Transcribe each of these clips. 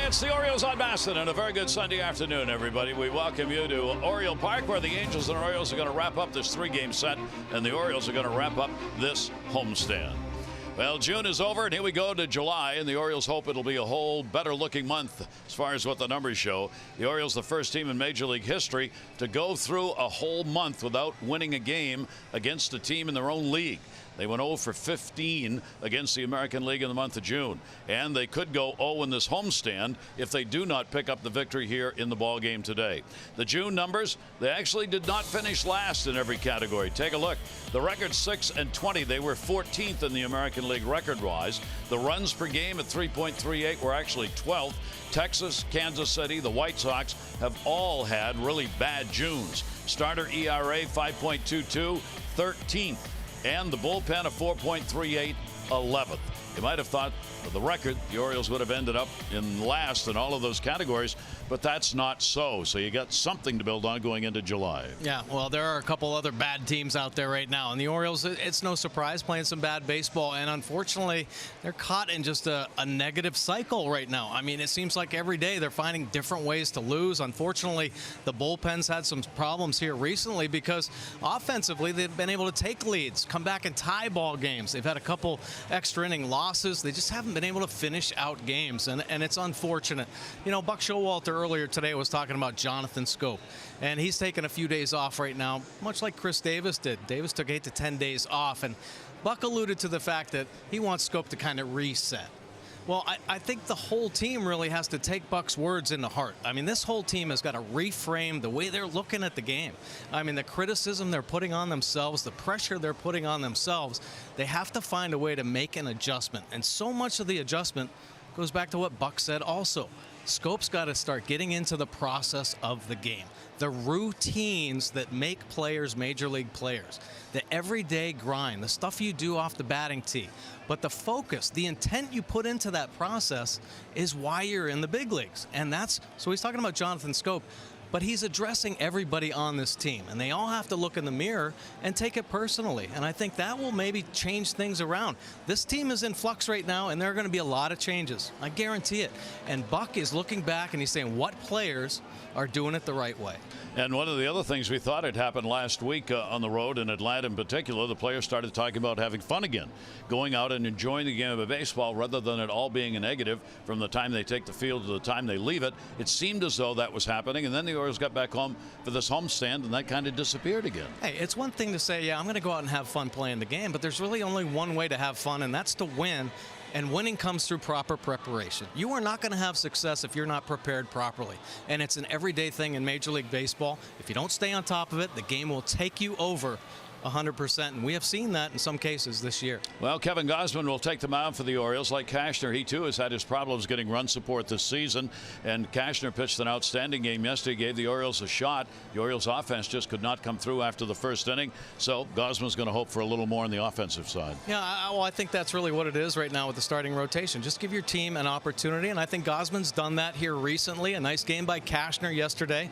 It's the Orioles on Boston, and a very good Sunday afternoon, everybody. We welcome you to Oriole Park, where the Angels and Orioles are going to wrap up this three-game set, and the Orioles are going to wrap up this homestand. Well, June is over, and here we go to July, and the Orioles hope it'll be a whole better-looking month as far as what the numbers show. The Orioles, the first team in Major League history to go through a whole month without winning a game against a team in their own league. They went 0 for 15 against the American League in the month of June. And they could go 0 in this homestand if they do not pick up the victory here in the ball game today. The June numbers, they actually did not finish last in every category. Take a look. The record 6-20. They were 14th in the American League record-wise. The runs per game at 3.38 were actually 12th. Texas, Kansas City, the White Sox have all had really bad Junes. Starter ERA 5.22, 13th. And the bullpen of 4.38, 11th. You might have thought, for the record, the Orioles would have ended up in last in all of those categories, but that's not so. So you got something to build on going into July. Yeah, well, there are a couple other bad teams out there right now. And the Orioles, it's no surprise, playing some bad baseball. And unfortunately, they're caught in just a negative cycle right now. I mean, it seems like every day they're finding different ways to lose. Unfortunately, the bullpen's had some problems here recently because offensively, they've been able to take leads, come back and tie ball games. They've had a couple extra inning losses. They just haven't been able to finish out games, and it's unfortunate. You know, Buck Showalter earlier today was talking about Jonathan Schoop, and he's taking a few days off right now, much like Chris Davis did. Davis took 8 to 10 days off, and Buck alluded to the fact that he wants Schoop to kind of reset. Well, I think the whole team really has to take Buck's words into heart. I mean, this whole team has got to reframe the way they're looking at the game. I mean, the criticism they're putting on themselves, the pressure they're putting on themselves, they have to find a way to make an adjustment. And so much of the adjustment goes back to what Buck said also. Schoop's got to start getting into the process of the game. The routines that make players major league players. The everyday grind, the stuff you do off the batting tee. But the focus, the intent you put into that process is why you're in the big leagues. And so he's talking about Jonathan Schoop, but he's addressing everybody on this team. And they all have to look in the mirror and take it personally. And I think that will maybe change things around. This team is in flux right now, and there are going to be a lot of changes. I guarantee it. And Buck is looking back and he's saying what players are doing it the right way. And one of the other things we thought had happened last week on the road in Atlanta in particular, the players started talking about having fun again, going out and enjoying the game of baseball rather than it all being a negative from the time they take the field to the time they leave it. It seemed as though that was happening, and then the Orioles got back home for this homestand, and that kind of disappeared again. Hey, it's one thing to say, yeah, I'm going to go out and have fun playing the game, but there's really only one way to have fun, and that's to win. And winning comes through proper preparation. You are not going to have success if you're not prepared properly. And it's an everyday thing in Major League Baseball. If you don't stay on top of it, the game will take you over 100%, and we have seen that in some cases this year. Well, Kevin Gosselin will take the mound for the Orioles. Like Cashner, he too has had his problems getting run support this season, and Cashner pitched an outstanding game yesterday, gave the Orioles a shot. The Orioles offense just could not come through after the first inning, so Gosman's going to hope for a little more on the offensive side. Yeah, well, I think that's really what it is right now with the starting rotation. Just give your team an opportunity, and I think Gosman's done that here recently. A nice game by Cashner yesterday.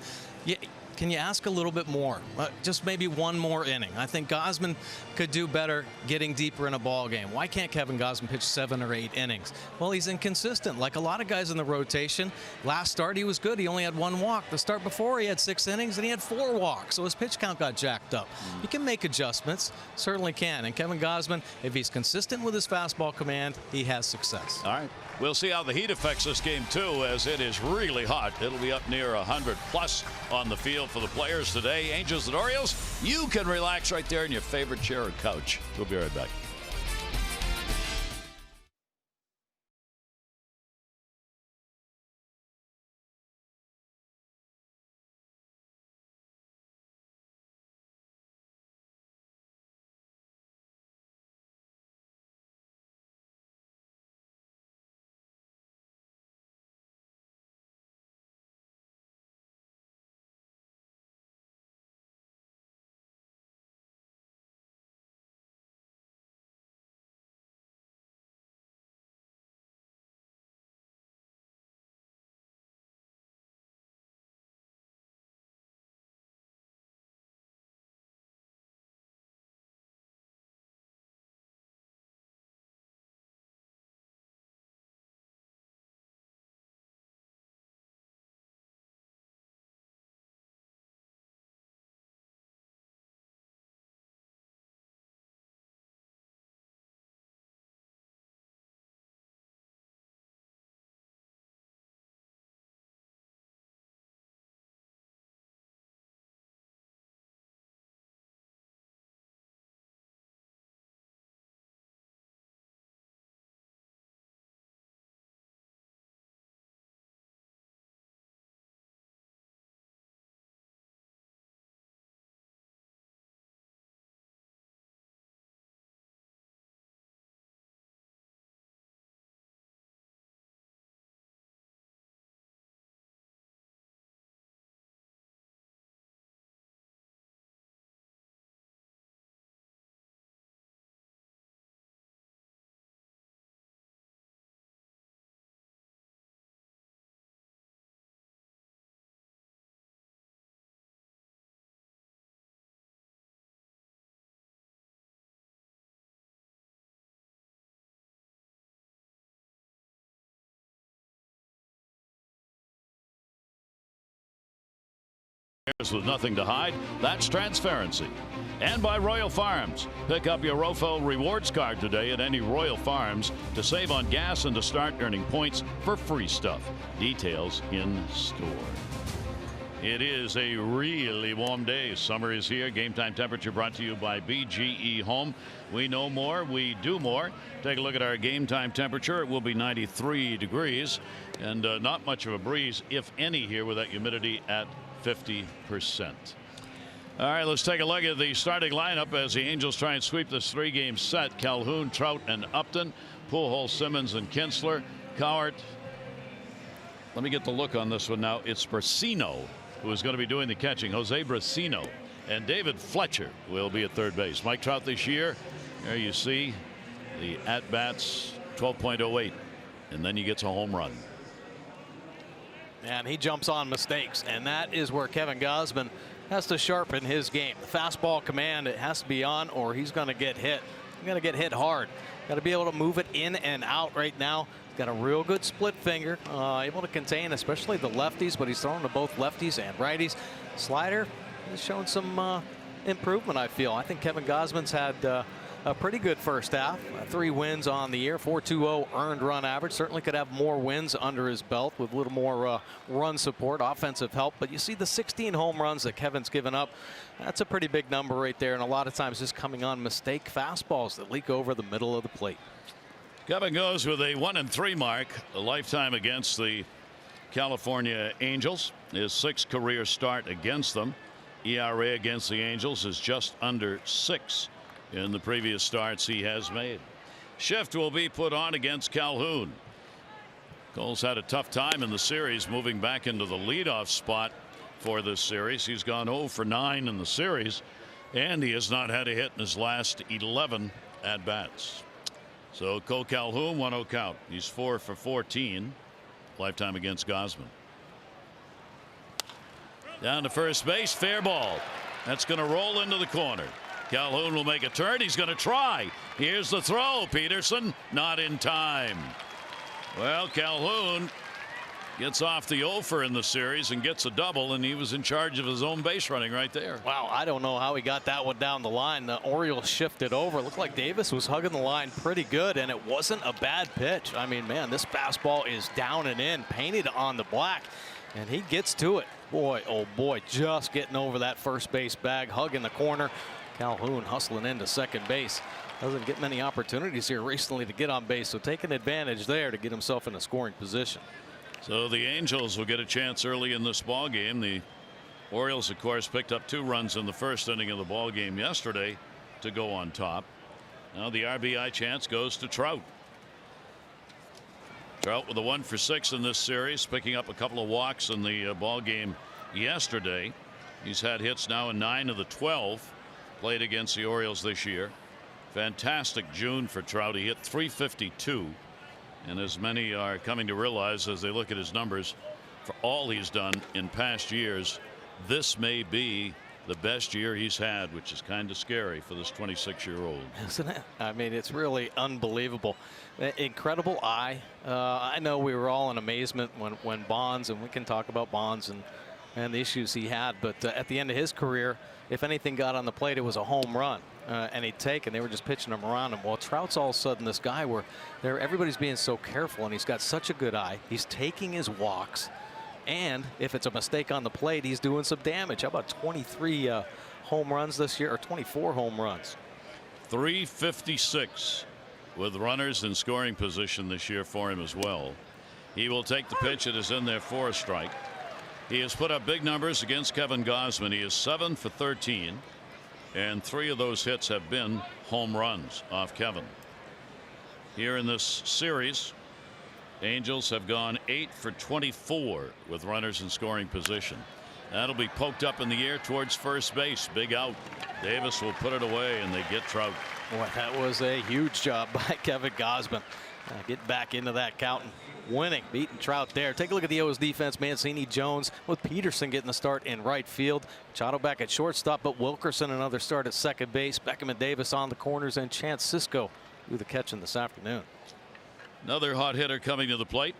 Can you ask a little bit more? Just maybe one more inning. I think Gosman could do better getting deeper in a ball game. Why can't Kevin Gosman pitch 7 or 8 innings? Well, he's inconsistent, like a lot of guys in the rotation. Last start, he was good. He only had 1 walk. The start before, he had 6 innings, and he had 4 walks, so his pitch count got jacked up. He can make adjustments, certainly can. And Kevin Gosman, if he's consistent with his fastball command, he has success. All right. We'll see how the heat affects this game, too, as it is really hot. It'll be up near 100+ on the field for the players today. Angels and Orioles, you can relax right there in your favorite chair or couch. We'll be right back. Bears with nothing to hide. That's transparency. And by Royal Farms. Pick up your ROFO rewards card today at any Royal Farms to save on gas and to start earning points for free stuff. Details in store. It is a really warm day. Summer is here. Game time temperature brought to you by BGE Home. We know more, we do more. Take a look at our game time temperature. It will be 93 degrees and not much of a breeze, if any, here with that humidity at 50%. All right, let's take a look at the starting lineup as the Angels try and sweep this three-game set. Calhoun, Trout, and Upton. Pujols, Simmons, and Kinsler. Cowart. Let me get the look on this one now. It's Brasino who is going to be doing the catching. Jose Brasino. And David Fletcher will be at third base. Mike Trout this year, there you see the at-bats, 12.08. And then he gets a home run. And he jumps on mistakes. And that is where Kevin Gosman has to sharpen his game. The fastball command, it has to be on or he's going to get hit. He's going to get hit hard. Got to be able to move it in and out right now. Got a real good split finger, able to contain especially the lefties, but he's throwing to both lefties and righties. Slider has shown some improvement, I feel. I think Kevin Gosman's had a pretty good first half. 3 wins on the year, 4.20 earned run average. Certainly could have more wins under his belt with a little more run support, offensive help. But you see the 16 home runs that Kevin's given up. That's a pretty big number right there, and a lot of times just coming on mistake fastballs that leak over the middle of the plate. Kevin goes with a 1-3 mark, a lifetime against the California Angels. His 6th career start against them. ERA against the Angels is just under 6 in the previous starts he has made. Shift will be put on against Calhoun. Cole's had a tough time in the series, moving back into the leadoff spot for this series. He's gone 0 for 9 in the series, and he has not had a hit in his last 11 at bats. So Cole Calhoun, 1-0 count. He's 4 for 14 lifetime against Gozman. Down to first base, fair ball. That's going to roll into the corner. Calhoun will make a turn. He's going to try. Here's the throw. Peterson not in time. Well, Calhoun gets off the offer in the series and gets a double, and he was in charge of his own base running right there. Wow, I don't know how he got that one down the line. The Orioles shifted over. It looked like Davis was hugging the line pretty good, and it wasn't a bad pitch. I mean, man, this fastball is down and in, painted on the black, and he gets to it. Boy, oh boy, just getting over that first base bag, hugging the corner. Calhoun hustling into second base. Doesn't get many opportunities here recently to get on base, so taking advantage there to get himself in a scoring position. So the Angels will get a chance early in this ball game. The Orioles, of course, picked up 2 runs in the first inning of the ball game yesterday to go on top. Now the RBI chance goes to Trout. Trout with a 1 for 6 in this series, picking up a couple of walks in the ball game yesterday. He's had hits now in 9 of the 12 played against the Orioles this year. Fantastic June for Trout. He hit .352. And as many are coming to realize as they look at his numbers for all he's done in past years, this may be the best year he's had, which is kind of scary for this 26-year-old. Isn't it? I mean, it's really unbelievable. Incredible eye. I know we were all in amazement when Bonds, and we can talk about Bonds and the issues he had, but at the end of his career, if anything got on the plate, it was a home run. And he'd take, and they were just pitching him around him. Well, Trout's all of a sudden this guy where everybody's being so careful, and he's got such a good eye. He's taking his walks, and if it's a mistake on the plate, he's doing some damage. How about 23 home runs this year, or 24 home runs? 356 with runners in scoring position this year for him as well. He will take the pitch. It is in there for a strike. He has put up big numbers against Kevin Gosman. He is 7 for 13. And 3 of those hits have been home runs off Kevin. Here in this series, Angels have gone 8 for 24 with runners in scoring position. That'll be poked up in the air towards first base. Big out. Davis will put it away, and they get Trout. Boy, that was a huge job by Kevin Gosman. Get back into that count and winning, beating Trout there. Take a look at the O's defense. Mancini, Jones, with Peterson getting the start in right field. Machado back at shortstop, but Wilkerson another start at second base. Beckham and Davis on the corners, and Chance Cisco do the catching this afternoon. Another hot hitter coming to the plate,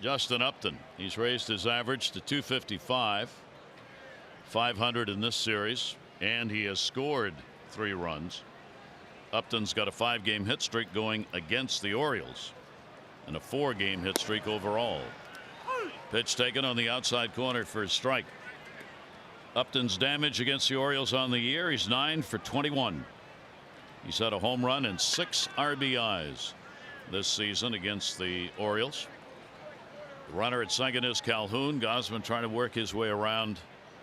Justin Upton. He's raised his average to .255. .500 in this series, and he has scored 3 runs. Upton's got a 5-game hit streak going against the Orioles and a 4-game hit streak overall. Pitch taken on the outside corner for a strike. Upton's damage against the Orioles on the year, he's 9 for 21. He's had a home run and 6 RBIs this season against the Orioles. The runner at second is Calhoun. Gosman trying to work his way around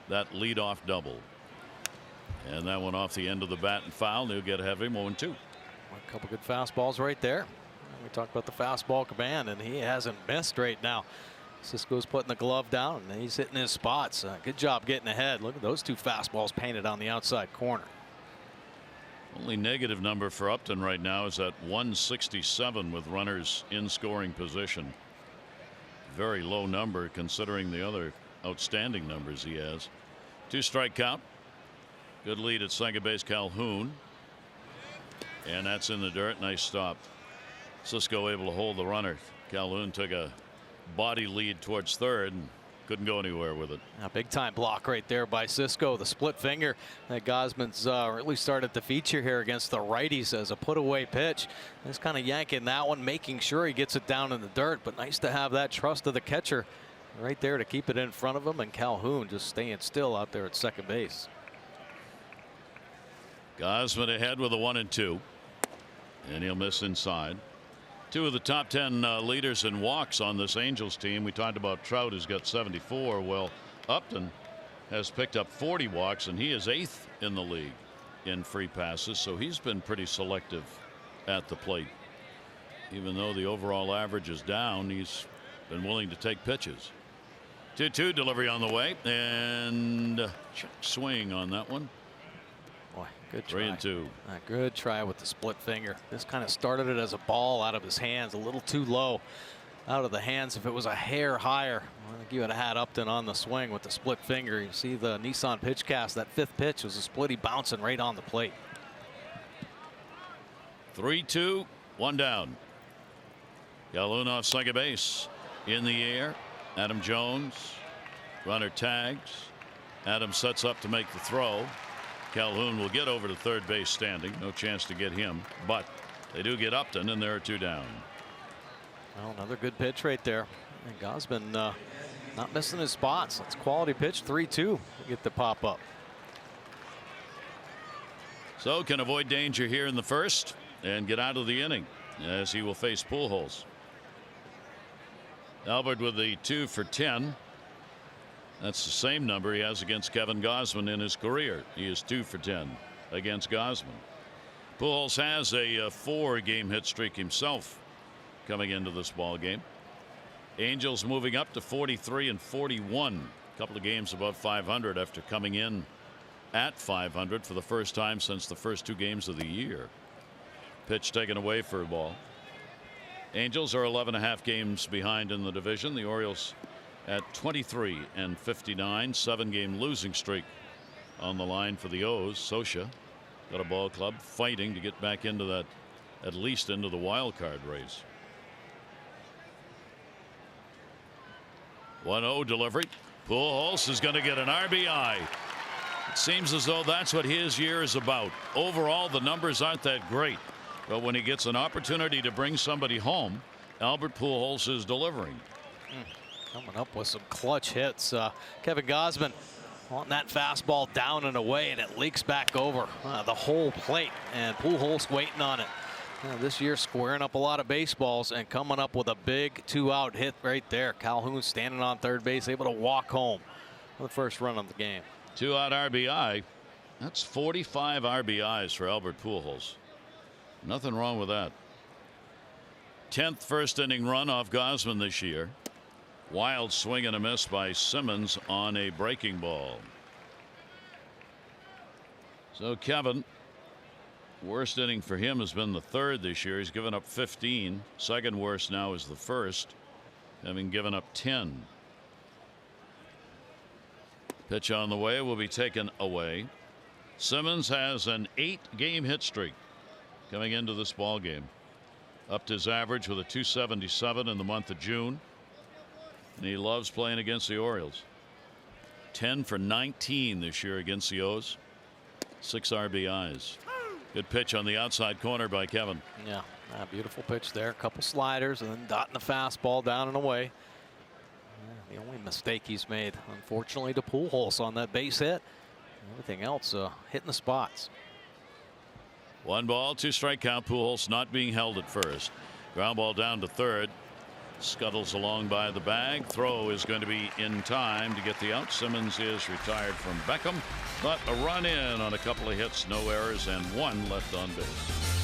that leadoff double. And that one off the end of the bat and foul. He'll get ahead of him 0-2. A couple good fastballs right there. We talked about the fastball command, and he hasn't missed right now. Cisco's putting the glove down, and he's hitting his spots. Good job getting ahead. Look at those 2 fastballs painted on the outside corner. Only negative number for Upton right now is at 167 with runners in scoring position. Very low number considering the other outstanding numbers he has. 2-strike count. Good lead at second base, Calhoun. And that's in the dirt. Nice stop. Cisco able to hold the runner. Calhoun took a body lead towards third and couldn't go anywhere with it. A big time block right there by Cisco. The split finger that Gosman's really started to feature here against the righties as a put away pitch. Just kind of yanking that one, making sure he gets it down in the dirt. But nice to have that trust of the catcher right there to keep it in front of him, and Calhoun just staying still out there at second base. Gosman ahead with a 1-2, and he'll miss inside. 2 of the top 10 leaders in walks on this Angels team. We talked about Trout, who's got 74. Well, Upton has picked up 40 walks, and he is 8th in the league in free passes. So he's been pretty selective at the plate. Even though the overall average is down, he's been willing to take pitches. 2-2 delivery on the way, and check swing on that one. Boy, good try. 3-2. A good try with the split finger. This kind of started it as a ball out of his hands, a little too low out of the hands. If it was a hair higher, I think you would have had Upton on the swing with the split finger. You see the Nissan pitch cast. That 5th pitch was a splitty bouncing right on the plate. 3-2, 1 down. Calhoun off second base. In the air, Adam Jones. Runner tags. Adam sets up to make the throw. Calhoun will get over to third base standing. No chance to get him, but they do get Upton, and there are 2 down. Well, another good pitch right there. And Gosman not missing his spots. That's quality pitch. 3-2. Get the pop up. So can avoid danger here in the first and get out of the inning as he will face Pujols. Albert with the 2 for 10. That's the same number he has against Kevin Gosman in his career. He is 2 for 10 against Gosman. Pujols has a 4-game hit streak himself coming into this ball game. Angels moving up to 43 and 41. A couple of games above 500 after coming in at 500 for the first time since the first 2 games of the year. Pitch taken away for a ball. Angels are 11.5 games behind in the division. The Orioles at 23 and 59. 7-game losing streak on the line for the O's. Scioscia got a ball club fighting to get back into that, at least into the wild card race. 1-0 delivery. Pujols is going to get an RBI. It seems as though that's what his year is about. Overall, the numbers aren't that great, but when he gets an opportunity to bring somebody home, Albert Pujols is delivering. Coming up with some clutch hits. Kevin Gosman wanting that fastball down and away, and it leaks back over the whole plate, and Pujols waiting on it. This year squaring up a lot of baseballs and coming up with a big 2-out hit right there. Calhoun standing on third base, able to walk home for the first run of the game. 2-out RBI. That's 45 RBIs for Albert Pujols. Nothing wrong with that. 10th first inning run off Gosman this year. Wild swing and a miss by Simmons on a breaking ball. So Kevin, worst inning for him has been the 3rd this year. He's given up 15. Second worst now is the 1st, having given up 10. Pitch on the way will be taken away. Simmons has an 8-game hit streak coming into this ball game. Upped his average with a 277 in the month of June. And he loves playing against the Orioles. 10 for 19 this year against the O's. 6 RBIs. Good pitch on the outside corner by Kevin. Yeah, beautiful pitch there. A couple sliders and then dotting the fastball down and away. The only mistake he's made, unfortunately, to Pujols on that base hit. Everything else hitting the spots. 1 ball, 2 strike count. Pujols not being held at first. Ground ball down to third. Scuttles along by the bag. Throw is going to be in time to get the out. Simmons is retired from Beckham, but a run in on a couple of hits, no errors, and 1 left on base.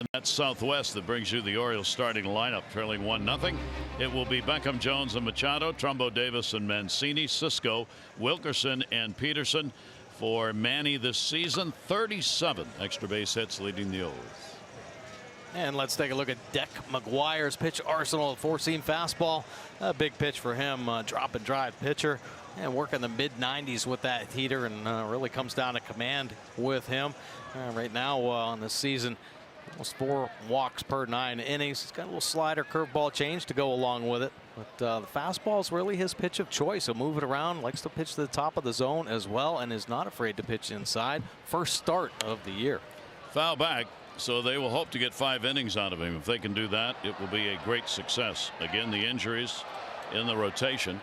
And that's Southwest that brings you the Orioles starting lineup, trailing 1-0. It will be Beckham, Jones, and Machado, Trumbo, Davis, and Mancini, Cisco, Wilkerson, and Peterson. For Manny this season, 37 extra base hits, leading the O's. And let's take a look at Deck McGuire's pitch arsenal. 4-seam fastball, a big pitch for him. Drop and drive pitcher, and working the mid-90s with that heater, and really comes down to command with him. Right now on this season, almost 4 walks per 9 innings. He's got a little slider curveball change to go along with it. But the fastball is really his pitch of choice. He'll move it around, likes to pitch to the top of the zone as well, and is not afraid to pitch inside. First start of the year. Foul back, so they will hope to get 5 innings out of him. If they can do that, it will be a great success. Again, the injuries in the rotation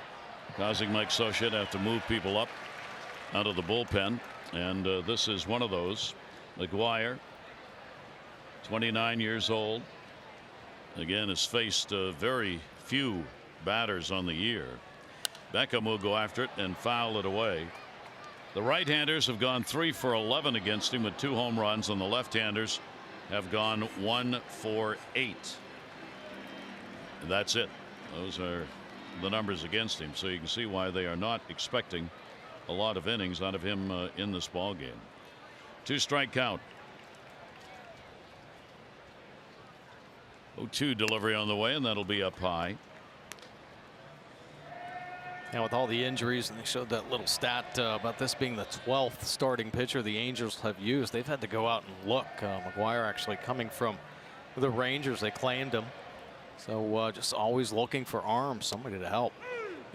causing Mike Socia to have to move people up out of the bullpen. And this is one of those. McGuire, 29 years old, again has faced very few batters on the year. Beckham will go after it and foul it away. The right-handers have gone 3 for 11 against him with 2 home runs, and the left-handers have gone 1 for 8. And that's it. Those are the numbers against him, so you can see why they are not expecting a lot of innings out of him in this ball game. 2-strike count. 0-2 delivery on the way, and that'll be up high. And with all the injuries, and they showed that little stat about this being the 12th starting pitcher the Angels have used, they've had to go out and look. McGuire actually coming from the Rangers, they claimed him. So just always looking for arms, somebody to help.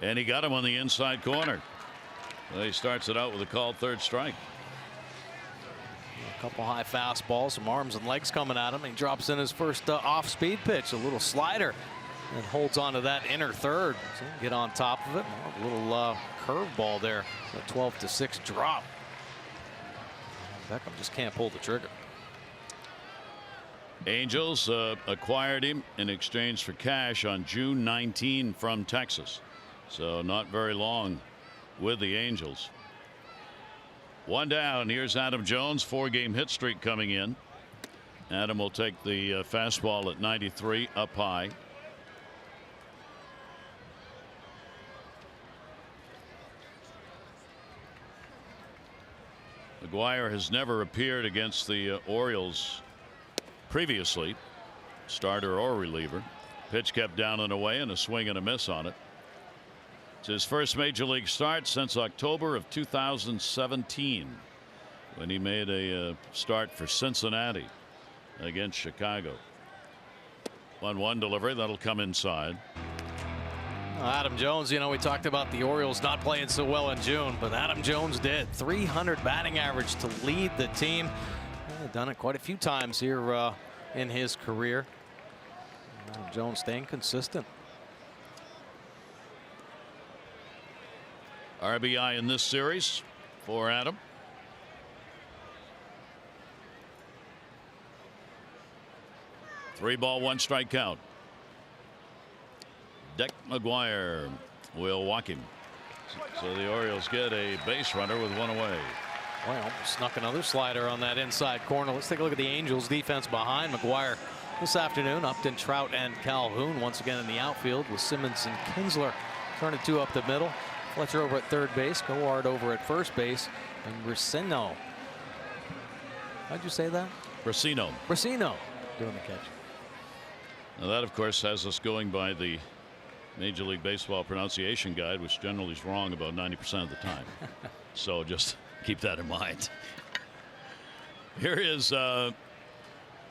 And he got him on the inside corner. Well, he starts it out with a called 3rd strike. A couple high fastballs, some arms and legs coming at him. He drops in his first off-speed pitch, a little slider, and holds on to that inner third. So get on top of it. A little curveball there. A 12-6 drop. Beckham just can't pull the trigger. Angels acquired him in exchange for cash on June 19 from Texas. So not very long with the Angels. 1 down. Here's Adam Jones. 4-game hit streak coming in. Adam will take the fastball at 93 up high. McGuire has never appeared against the Orioles previously, starter or reliever. Pitch kept down and away, and a swing and a miss on it. It's his first major league start since October of 2017, when he made a start for Cincinnati against Chicago. 1-1 delivery that'll come inside. Adam Jones, you know, we talked about the Orioles not playing so well in June, but Adam Jones did. 300 batting average to lead the team. Done it quite a few times here in his career. Adam Jones staying consistent. RBI in this series for Adam. Three ball, one strike count. Deck McGuire will walk him. So the Orioles get a base runner with one away. Well, snuck another slider on that inside corner. Let's take a look at the Angels defense behind McGuire this afternoon. Upton, Trout, and Calhoun once again in the outfield with Simmons and Kinsler turning two up the middle. Fletcher over at third base, Goard over at first base, and Bracino. How'd you say that? Bracino. Bracino doing the catch. Now that, of course, has us going by the Major League Baseball pronunciation guide, which generally is wrong about 90% of the time. So just keep that in mind. Here is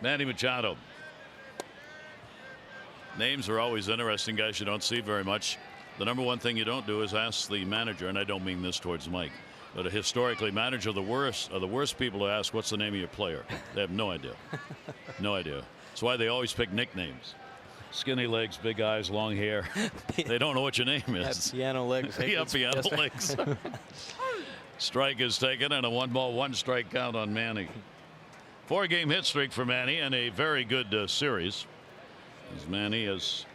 Manny Machado. Names are always interesting, guys you don't see very much. The number one thing you don't do is ask the manager, and I don't mean this towards Mike, but historically, manager are the worst people to ask what's the name of your player. They have no idea. No idea. That's why they always pick nicknames. Skinny legs, big eyes, long hair. They don't know what your name is. That piano legs. Yeah, piano legs. Strike is taken, and a 1-ball, 1-strike count on Manny. 4-game hit streak for Manny, and a very good series, as Manny has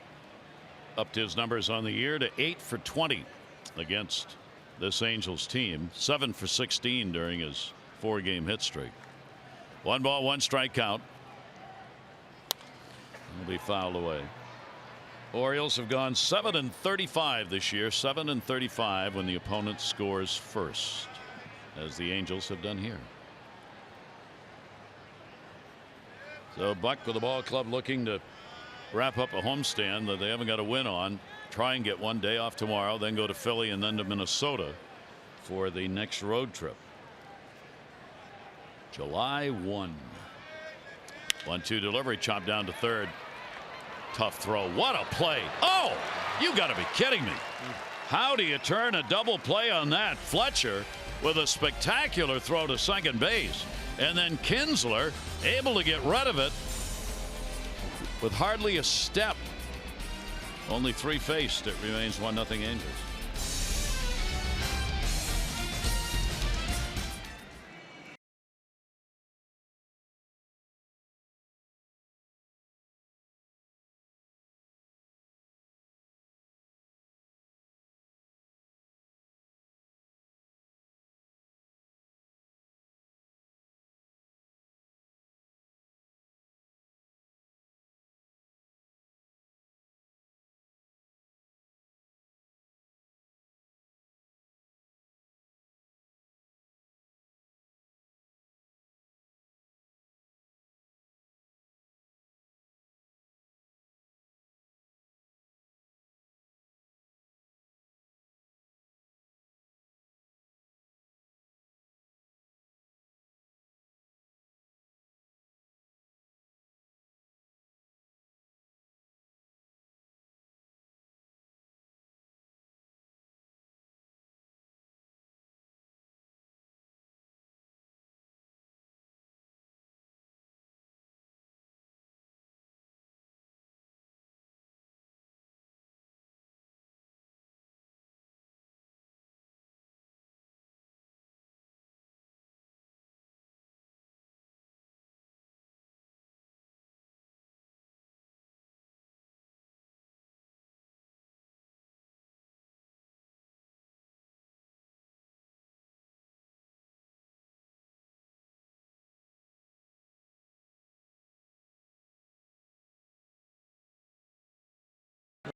upped his numbers on the year to 8 for 20 against this Angels team. 7 for 16 during his 4-game hit streak. 1-ball, 1-strike count. Will be fouled away. Orioles have gone 7-35 this year. 7-35 when the opponent scores first, as the Angels have done here. So Buck with the ball club looking to wrap up a homestand that they haven't got a win on. Try and get one day off tomorrow, then go to Philly and then to Minnesota for the next road trip. July 1. 1-2 delivery, chopped down to third. Tough throw. What a play. Oh, you got to be kidding me. How do you turn a double play on that? Fletcher with a spectacular throw to second base, and then Kinsler able to get rid of it with hardly a step. Only 3 faced. It remains 1-0 Angels.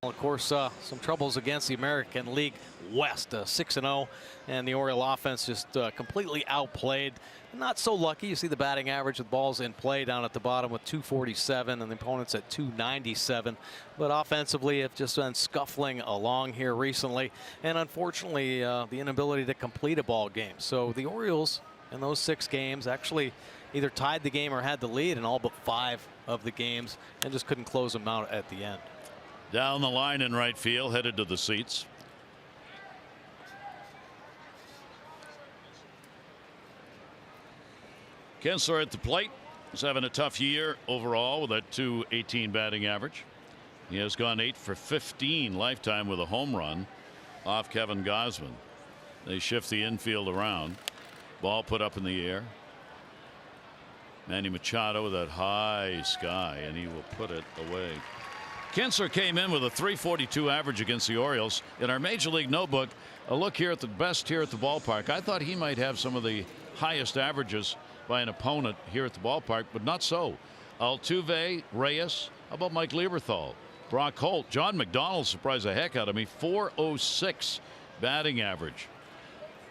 Well, of course, some troubles against the American League West, 6-0, and the Oriole offense just completely outplayed. Not so lucky. You see the batting average with balls in play down at the bottom with 247 and the opponents at 297. But offensively have just been scuffling along here recently. And unfortunately, the inability to complete a ball game. So the Orioles in those 6 games actually either tied the game or had the lead in all but 5 of the games and just couldn't close them out at the end. Down the line in right field, headed to the seats. Kinsler at the plate. He's having a tough year overall with that .218 batting average. He has gone 8 for 15 lifetime with a home run off Kevin Gosman. They shift the infield around. Ball put up in the air. Manny Machado with that high sky, and he will put it away. Kinsler came in with a .342 average against the Orioles. In our Major League notebook, a look here at the best here at the ballpark. I thought he might have some of the highest averages by an opponent here at the ballpark, but not so. Altuve, Reyes, how about Mike Lieberthal, Brock Holt, John McDonald surprised the heck out of me. .406 batting average.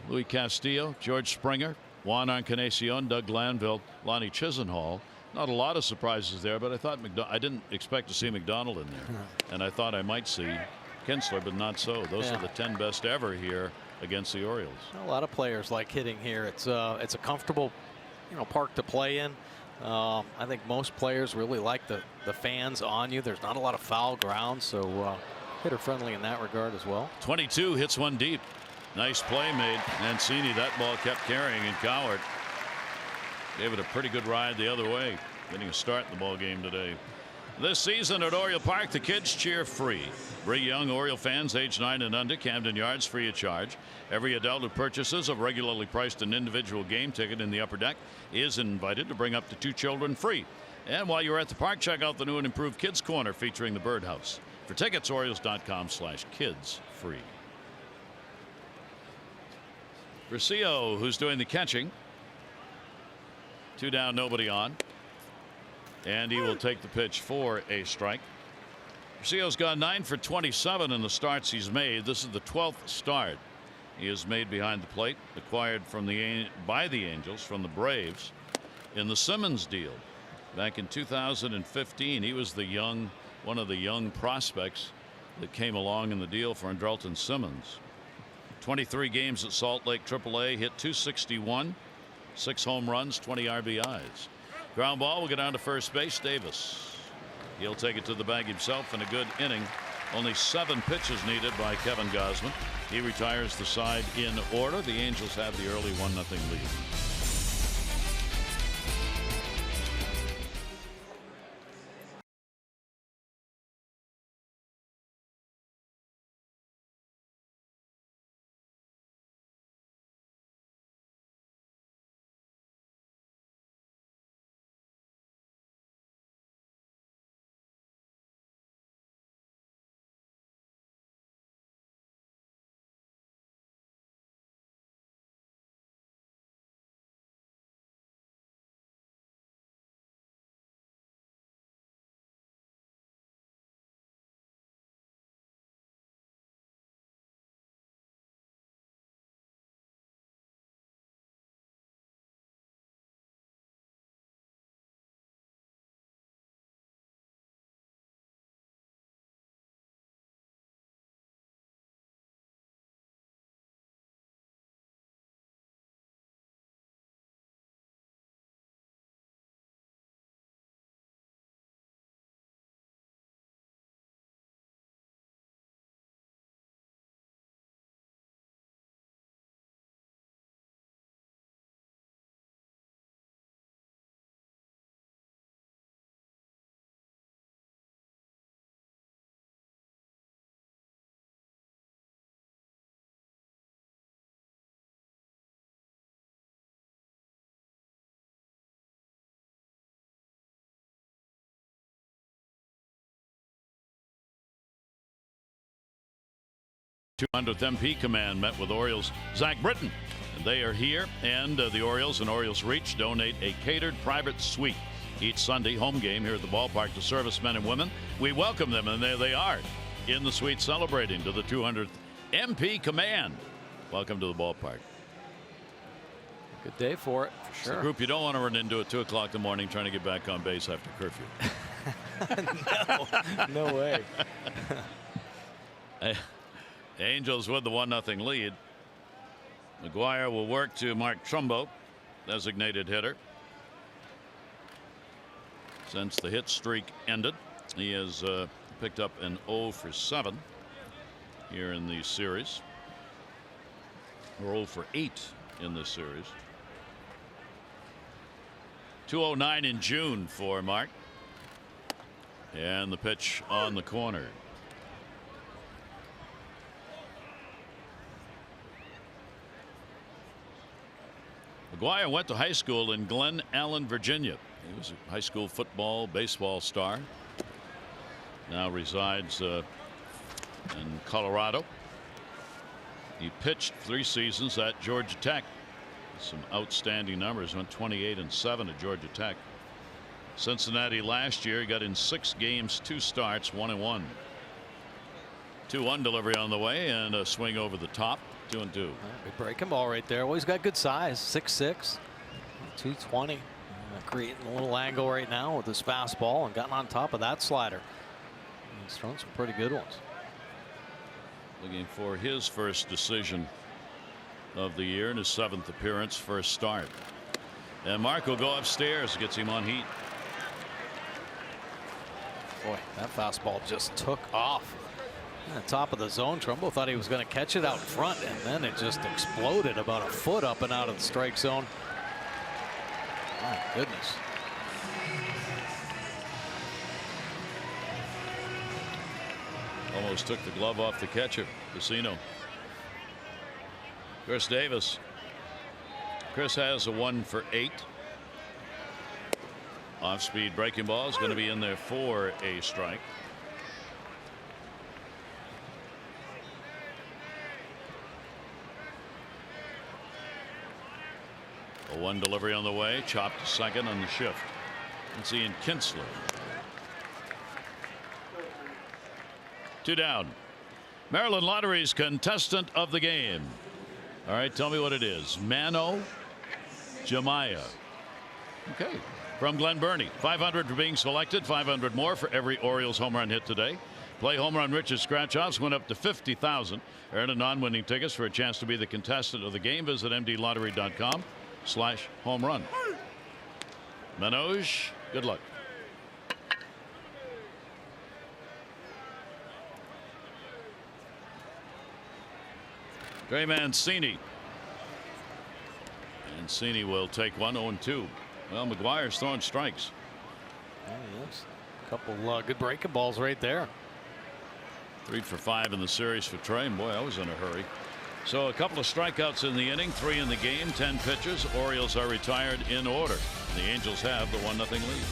Louis Castillo, George Springer, Juan Encarnacion, Doug Glanville, Lonnie Chisenhall. Not a lot of surprises there, but I thought I didn't expect to see McDonald in there, and I thought I might see Kinsler, but not so. Those are the 10 best ever here against the Orioles. A lot of players like hitting here. It's a comfortable, park to play in. I think most players really like the fans on you. There's not a lot of foul ground, so hitter friendly in that regard as well. 22 hits one deep. Nice play made. Mancini, that ball kept carrying, and Coward gave it a pretty good ride the other way, getting a start in the ball game today. This season at Oriole Park, the kids cheer free. Bring young Oriole fans age 9 and under. Camden Yards free of charge. Every adult who purchases a regularly priced and individual game ticket in the upper deck is invited to bring up to 2 children free. And while you're at the park, check out the new and improved Kids Corner featuring the Birdhouse. For tickets, Orioles.com/kids free. Rocio, who's doing the catching. 2 down, nobody on. And he will take the pitch for a strike. Rocio's gone 9 for 27 in the starts he's made. This is the 12th start he has made behind the plate, acquired by the Angels from the Braves in the Simmons deal back in 2015. He was one of the young prospects that came along in the deal for Andrelton Simmons. 23 games at Salt Lake AAA, hit .261. 6 home runs, 20 RBIs. Ground ball will get down to first base. Davis. He'll take it to the bag himself in a good inning. Only 7 pitches needed by Kevin Gosman. He retires the side in order. The Angels have the early 1-0 lead. .200th MP command met with Orioles Zach Britton. And they are here, and the Orioles and Orioles Reach donate a catered private suite each Sunday home game here at the ballpark to servicemen and women. We welcome them, and there they are in the suite celebrating to the 200th MP Command. Welcome to the ballpark. Good day for it, for It's sure. a group you don't want to run into at 2 o'clock in the morning trying to get back on base after curfew. No way. Angels with the 1-0 lead. McGuire will work to Mark Trumbo, designated hitter. Since the hit streak ended, he has picked up an 0 for 7 here in the series, or 0 for 8 in this series. 209 in June for Mark, and the pitch on the corner. McGuire went to high school in Glen Allen, Virginia. He was a high school football, baseball star. Now resides in Colorado. He pitched 3 seasons at Georgia Tech. Some outstanding numbers. Went 28-7 at Georgia Tech. Cincinnati last year, he got in 6 games, 2 starts, 1-1. 2-1 delivery on the way and a swing over the top. 2-2. Good breaking ball right there. Always got good size. 6'6", 220. Creating a little angle right now with his fastball and gotten on top of that slider. He's thrown some pretty good ones. Looking for his first decision of the year in his 7th appearance, first start. And Mark will go upstairs, gets him on heat. Boy, that fastball just took off. On the top of the zone. Trumbo thought he was going to catch it out front, and then it just exploded about a foot up and out of the strike zone. My goodness. Almost took the glove off the catcher, Casino. Chris Davis. Chris has a 1 for 8. Off-speed breaking ball is going to be in there for a strike. A 1 delivery on the way, chopped to second on the shift. It's Ian Kinsler. 2 down. Maryland Lottery's contestant of the game. All right, tell me what it is. Mano Jamaya. Okay. From Glen Burnie. 500 for being selected, 500 more for every Orioles home run hit today. Play Home Run Rich's scratch-offs went up to 50,000. Earn a non-winning tickets for a chance to be the contestant of the game. Visit mdlottery.com/home run. Manoj, good luck. Trey Mancini. Mancini will take 1, 0-2. Well, McGuire's throwing strikes. Yes. A couple good breaking balls right there. 3 for 5 in the series for Trey. Boy, I was in a hurry. So a couple of strikeouts in the inning, 3 in the game, 10 pitches. Orioles are retired in order. The Angels have the 1-0 lead.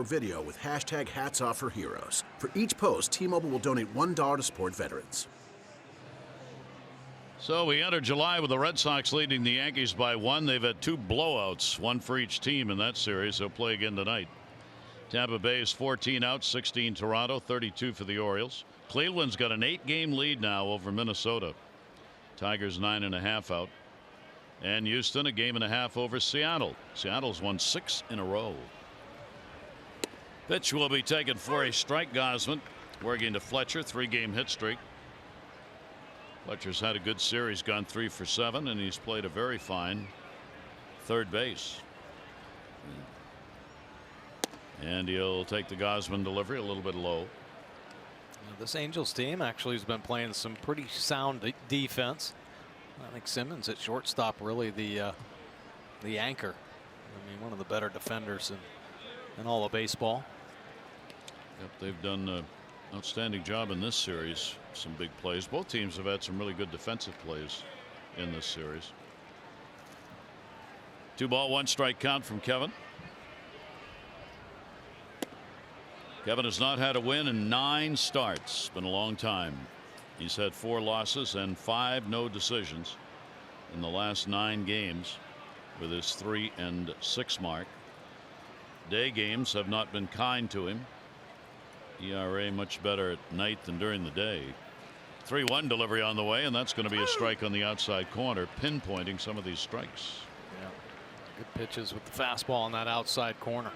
video with hashtag Hats Off for Heroes. For each post, T-Mobile will donate $1 to support veterans. So we enter July with the Red Sox leading the Yankees by 1. They've had 2 blowouts, 1 for each team in that series. They'll play again tonight. Tampa Bay is 14 out, 16 Toronto, 32 for the Orioles. Cleveland's got an 8-game lead now over Minnesota. Tigers 9.5 out. And Houston a 1.5 games over Seattle. Seattle's won 6 in a row. Pitch will be taken for a strike. Gosman working to Fletcher, 3-game hit streak. Fletcher's had a good series, gone 3 for 7, and he's played a very fine third base. And he'll take the Gosman delivery a little bit low. This Angels team actually has been playing some pretty sound defense. I think Simmons at shortstop really the anchor. I mean, one of the better defenders in all of baseball. Yep, they've done an outstanding job in this series. Some big plays. Both teams have had some really good defensive plays in this series. 2-ball, 1-strike count from Kevin. Kevin has not had a win in 9 starts. Been a long time. He's had 4 losses and 5 no decisions in the last 9 games with his 3-6 mark. Day games have not been kind to him. ERA much better at night than during the day. 3-1 delivery on the way, and that's going to be a strike on the outside corner, pinpointing some of these strikes. Yeah, good pitches with the fastball on that outside corner.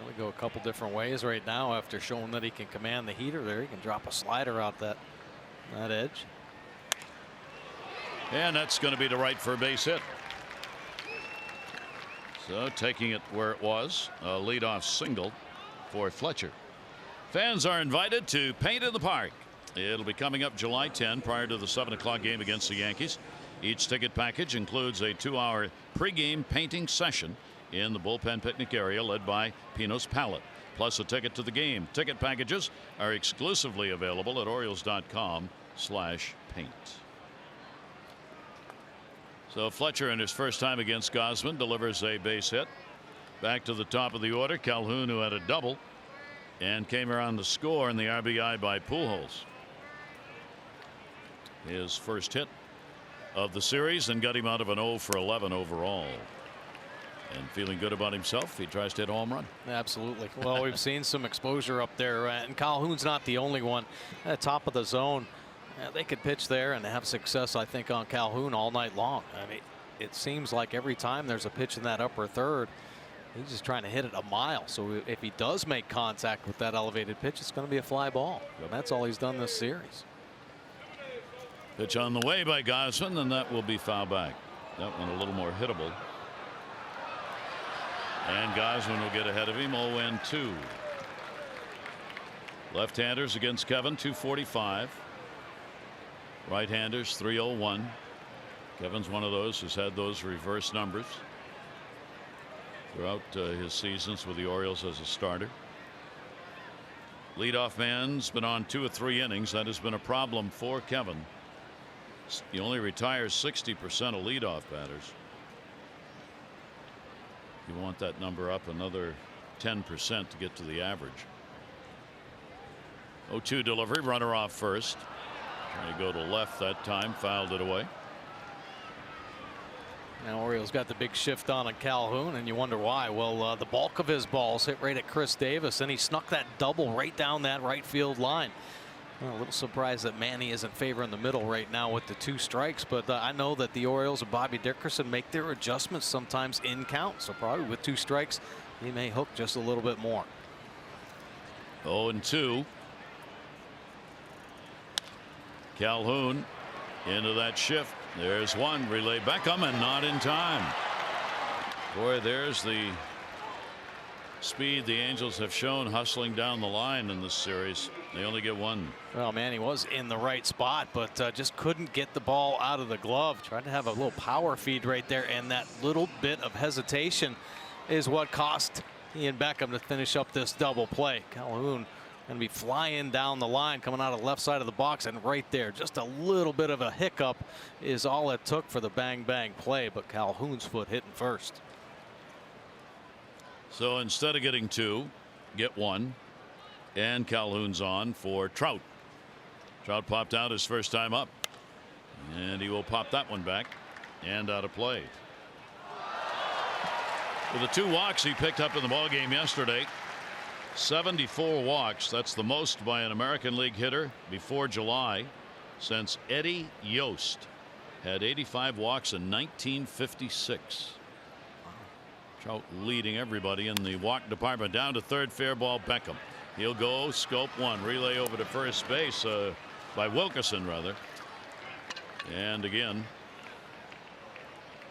Really go a couple different ways right now after showing that he can command the heater there. He can drop a slider out that edge. And that's going to be to right for a base hit. So taking it where it was, a leadoff single for Fletcher. Fans are invited to paint in the park. It'll be coming up July 10 prior to the 7 o'clock game against the Yankees. Each ticket package includes a 2-hour pregame painting session in the bullpen picnic area led by Pino's Palette, plus a ticket to the game. Ticket packages are exclusively available at Orioles.com/paint. So Fletcher in his first time against Gosman delivers a base hit. Back to the top of the order, Calhoun, who had a double and came around to score in the RBI by Pujols. His first hit of the series and got him out of an 0 for 11 overall. And feeling good about himself, he tries to hit a home run. Absolutely. Well, we've seen some exposure up there, and Calhoun's not the only one at the top of the zone. They could pitch there and have success, I think, on Calhoun all night long. I mean, it seems like every time there's a pitch in that upper third, he's just trying to hit it a mile. So if he does make contact with that elevated pitch, it's going to be a fly ball. And that's all he's done this series. Pitch on the way by Gosselin, and that will be foul back. That one a little more hittable. And Gosselin will get ahead of him. 0-2. Left-handers against Kevin, 245. Right-handers, 301. Kevin's one of those who's had those reverse numbers throughout his seasons with the Orioles as a starter. Leadoff man's been on 2 or 3 innings. That has been a problem for Kevin. He only retires 60% of leadoff batters. You want that number up another 10% to get to the average. 0-2 delivery, runner off first. Trying to go to left that time, fouled it away. Now Orioles got the big shift on Calhoun, and you wonder why. Well, the bulk of his balls hit right at Chris Davis, and he snuck that double right down that right field line. Well, a little surprised that Manny isn't favoring the middle right now with the 2 strikes, but I know that the Orioles and Bobby Dickerson make their adjustments sometimes in count. So probably with 2 strikes, he may hook just a little bit more. 0-2. Calhoun into that shift. There's one. Relay Beckham, and not in time. Boy, there's the speed the Angels have shown hustling down the line in this series. They only get 1. Well, Manny was in the right spot, but just couldn't get the ball out of the glove. Tried to have a little power feed right there, and that little bit of hesitation is what cost Ian Beckham to finish up this double play. Calhoun going to be flying down the line, coming out of the left side of the box, and right there, just a little bit of a hiccup is all it took for the bang-bang play, but Calhoun's foot hitting first. So instead of getting 2, get 1. And Calhoun's on for Trout. Trout popped out his first time up. And he will pop that one back and out of play. With the 2 walks he picked up in the ballgame yesterday, 74 walks. That's the most by an American League hitter before July since Eddie Yost had 85 walks in 1956. Trout leading everybody in the walk department. Down to third, fair ball, Beckham. He'll go scope 1, relay over to first base by Wilkerson rather. And again,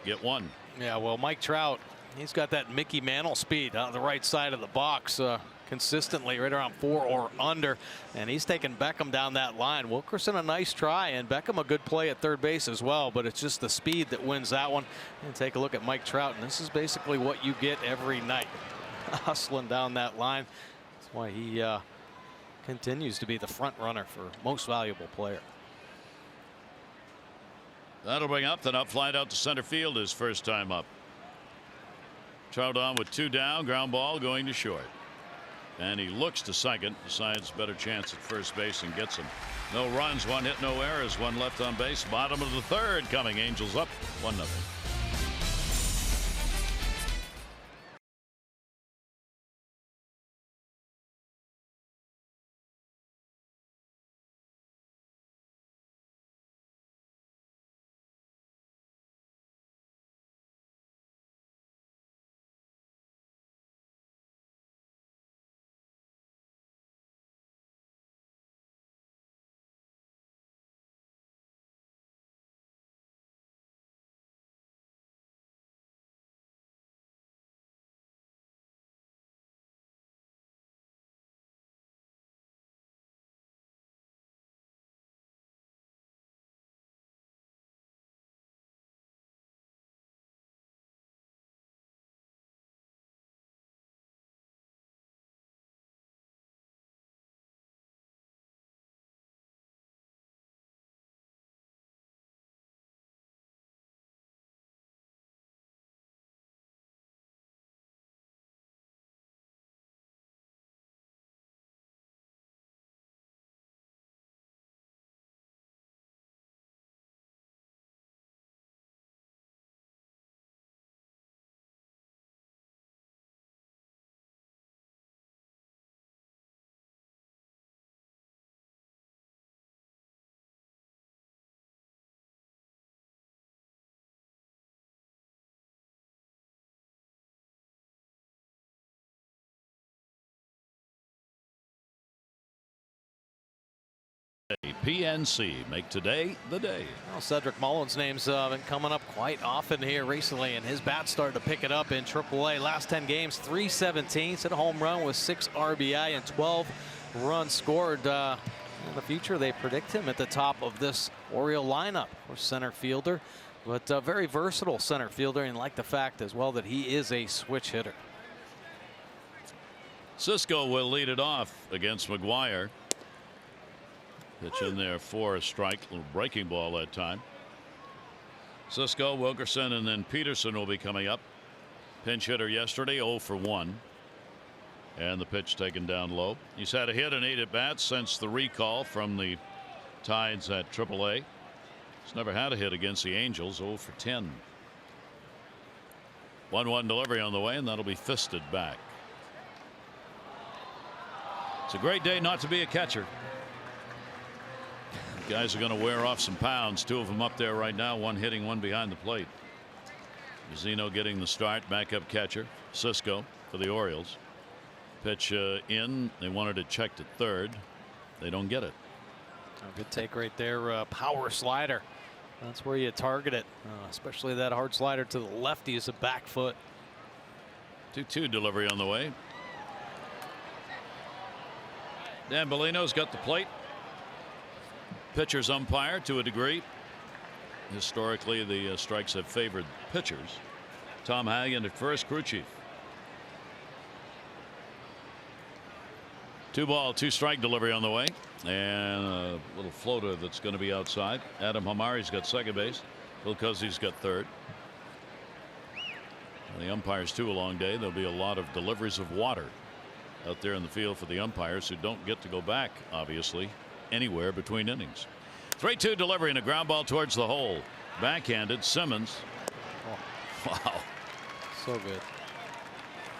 get 1. Yeah, well, Mike Trout, he's got that Mickey Mantle speed on the right side of the box consistently right around 4 or under, and he's taking Beckham down that line. Wilkerson a nice try, and Beckham a good play at third base as well, but it's just the speed that wins that one. And take a look at Mike Trout, and this is basically what you get every night, hustling down that line. That's why he continues to be the front runner for most valuable player. That'll bring Upton up, flied out to center field his first time up. Trout on with 2 down, ground ball going to short. And he looks to second, decides better chance at first base and gets him. No runs, 1 hit, no errors, 1 left on base. Bottom of the 3rd coming. Angels up 1-0. PNC, make today the day. Well, Cedric Mullins' name's been coming up quite often here recently, and his bat started to pick it up in AAA. Last 10 games, 317, hit a home run with 6 RBI and 12 runs scored. In the future, they predict him at the top of this Oriole lineup. Or center fielder, but very versatile center fielder, and like the fact as well that he is a switch hitter. Cisco will lead it off against McGuire. Pitch in there for a strike. Little breaking ball that time. Cisco, Wilkerson, and then Peterson will be coming up. Pinch hitter yesterday, 0 for 1. And the pitch taken down low. He's had a hit and 8 at bats since the recall from the Tides at AAA. He's never had a hit against the Angels, 0 for 10. 1-1 delivery on the way, and that'll be fisted back. It's a great day not to be a catcher. Guys are going to wear off some pounds. 2 of them up there right now, 1 hitting, 1 behind the plate. Zeno getting the start, backup catcher. Cisco for the Orioles. Pitch in. They wanted it checked at third. They don't get it. A good take right there. Power slider. That's where you target it, especially that hard slider to the lefty is a back foot. 2-2 delivery on the way. Dan Bellino's got the plate. Pitcher's umpire to a degree. Historically, the strikes have favored pitchers. Tom Hagen at first, crew chief. 2-ball, 2-strike delivery on the way, and a little floater that's going to be outside. Adam Hamari's got second base. Bill Cuzzi's got third. The umpires too a long day. There'll be a lot of deliveries of water out there in the field for the umpires who don't get to go back obviously anywhere between innings. 3-2 delivery and a ground ball towards the hole. Backhanded. Simmons. Oh. Wow. So good.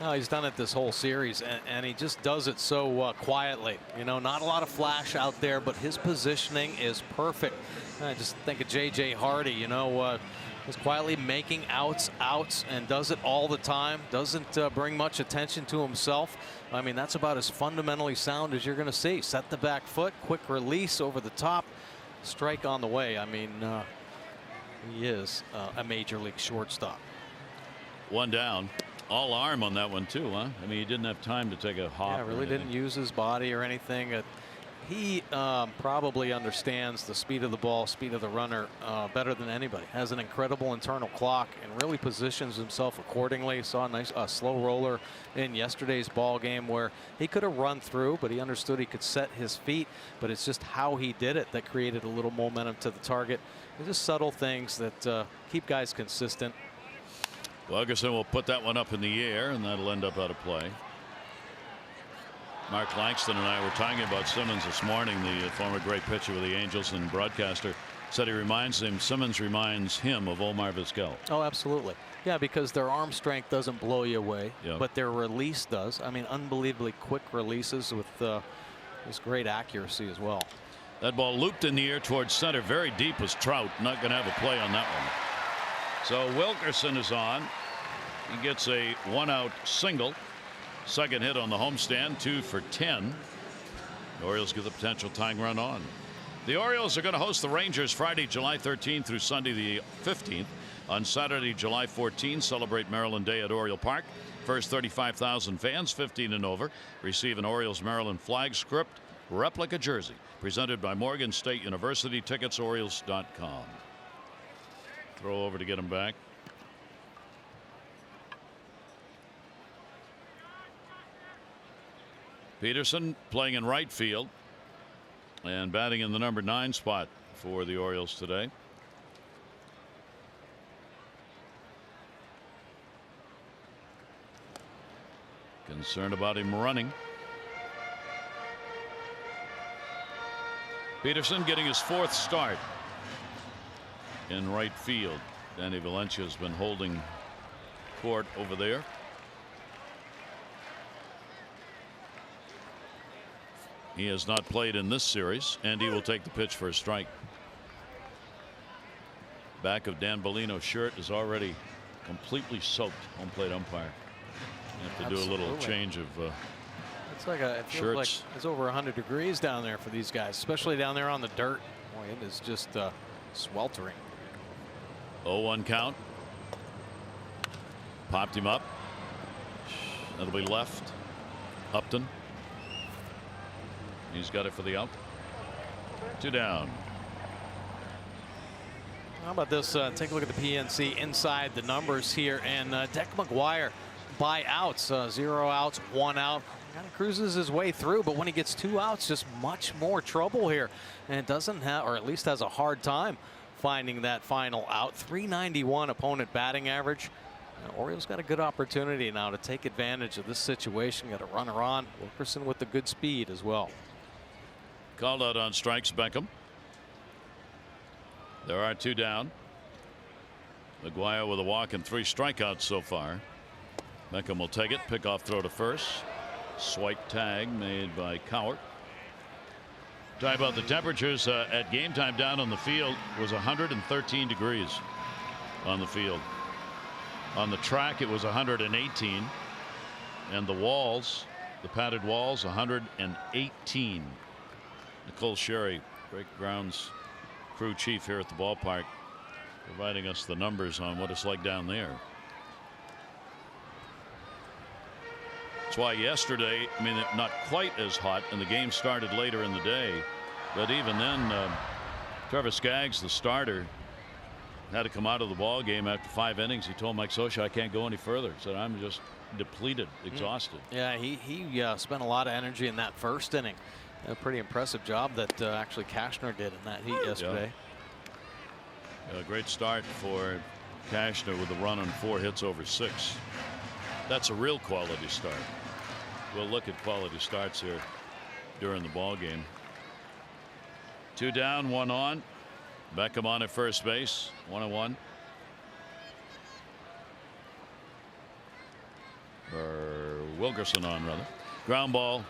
No, he's done it this whole series, and he just does it so quietly. You know, not a lot of flash out there, but his positioning is perfect. I just think of J.J. Hardy, you know, just quietly making outs, and does it all the time. Doesn't bring much attention to himself. I mean, that's about as fundamentally sound as you're going to see. Set the back foot, quick release over the top, strike on the way. I mean, he is a major league shortstop. One down. All arm on that one too, huh? I mean, he didn't have time to take a hop. Yeah, really didn't use his body or anything. He probably understands the speed of the ball, speed of the runner better than anybody. Has an incredible internal clock and really positions himself accordingly. Saw a nice slow roller in yesterday's ball game where he could have run through, but he understood he could set his feet. But it's just how he did it that created a little momentum to the target. They're just subtle things that keep guys consistent. Gosselin will put that one up in the air, and that'll end up out of play. Mark Langston and I were talking about Simmons this morning. The former great pitcher with the Angels and broadcaster said Simmons reminds him of Omar Vizquel. Oh, absolutely. Yeah, because their arm strength doesn't blow you away, yep, but their release does. I mean, unbelievably quick releases with this great accuracy as well. That ball looped in the air towards center. Very deep was Trout. Not going to have a play on that one. So Wilkerson is on. He gets a 1-out single. Second hit on the homestand. 2 for 10. The Orioles get the potential tying run on. The Orioles are going to host the Rangers Friday, July 13th through Sunday the 15th. On Saturday, July 14th, celebrate Maryland Day at Oriole Park. First 35,000 fans, 15 and over, receive an Orioles Maryland flag script replica jersey presented by Morgan State University. Tickets Orioles.com. Throw over to get him back. Peterson playing in right field and batting in the number 9 spot for the Orioles today. Concerned about him running. Peterson getting his 4th start in right field. Danny Valencia has been holding court over there. He has not played in this series, and he will take the pitch for a strike. Back of Dan Bellino's shirt is already completely soaked. Home plate umpire. You have to do a little change of it's like it feels like it's over 100 degrees down there for these guys, especially down there on the dirt. Boy, it is just sweltering. 0-1 count. Popped him up. That'll be left. Upton. He's got it for the out. 2 down. How about this? Take a look at the PNC inside the numbers here, and Deck McGuire by outs, 0 outs, 1 out. Kind of cruises his way through, but when he gets 2 outs, just much more trouble here, and it doesn't have, or at least has a hard time finding that final out. 391 opponent batting average. Orioles got a good opportunity now to take advantage of this situation. Got a runner on. Wilkerson with the good speed as well. Called out on strikes, Beckham. There are 2 down. McGuire with a walk and 3 strikeouts so far. Beckham will take it. Pickoff throw to first. Swipe tag made by Cowart. Talk about the temperatures at game time down on the field was 113 degrees on the field. On the track it was 118, and the walls, the padded walls, 118. Nicole Sherry, Great Grounds crew chief here at the ballpark, providing us the numbers on what it's like down there. That's why yesterday, I mean, not quite as hot, and the game started later in the day, but even then, Trevor Skaggs, the starter, had to come out of the ball game after 5 innings. He told Mike Scioscia, I can't go any further. He said, I'm just depleted, exhausted. Yeah, he spent a lot of energy in that first inning. A pretty impressive job that actually Cashner did in that heat yesterday. Yeah. A great start for Kashner with a run on 4 hits over 6. That's a real quality start. We'll look at quality starts here during the ball game. 2 down, 1 on. Beckham on at first base. 1-1. Or Wilkerson on, rather. Ground ball.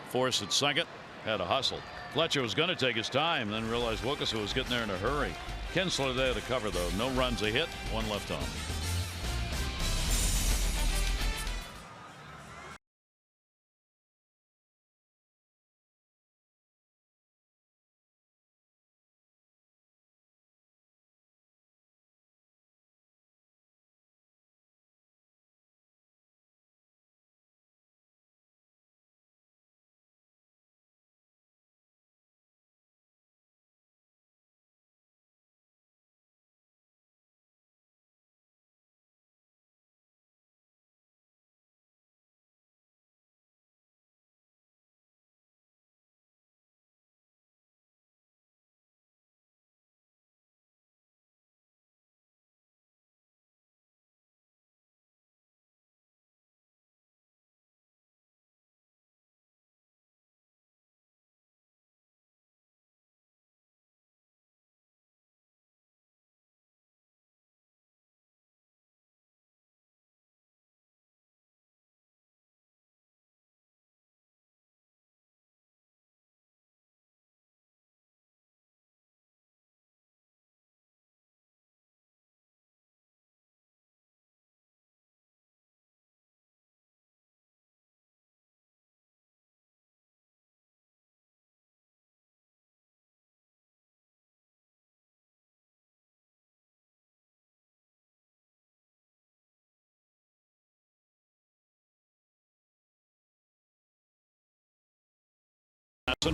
Force at second. Had a hustle. Fletcher was going to take his time, then realized Wilkerson was getting there in a hurry. Kinsler there to cover, though. No runs, a hit, 1 left on.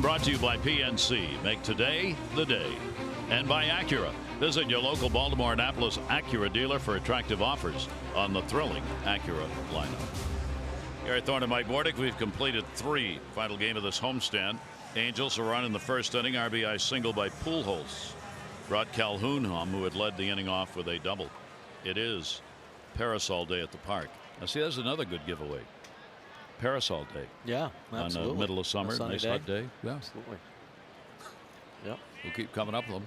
Brought to you by PNC. Make today the day. And by Acura. Visit your local Baltimore Annapolis Acura dealer for attractive offers on the thrilling Acura lineup. Here at Thorne and Mike Mordick, we've completed 3. Final game of this homestand. Angels are on in the first inning. RBI single by Pujols. Brought Calhoun home, who had led the inning off with a double. It is Parasol Day at the park. Now, see, that's another good giveaway. Parasol Day. Yeah, absolutely. On the middle of summer, nice hot day. Yeah, absolutely. Yep. We'll keep coming up with them.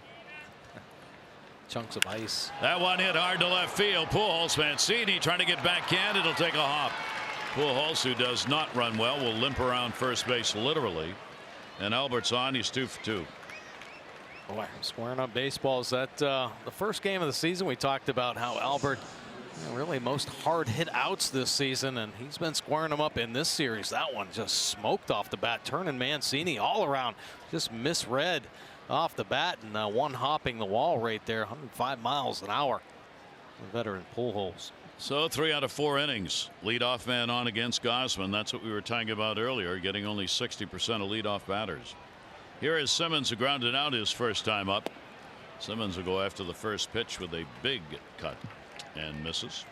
Chunks of ice. That one hit hard to left field. Pujols, Mancini trying to get backhand. It'll take a hop. Pujols, who does not run well, will limp around first base literally. And Albert's on. He's 2 for 2. Boy, squaring up baseballs. That the first game of the season, we talked about how Albert really most hard hit outs this season, and he's been squaring them up in this series. That one just smoked off the bat, turning Mancini all around. Just misread off the bat, and one hopping the wall right there, 105 miles an hour. The veteran Pujols. So 3 out of 4 innings. Leadoff man on against Gosman. That's what we were talking about earlier, getting only 60% of leadoff batters. Here is Simmons, who grounded out his first time up. Simmons will go after the first pitch with a big cut. And misses.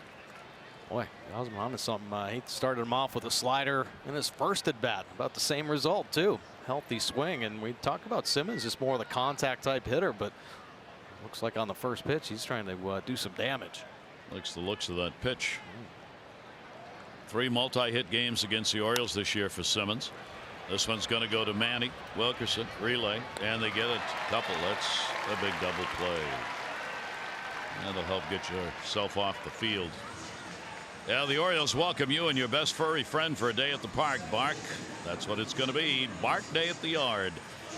Boy, Gosman onto something. He started him off with a slider in his first at bat. About the same result, too. Healthy swing. And we talk about Simmons, just more of the contact type hitter, but looks like on the first pitch, he's trying to do some damage. Likes the looks of that pitch. 3 multi-hit games against the Orioles this year for Simmons. This one's going to go to Manny, Wilkerson, relay, and they get a couple. That's a big double play. That'll help get yourself off the field. Yeah, the Orioles welcome you and your best furry friend for a day at the park. Bark. That's what it's going to be. Bark Day at the Yard.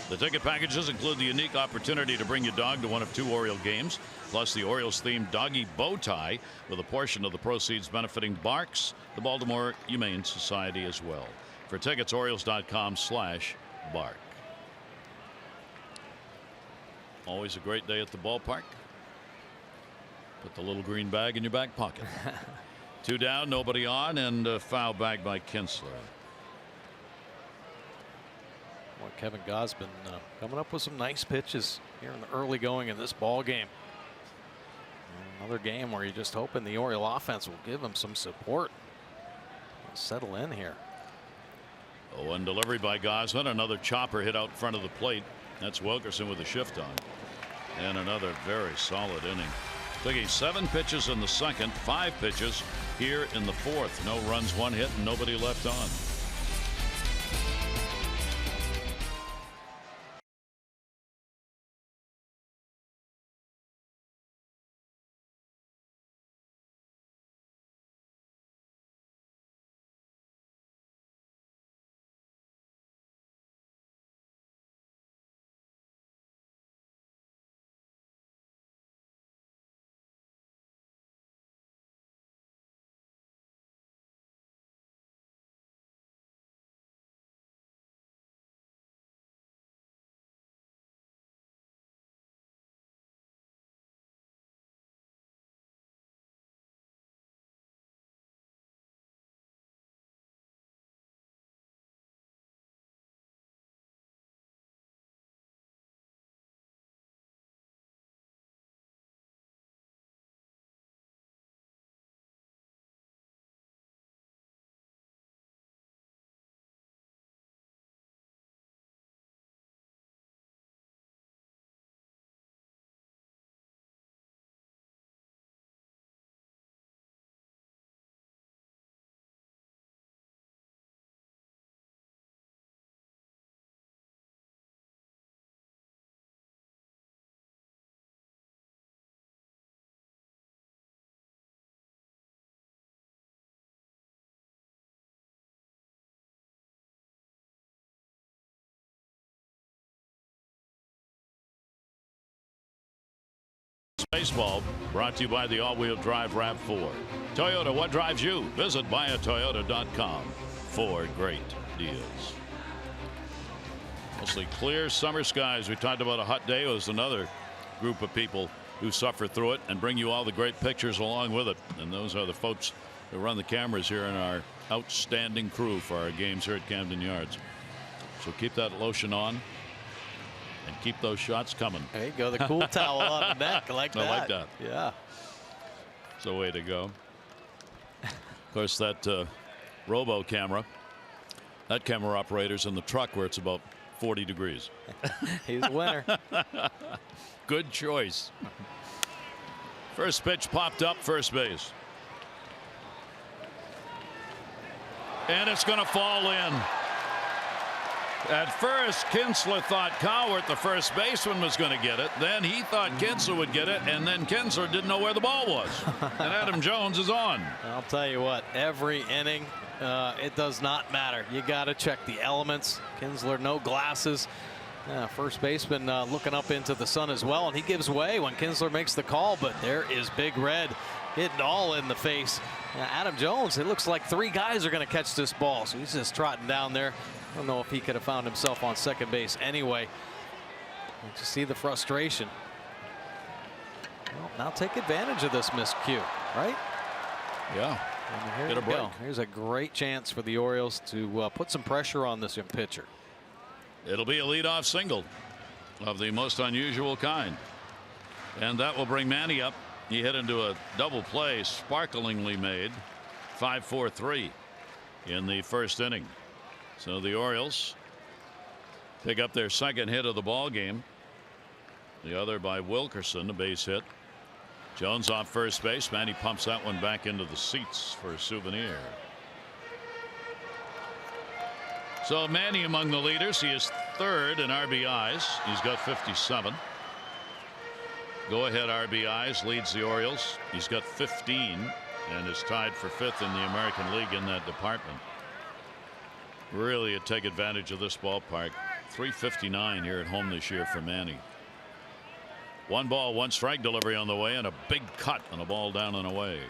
The ticket packages include the unique opportunity to bring your dog to one of 2 Oriole games, plus the Orioles-themed doggy bow tie, with a portion of the proceeds benefiting Barks, the Baltimore Humane Society as well. For tickets, Orioles.com/bark. Always a great day at the ballpark. Put the little green bag in your back pocket. 2 down, nobody on, and a foul bag by Kinsler. Well, Kevin Gosman coming up with some nice pitches here in the early going in this ball game. Another game where you're just hoping the Oriole offense will give him some support. Settle in here. Oh, and delivery by Gosman. Another chopper hit out front of the plate. That's Wilkerson with a shift on. And another very solid inning Taking 7 pitches in the second, 5 pitches here in the fourth. No runs, 1 hit, and nobody left on. Baseball brought to you by the all-wheel drive RAV4. Toyota, what drives you? Visit buyatoyota.com for great deals. Mostly clear summer skies. We talked about a hot day. It was another group of people who suffer through it and bring you all the great pictures along with it. And those are the folks who run the cameras here in our outstanding crew for our games here at Camden Yards. So keep that lotion on. And keep those shots coming. There you go. The cool towel on the neck. I like that. I like that. Yeah. It's a way to go. Of course, that robo camera, that camera operator's in the truck where it's about 40 degrees. He's a winner. Good choice. First pitch popped up, first base. And it's going to fall in. At first, Kinsler thought Cowart, the first baseman, was going to get it. Then he thought Kinsler would get it, and then Kinsler didn't know where the ball was. And Adam Jones is on. I'll tell you what, every inning, it does not matter. You got to check the elements. Kinsler, no glasses. First baseman looking up into the sun as well, and he gives way when Kinsler makes the call, but there is Big Red hitting all in the face. Adam Jones, it looks like 3 guys are going to catch this ball, so he's just trotting down there. I don't know if he could have found himself on second base anyway. You just see the frustration. Well, now take advantage of this miscue, right? Yeah. And here Get a we break. go. Here's a great chance for the Orioles to put some pressure on this young pitcher. It'll be a leadoff single of the most unusual kind. And that will bring Manny up. He hit into a double play, sparklingly made. 5-4-3 in the first inning. So the Orioles pick up their second hit of the ball game. The other by Wilkerson, a base hit. Jones off first base. Manny pumps that one back into the seats for a souvenir. So Manny among the leaders. He is third in RBIs. He's got 57. Go ahead RBIs leads the Orioles. He's got 15 and is tied for 5th in the American League in that department. Really take advantage of this ballpark. 359 here at home this year for Manny. 1 ball, 1 strike delivery on the way, and a big cut and a ball down and away.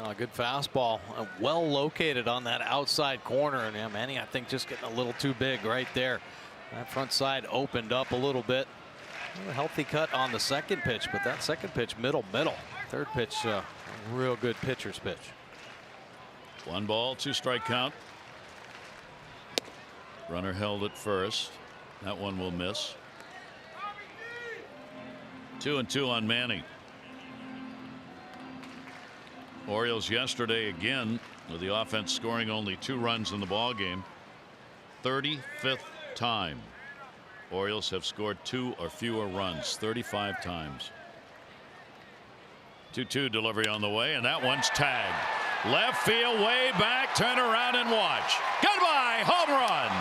A good fastball, well located on that outside corner, and Manny, I think, just getting a little too big right there. That front side opened up a little bit. A healthy cut on the second pitch, but that second pitch middle. Third pitch, real good pitcher's pitch. 1 ball, 2 strike count. Runner held at first. That one will miss. 2-2 on Manny. Orioles yesterday again with the offense scoring only 2 runs in the ball game. 35th time Orioles have scored 2 or fewer runs. 35 times. 2-2 delivery on the way, and that one's tagged. Left field, way back, turn around and watch. Goodbye, home run.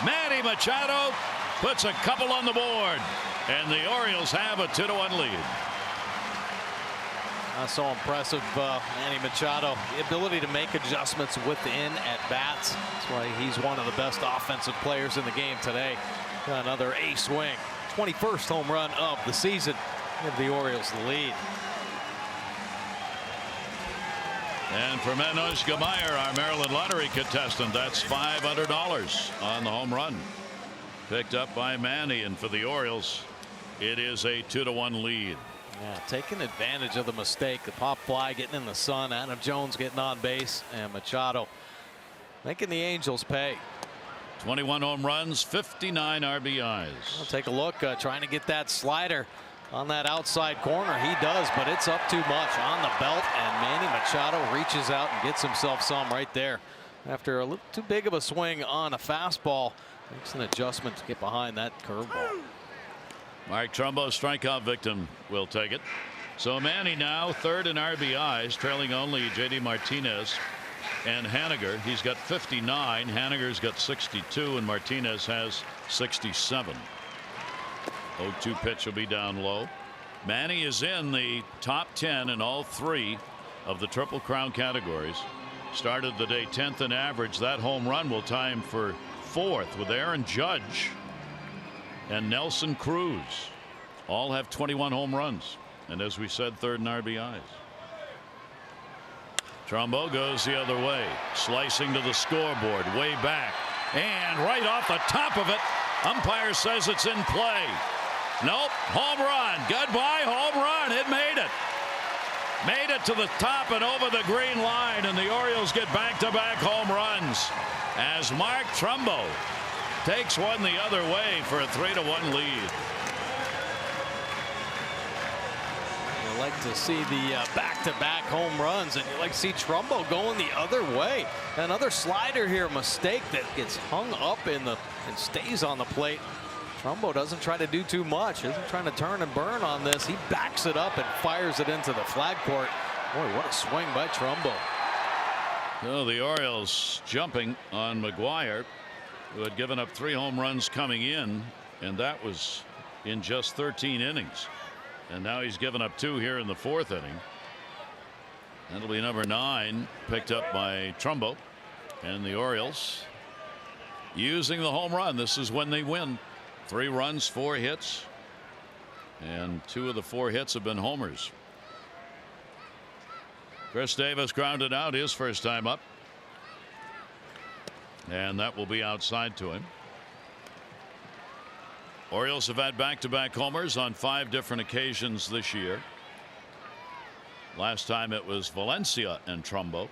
Manny Machado puts a couple on the board, and the Orioles have a 2-1 lead. That's so impressive, Manny Machado. The ability to make adjustments within at bats. That's why he's one of the best offensive players in the game today. Got another ace swing. 21st home run of the season. Give the Orioles the lead. And for Manos Gameyer, our Maryland lottery contestant, that's $500 on the home run. Picked up by Manny, and for the Orioles, it is a 2-1 lead. Yeah, taking advantage of the mistake. The pop fly getting in the sun. Adam Jones getting on base, and Machado making the Angels pay. 21 home runs, 59 RBIs. We'll take a look, trying to get that slider on that outside corner. He does, but it's up too much on the belt, and Manny Machado reaches out and gets himself some right there. After a little too big of a swing on a fastball, makes an adjustment to get behind that curveball. Mark Trumbo, strikeout victim, will take it. So Manny now third in RBIs, trailing only J.D. Martinez and Haniger. He's got 59. Haniger's got 62, and Martinez has 67. 0-2 pitch will be down low. Manny is in the top 10 in all three of the Triple Crown categories. Started the day 10th in average. That home run will tie him for 4th with Aaron Judge and Nelson Cruz. All have 21 home runs, and as we said, third in RBIs. Trumbo goes the other way, slicing to the scoreboard, way back, and right off the top of it, umpire says it's in play. Nope, home run. Goodbye, home run. It made it. Made it to the top and over the green line, and the Orioles get back-to-back home runs as Mark Trumbo takes one the other way for a 3-1 lead. You like to see the back-to-back home runs, and you like to see Trumbo going the other way. Another slider here, mistake that gets hung up in the and stays on the plate. Trumbo doesn't try to do too much. Isn't trying to turn and burn on this. He backs it up and fires it into the flag court. Boy, what a swing by Trumbo. So the Orioles jumping on McGuire, who had given up 3 home runs coming in, and that was in just 13 innings. And now he's given up 2 here in the 4th inning. That'll be number 9, picked up by Trumbo. And the Orioles using the home run. This is when they win. 3 runs, 4 hits, and 2 of the 4 hits have been homers. Chris Davis grounded out his first time up, and that will be outside to him. Orioles have had back-to-back homers on 5 different occasions this year. Last time it was Valencia and Trumbo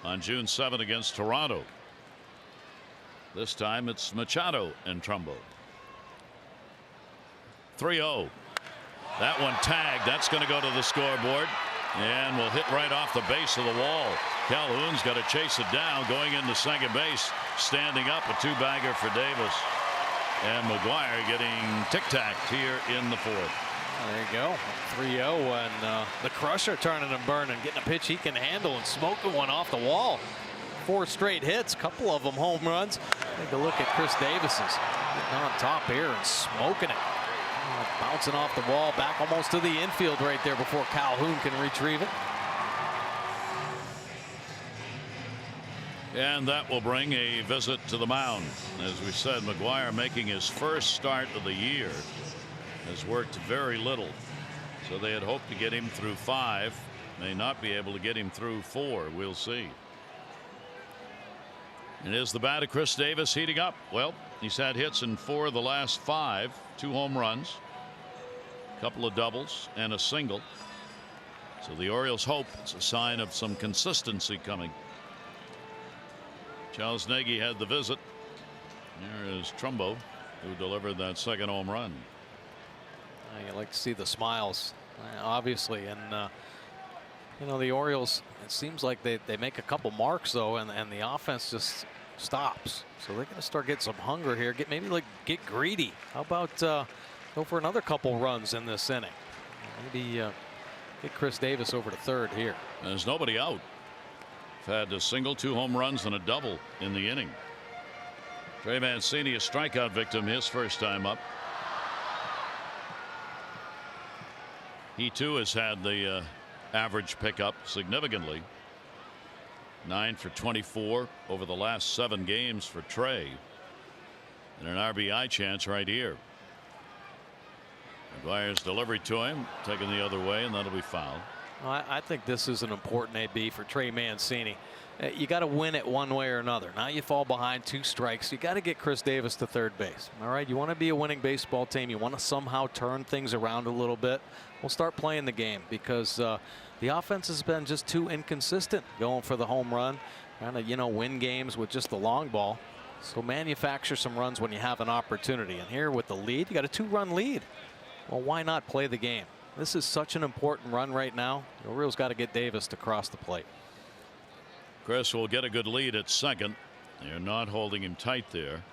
on June 7 against Toronto. This time it's Machado and Trumbo. 3-0. That one tagged. That's going to go to the scoreboard and will hit right off the base of the wall. Calhoun's got to chase it down, going into second base, standing up, a 2-bagger for Davis. And McGuire getting tic-tacked here in the 4th. There you go. 3-0, and the Crusher turning and burning, getting a pitch he can handle and smoking one off the wall. 4 straight hits, a couple of them home runs. Take a look at Chris Davis's getting on top here and smoking it. Bouncing off the wall, back almost to the infield right there before Calhoun can retrieve it. And that will bring a visit to the mound. As we said, McGuire making his first start of the year has worked very little. So they had hoped to get him through 5. May not be able to get him through 4. We'll see. And is the bat of Chris Davis heating up? Well, he's had hits in 4 of the last 5, 2 home runs, a couple of doubles, and a single. So the Orioles hope it's a sign of some consistency coming. Charles Nagy had the visit. There is Trumbo, who delivered that second home run. You like to see the smiles, obviously, and you know, the Orioles, it seems like they make a couple marks though, and the offense just stops. So they're going to start getting some hunger here. Get greedy. How about go for another couple runs in this inning? Maybe Get Chris Davis over to third here. There's nobody out. Had a single, 2 home runs, and a double in the inning. Trey Mancini, a strikeout victim, his first time up. He too has had the average pickup significantly. 9 for 24 over the last 7 games for Trey. And an RBI chance right here. McGuire's delivery to him, taken the other way, and that'll be fouled. Well, I think this is an important AB for Trey Mancini. You got to win it one way or another. Now you fall behind 2 strikes. You got to get Chris Davis to third base. All right, you want to be a winning baseball team. You want to somehow turn things around a little bit. We'll start playing the game because the offense has been just too inconsistent, going for the home run, trying to win games with just the long ball. So manufacture some runs when you have an opportunity. And here with the lead, you got a 2-run lead. Well, why not play the game? This is such an important run right now. The Orioles got to get Davis to cross the plate. Chris will get a good lead at second. They're not holding him tight there.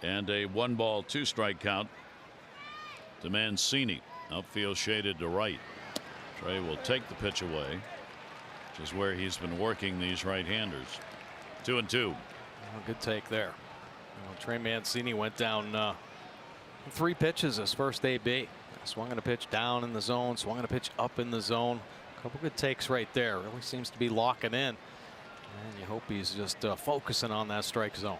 And a 1-ball 2-strike count to Mancini. Outfield shaded to right. Trey will take the pitch away, which is where he's been working these right-handers. 2-2. Well, good take there. Trey Mancini went down 3 pitches his first AB. Swung on a pitch down in the zone, swung on a pitch up in the zone. A couple good takes right there. Really seems to be locking in. And you hope he's just focusing on that strike zone.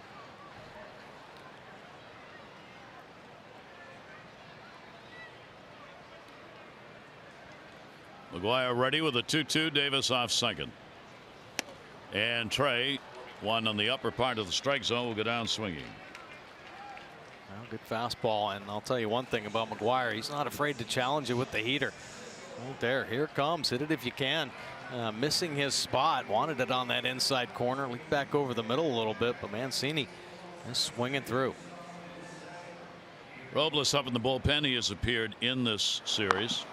McGuire ready with a 2-2. Davis off second. And Trey, one on the upper part of the strike zone, will go down swinging. Well, good fastball, and I'll tell you one thing about McGuire. He's not afraid to challenge it with the heater. Right there, here it comes. Hit it if you can. Missing his spot. Wanted it on that inside corner. Leaked back over the middle a little bit, but Mancini is swinging through. Robles up in the bullpen. He has appeared in this series.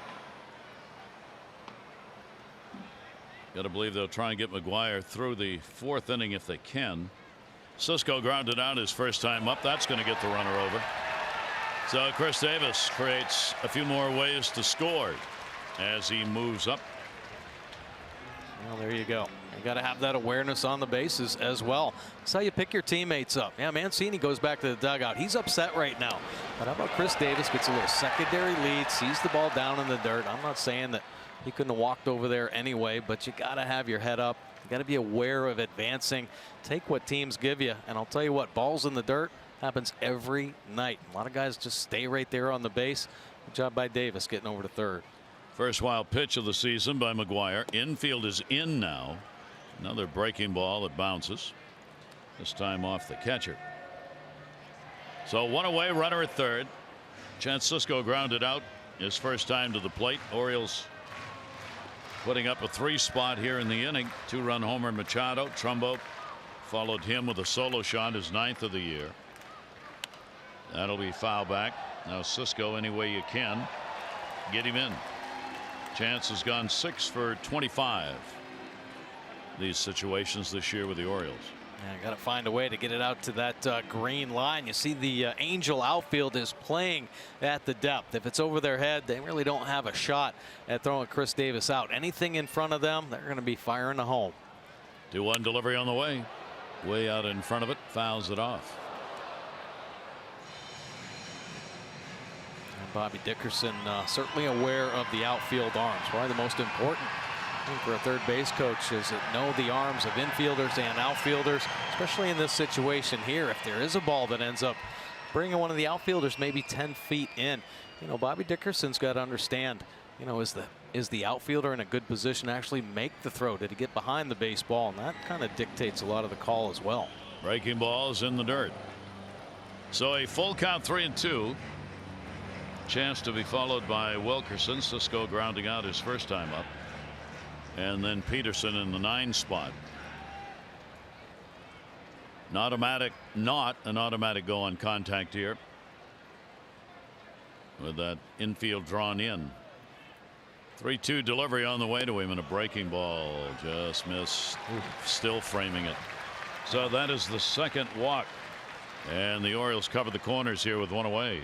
Got to believe they'll try and get McGuire through the 4th inning if they can. Cisco grounded out his first time up. That's going to get the runner over. So Chris Davis creates a few more ways to score as he moves up. Well, there you go. You got to have that awareness on the bases as well. That's how you pick your teammates up. Yeah, Mancini goes back to the dugout. He's upset right now. But how about Chris Davis gets a little secondary lead, sees the ball down in the dirt. I'm not saying that he couldn't have walked over there anyway, but you got to have your head up. You got to be aware of advancing. Take what teams give you. And I'll tell you what, balls in the dirt happens every night. A lot of guys just stay right there on the base. Good job by Davis getting over to third. First wild pitch of the season by McGuire. Infield is in now. Another breaking ball that bounces. This time off the catcher. So 1 away, runner at third. Chance Cisco grounded out his first time to the plate. Orioles putting up a 3 spot here in the inning. 2-run homer Machado. Trumbo followed him with a solo shot, his 9th of the year. That'll be foul back. Now Cisco, any way you can get him in. Chance has gone 6 for 25 these situations this year with the Orioles. Yeah, got to find a way to get it out to that green line. You see the Angel outfield is playing at the depth. If it's over their head, they really don't have a shot at throwing Chris Davis out. Anything in front of them, they're going to be firing a home. 2-1 delivery on the way. Way out in front of it, fouls it off. And Bobby Dickerson certainly aware of the outfield arms. Probably the most important thing for a third base coach is to know the arms of infielders and outfielders, especially in this situation here. If there is a ball that ends up bringing one of the outfielders maybe 10 feet in, Bobby Dickerson's got to understand, is the outfielder in a good position to actually make the throw? Did he get behind the baseball? And that kind of dictates a lot of the call as well. Breaking ball is in the dirt. So a full count, 3-2. Chance to be followed by Wilkerson. Cisco grounding out his first time up. And then Peterson in the 9 spot. Not an automatic go on contact here. With that infield drawn in. 3-2 delivery on the way to him, and a breaking ball just missed. Still framing it. So that is the second walk. And the Orioles cover the corners here with 1 away.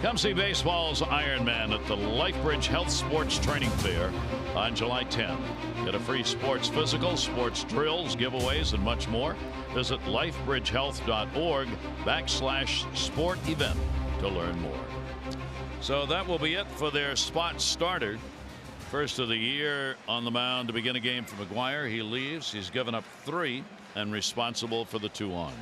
Come see baseball's Iron Man at the Lifebridge Health Sports Training Fair on July 10th. Get a free sports physical, sports drills, giveaways, and much more. Visit lifebridgehealth.org/sport event to learn more. So that will be it for their spot starter. First of the year on the mound to begin a game for McGuire. He leaves. He's given up 3 and responsible for the 2 on.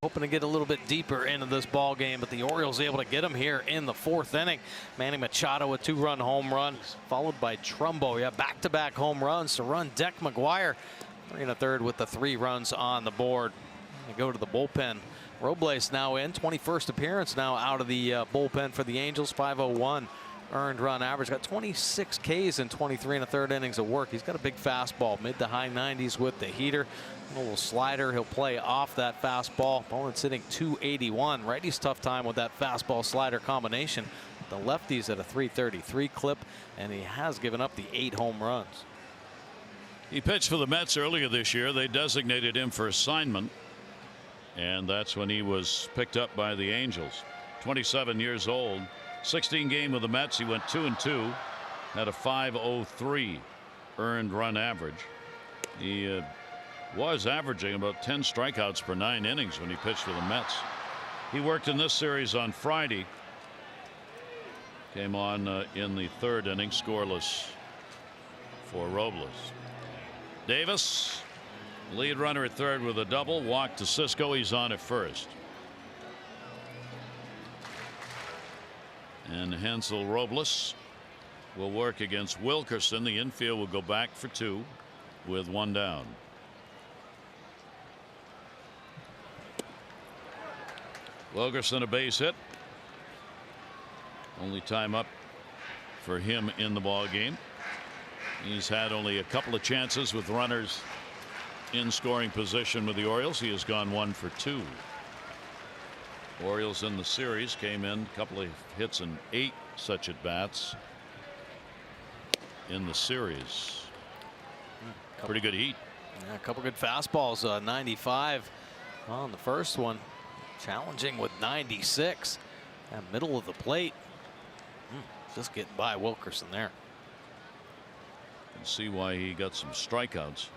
Hoping to get a little bit deeper into this ball game, but the Orioles able to get him here in the 4th inning. Manny Machado a 2-run home run, followed by Trumbo. Yeah, back-to-back home runs to run deck McGuire. 3 1/3 with the 3 runs on the board. They go to the bullpen. Robles now in, 21st appearance now out of the bullpen for the Angels. 501 earned run average. Got 26 Ks in 23 1/3 innings of work. He's got a big fastball, mid to high 90s with the heater. A little slider. He'll play off that fastball. Opponent's hitting 281. Righty's tough time with that fastball slider combination. The lefty's at a 333 clip, and he has given up the 8 home runs. He pitched for the Mets earlier this year. They designated him for assignment, and that's when he was picked up by the Angels. 27 years old. 16 game with the Mets. He went 2-2. Had a 5.03 earned run average. He was averaging about 10 strikeouts per 9 innings when he pitched for the Mets. He worked in this series on Friday. Came on in the 3rd inning, scoreless for Robles. Davis, lead runner at 3rd with a double. Walk to Cisco. He's on at 1st. And Hansel Robles will work against Wilkerson. The infield will go back for 2 with 1 down. Wilkerson a base hit. Only time up for him in the ball game. He's had only a couple of chances with runners in scoring position with the Orioles. He has gone 1 for 2. Orioles in the series came in a couple of hits and 8 such at bats in the series. Pretty good heat. Yeah, a couple good fastballs. 95 on the first one. Challenging with 96 at middle of the plate. Just getting by Wilkerson there. Can see why he got some strikeouts.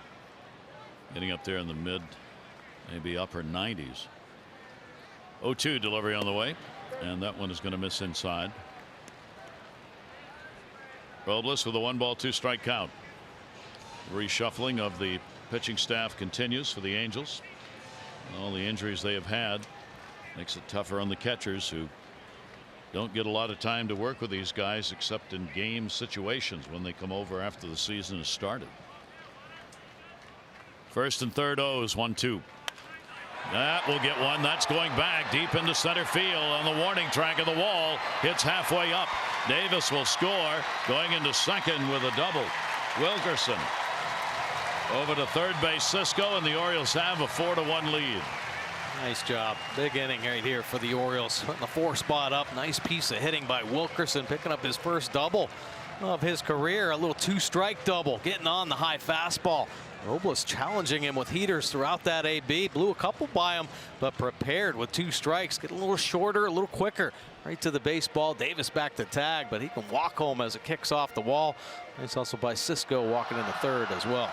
Getting up there in the mid, maybe upper 90s. 0-2 delivery on the way, and that one is going to miss inside. Robles with a 1-ball 2-strike count. Reshuffling of the pitching staff continues for the Angels. All the injuries they have had makes it tougher on the catchers, who don't get a lot of time to work with these guys except in game situations when they come over after the season has started. 1st and 3rd O's. 1-2. That will get one. That's going back deep into center field on the warning track of the wall. Hits halfway up. Davis will score, going into second with a double. Wilkerson over to third base. Cisco, and the Orioles have a 4-1 lead. Nice job. Big inning right here for the Orioles. Putting the 4 spot up. Nice piece of hitting by Wilkerson, picking up his first double of his career. A little 2-strike double, getting on the high fastball. Robles challenging him with heaters throughout that AB. Blew a couple by him, but prepared with 2 strikes. Get a little shorter, a little quicker. Right to the baseball. Davis back to tag, but he can walk home as it kicks off the wall. Nice hustle by Cisco walking into third as well.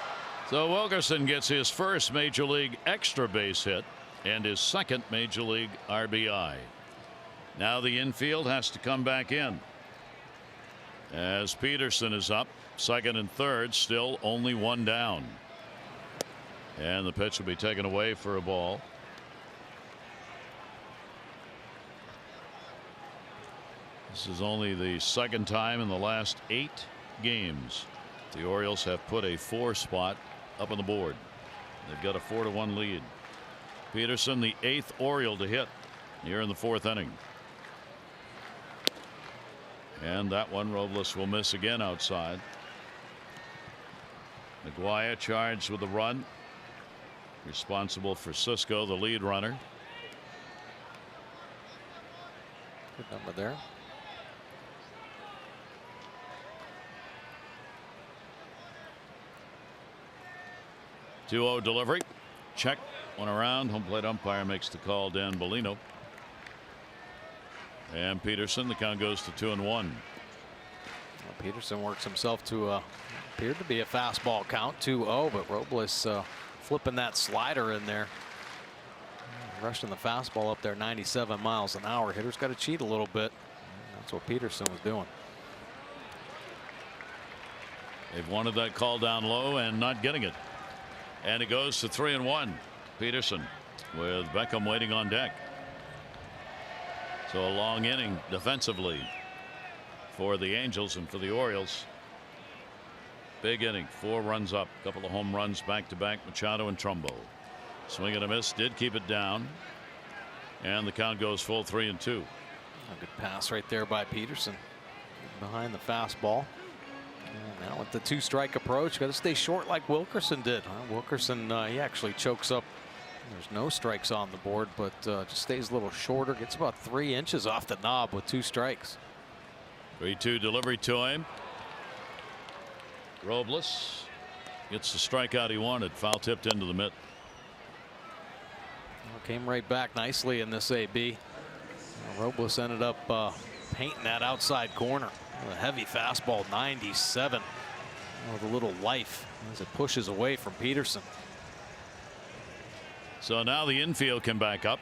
So Wilkerson gets his first major league extra base hit and his second major league RBI. Now the infield has to come back in as Peterson is up. Second and third, still only 1 down. And the pitch will be taken away for a ball. This is only the second time in the last 8 games the Orioles have put a 4 spot up on the board. They've got a 4-1 lead. Peterson, the 8th Oriole to hit here in the 4th inning. And that one Robles will miss again outside. McGuire charged with the run. Responsible for Cisco, the lead runner. Good number there. Two-0 delivery. Check. One around. Home plate umpire makes the call. Dan Bellino. And Peterson. The count goes to 2-1. Well, Peterson works himself to appeared to be a fastball count. 2-0, but Robles flipping that slider in there. Rushing the fastball up there 97 miles an hour. Hitter's got to cheat a little bit. That's what Peterson was doing. They've wanted that call down low and not getting it. And it goes to 3-1. Peterson with Beckham waiting on deck. So a long inning defensively for the Angels and for the Orioles. Big inning. 4 runs up. A couple of home runs back to back. Machado and Trumbo. Swing and a miss. Did keep it down. And the count goes full 3-2. A good pass right there by Peterson. Behind the fastball. And now with the 2-strike approach, got to stay short like Wilkerson did. Wilkerson, he actually chokes up. There's no strikes on the board, but just stays a little shorter. Gets about 3 inches off the knob with 2 strikes. 3-2 delivery to him. Robles gets the strikeout he wanted. Foul tipped into the mitt. Came right back nicely in this AB. Robles ended up painting that outside corner. A heavy fastball, 97. With a little life as it pushes away from Peterson. So now the infield can back up.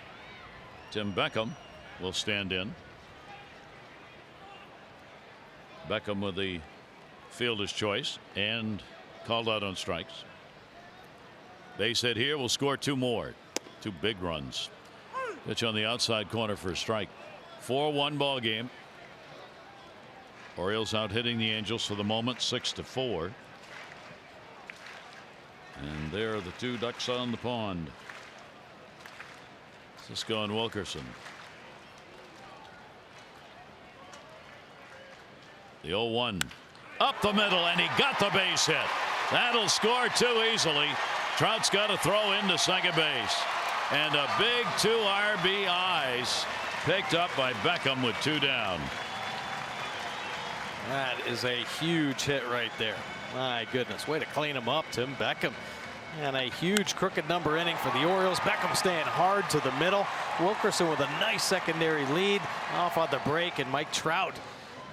Tim Beckham will stand in. Beckham with the fielder's choice and called out on strikes. Base hit here will score 2 more. 2 big runs. Pitch on the outside corner for a strike. 4-1 ball game. Orioles out hitting the Angels for the moment 6-4. And there are the 2 ducks on the pond. Cisco and Wilkerson. The 0-1 up the middle, and he got the base hit. That'll score 2 easily. Trout's got to throw into second base. And a big 2 RBIs picked up by Beckham with 2 down. That is a huge hit right there. My goodness, way to clean him up, Tim Beckham. And a huge crooked number inning for the Orioles. Beckham staying hard to the middle. Wilkerson with a nice secondary lead off on the break, and Mike Trout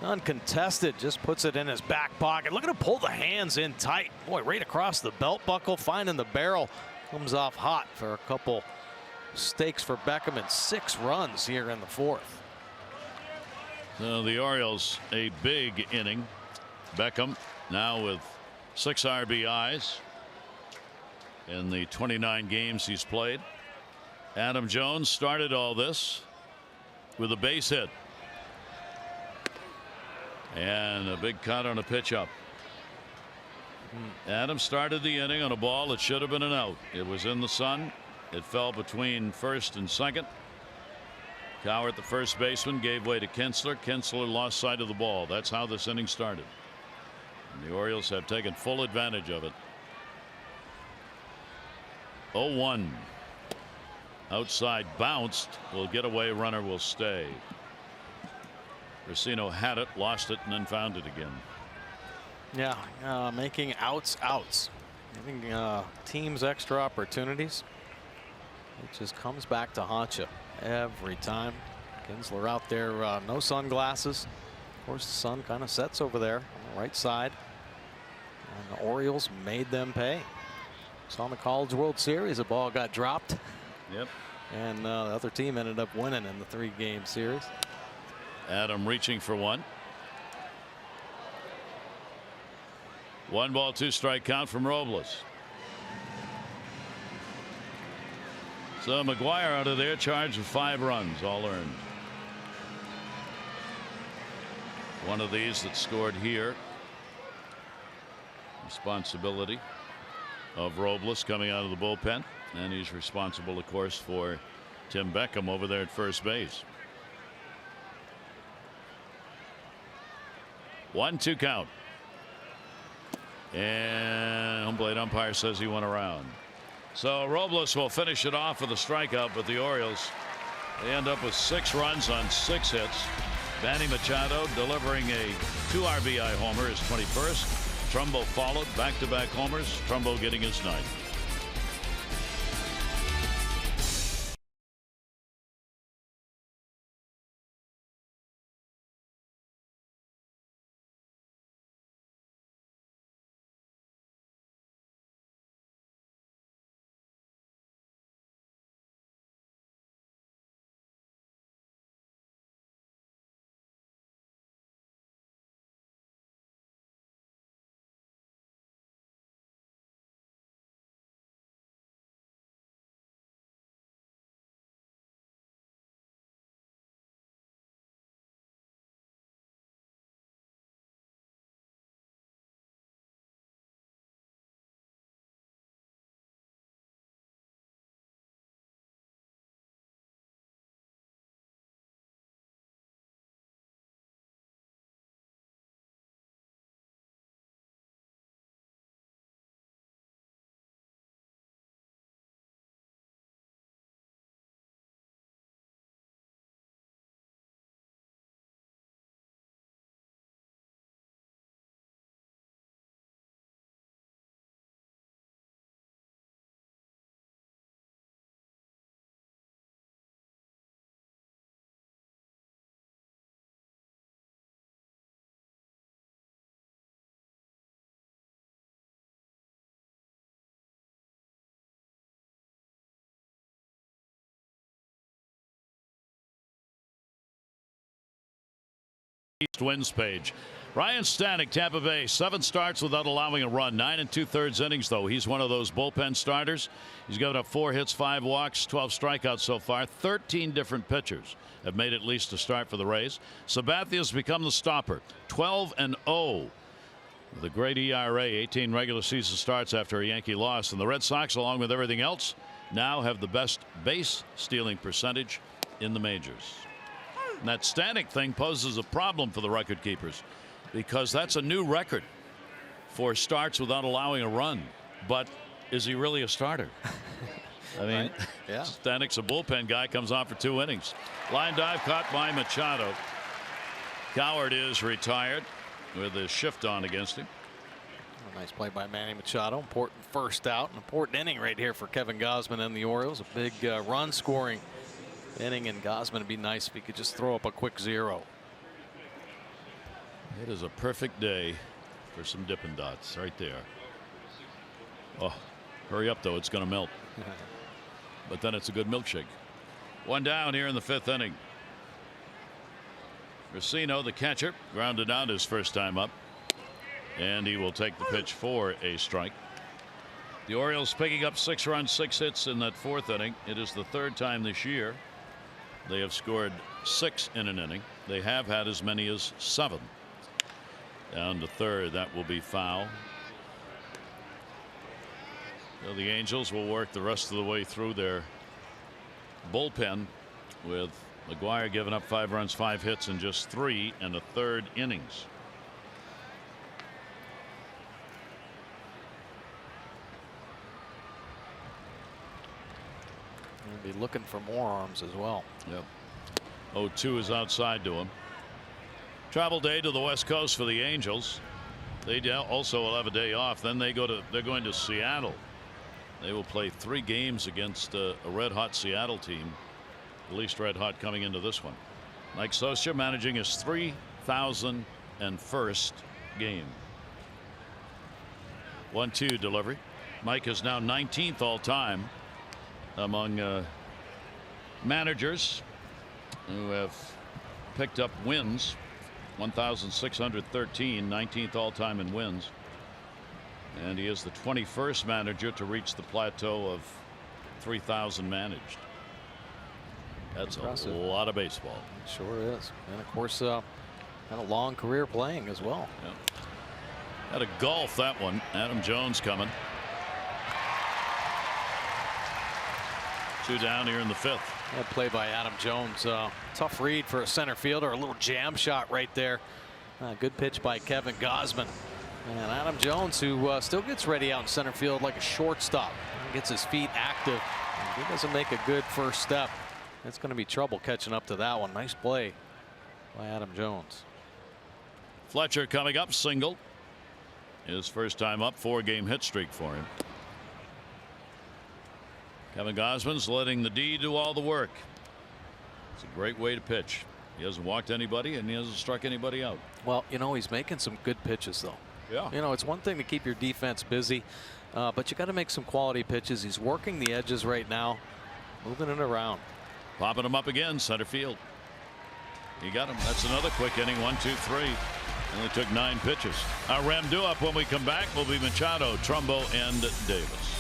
uncontested just puts it in his back pocket. Look at him pull the hands in tight. Boy, right across the belt buckle, finding the barrel. Comes off hot for a couple stakes for Beckham and 6 runs here in the 4th. So the Orioles a big inning. Beckham now with 6 RBIs in the 29 games he's played. Adam Jones started all this with a base hit. And a big cut on a pitch up. Adam started the inning on a ball that should have been an out. It was in the sun. It fell between first and second. Cowart, the first baseman, gave way to Kinsler. Kinsler lost sight of the ball. That's how this inning started. And the Orioles have taken full advantage of it. 0-1. Outside bounced. Will get away. Runner will stay. Racino had it, lost it, and then found it again. Yeah, making outs. Giving teams extra opportunities. It just comes back to haunt you every time. Kinsler out there, no sunglasses. Of course, the sun kind of sets over there on the right side. And the Orioles made them pay. Saw in the College World Series, a ball got dropped. Yep. And the other team ended up winning in the 3-game series. Adam reaching for one. 1 ball, 2 strike count from Robles. So McGuire out of there, charged with 5 runs, all earned. One of these that scored here. Responsibility of Robles coming out of the bullpen, and he's responsible, of course, for Tim Beckham over there at first base. 1-2 count. And home plate umpire says he went around. So Robles will finish it off with a strikeout, but the Orioles, they end up with 6 runs on 6 hits. Manny Machado delivering a 2 RBI homer, his 21st. Trumbo followed, back-to-back homers. Trumbo getting his 9th. East wins page. Ryan Stanek, Tampa Bay, 7 starts without allowing a run. 9 2/3 innings, though. He's one of those bullpen starters. He's given up 4 hits, 5 walks, 12 strikeouts so far. 13 different pitchers have made at least a start for the Rays. Sabathia's become the stopper. 12-0. The great ERA, 18 regular season starts after a Yankee loss. And the Red Sox, along with everything else, now have the best base stealing percentage in the majors. And that Stanek thing poses a problem for the record keepers, because that's a new record for starts without allowing a run. But is he really a starter? I mean, right. Yeah. Stanek's a bullpen guy, comes on for 2 innings. Line drive caught by Machado. Cowart is retired with a shift on against him. A nice play by Manny Machado. Important first out. An important inning right here for Kevin Gosman and the Orioles. A big run scoring inning, and Gosman, would be nice if he could just throw up a quick 0. It is a perfect day for some Dippin' Dots right there. Oh, hurry up though, it's going to melt. But then it's a good milkshake. 1 down here in the 5th inning. Racino, the catcher, grounded out his first time up, and he will take the pitch for a strike. The Orioles picking up 6 runs, 6 hits in that 4th inning. It is the 3rd time this year they have scored 6 in an inning. They have had as many as 7. Down to 3rd, that will be foul. So the Angels will work the rest of the way through their bullpen with McGuire giving up 5 runs, 5 hits, in just 3 and a third innings. Be looking for more arms as well. Yep. 0-2 is outside to him. Travel day to the West Coast for the Angels. They also will have a day off. Then they're going to Seattle. They will play 3 games against a red hot Seattle team. The least red hot coming into this one. Mike Scioscia managing his 3,001st game. 1-2 delivery. Mike is now 19th all time among managers who have picked up wins. 1,613, 19th all time in wins, and he is the 21st manager to reach the plateau of 3,000 managed. That's impressive. A lot of baseball. It sure is, and of course had a long career playing as well. Yep. Had a golf that one. Adam Jones coming. 2 down here in the 5th. That play by Adam Jones. Tough read for a center fielder. A little jam shot right there. Good pitch by Kevin Gosman. And Adam Jones, who still gets ready out in center field like a shortstop. Gets his feet active. And he doesn't make a good first step. It's going to be trouble catching up to that one. Nice play by Adam Jones. Fletcher coming up, single. His first time up, 4-game hit streak for him. Kevin Gosman's letting the D do all the work. It's a great way to pitch. He hasn't walked anybody and he hasn't struck anybody out. Well, you know, he's making some good pitches, though. Yeah. You know, it's one thing to keep your defense busy, but you got to make some quality pitches. He's working the edges right now, moving it around. Popping him up again, center field. He got him. That's another quick inning. 1, 2, 3. Only took 9 pitches. Our Ram do-up when we come back will be Machado, Trumbo, and Davis.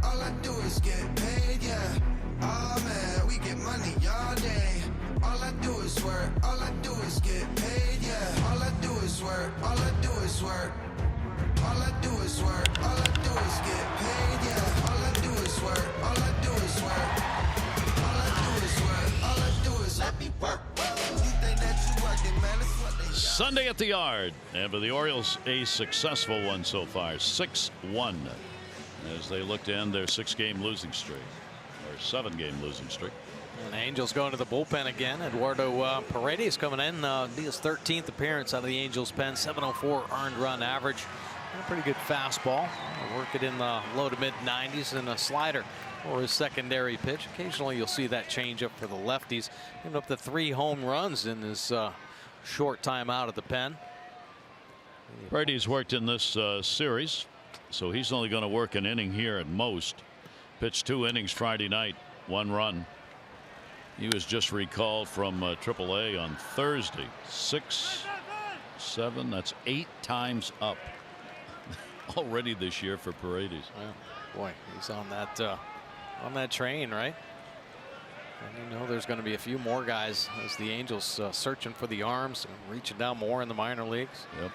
All I do is get paid, yeah. Oh man, we get money all day. All I do is work. All I do is get paid, yeah. All I do is work. All I do is work. All I do is work. All I do is get paid, yeah. All I do is work. All I do is work. All I do is work. All I do is let me work. You think that you working, man? It's what they got. Sunday at the Yard, and for the Orioles, a successful one so far, 6-1. As they look to end their 6-game losing streak, or 7-game losing streak. And Angels going to the bullpen again. Eduardo Paradius coming in. His 13th appearance out of the Angels pen. 704 earned run average. And a pretty good fastball. Work it in the low to mid 90s and a slider or his secondary pitch. Occasionally you'll see that change up for the lefties. Ended up to 3 home runs in his short time out of the pen. Paradius worked in this series. So he's only going to work an inning here at most. Pitched 2 innings Friday night, 1 run. He was just recalled from AAA on Thursday. 6, 7, that's 8 times up. already this year for Paradius. Well, boy, he's on that train, right? And you know there's going to be a few more guys as the Angels searching for the arms and reaching down more in the minor leagues. Yep.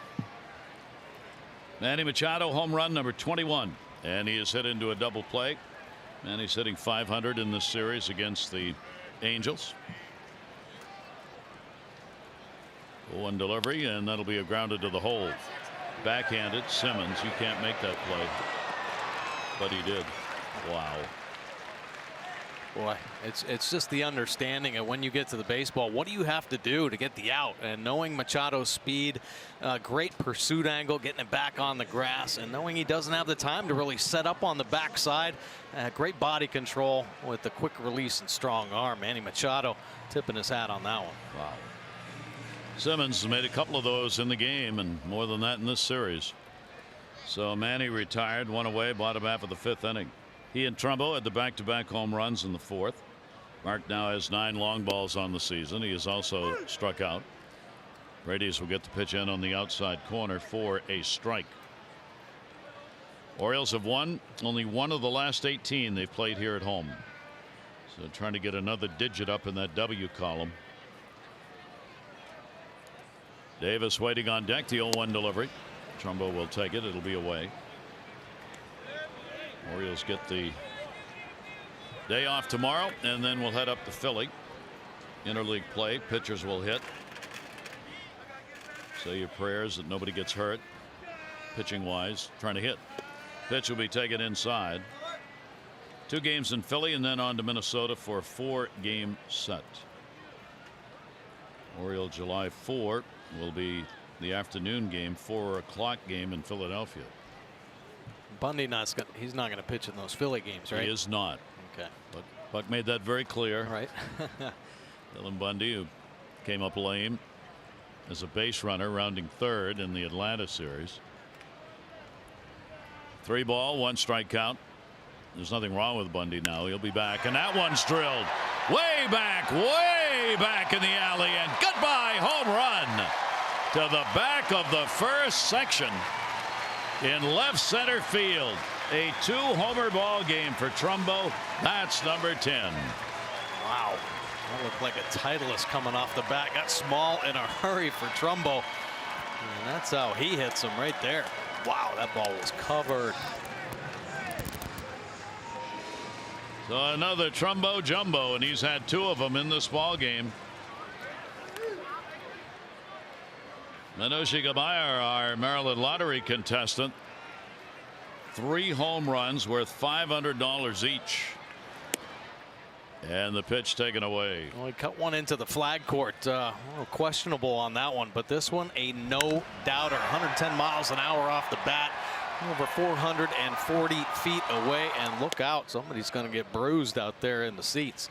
Manny Machado, home run number 21, and he is hit into a double play. Manny's hitting .500 in this series against the Angels. 1 delivery, and that'll be a grounded to the hole. Backhanded Simmons. You can't make that play, but he did. Wow. Boy, it's just the understanding of when you get to the baseball, what do you have to do to get the out? And knowing Machado's speed, great pursuit angle, getting it back on the grass, and knowing he doesn't have the time to really set up on the backside. Great body control with the quick release and strong arm. Manny Machado tipping his hat on that one. Wow. Simmons made a couple of those in the game and more than that in this series. So Manny retired, 1 away, bottom half of the 5th inning. He and Trumbo had the back-to-back home runs in the 4th. Mark now has 9 long balls on the season. He has also struck out. Paradius will get the pitch in on the outside corner for a strike. Orioles have won only 1 of the last 18 they've played here at home. So trying to get another digit up in that W column. Davis waiting on deck. The 0-1 delivery. Trumbo will take it. It'll be away. Orioles get the day off tomorrow, and then we'll head up to Philly. Interleague play. Pitchers will hit. Say your prayers that nobody gets hurt. Pitching wise, trying to hit. Pitch will be taken inside. 2 games in Philly, and then on to Minnesota for a 4-game set. Oriole July 4 will be the afternoon game, 4 o'clock game in Philadelphia. Bundy he's not going to pitch in those Philly games, right? He is not. Okay. But Buck made that very clear. Right. Dylan Bundy, who came up lame as a base runner, rounding 3rd in the Atlanta series. 3 ball, 1 strike count. There's nothing wrong with Bundy now. He'll be back, and that one's drilled way back in the alley, and goodbye home run to the back of the first section in left center field. A 2-homer ball game for Trumbo. That's number 10. Wow. That looked like a Titleist coming off the bat. Got small in a hurry for Trumbo. And that's how he hits him right there. Wow, that ball was covered. So another Trumbo jumbo, and he's had 2 of them in this ball game. Manoshi Gabayer, our Maryland lottery contestant, 3 home runs worth $500 each. And the pitch taken away. Well, he cut one into the flag court. A little questionable on that one, but this one a no-doubter. 110 miles an hour off the bat. Over 440 feet away, and look out, somebody's going to get bruised out there in the seats.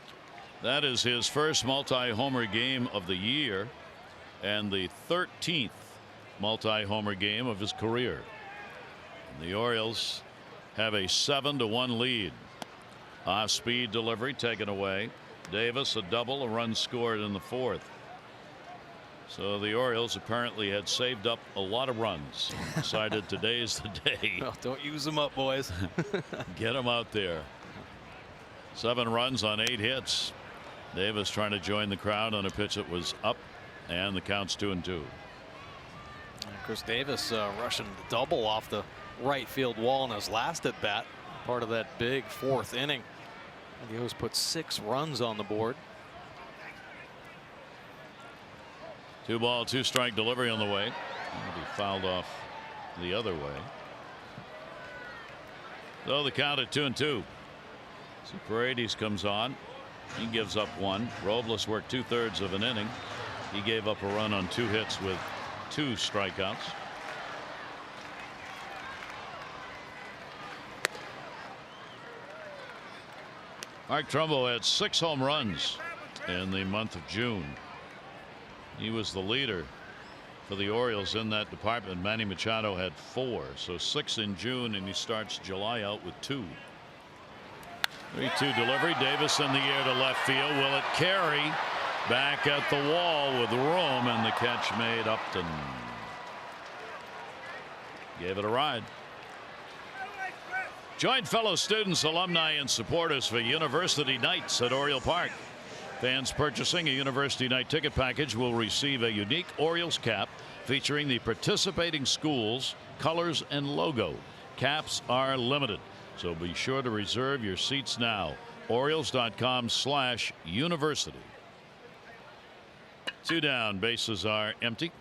That is his first multi-homer game of the year and the 13th multi-homer game of his career. And the Orioles have a 7-1 lead. Off-speed delivery taken away. Davis a double, a run scored in the 4th. So the Orioles apparently had saved up a lot of runs. Decided today's the day. Well, don't use them up, boys. Get them out there. 7 runs on 8 hits. Davis trying to join the crowd on a pitch that was up, and the count's 2-2. And Chris Davis rushing the double off the right field wall in his last at bat. Part of that big 4th inning. And the O's put 6 runs on the board. 2 ball, 2 strike delivery on the way. He fouled off the other way. So the count at 2-2. So Paradius comes on. He gives up 1. Robles worked 2/3 of an inning. He gave up a run on 2 hits with 2 strikeouts. Mark Trumbo had 6 home runs in the month of June. He was the leader for the Orioles in that department. Manny Machado had 4, so 6 in June, and he starts July out with 2. 3-2 delivery. Davis in the air to left field. Will it carry? Back at the wall with room, and the catch made. Upton gave it a ride. Join fellow students, alumni, and supporters for University Nights at Oriole Park. Fans purchasing a University Night ticket package will receive a unique Orioles cap featuring the participating schools, colors, and logo. Caps are limited, so be sure to reserve your seats now. Orioles.com/university. 2 down, bases are empty.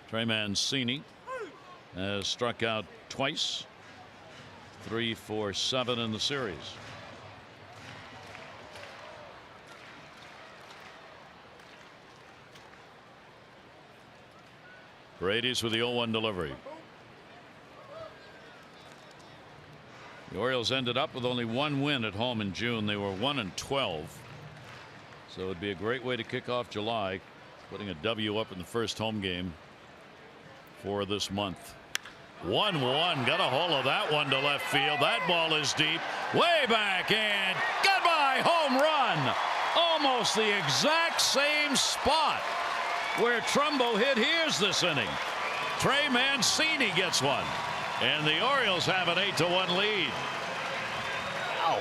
Trey Mancini has struck out twice. 3 for 7 in the series. Paradius with the 0-1 delivery. The Orioles ended up with only 1 win at home in June. They were 1-12. So it'd be a great way to kick off July, putting a W up in the first home game for this month. 1-1, got a hold of that one to left field. That ball is deep, way back, and goodbye, home run. Almost the exact same spot where Trumbo hit his this inning. Trey Mancini gets one, and the Orioles have an 8-1 lead. Wow.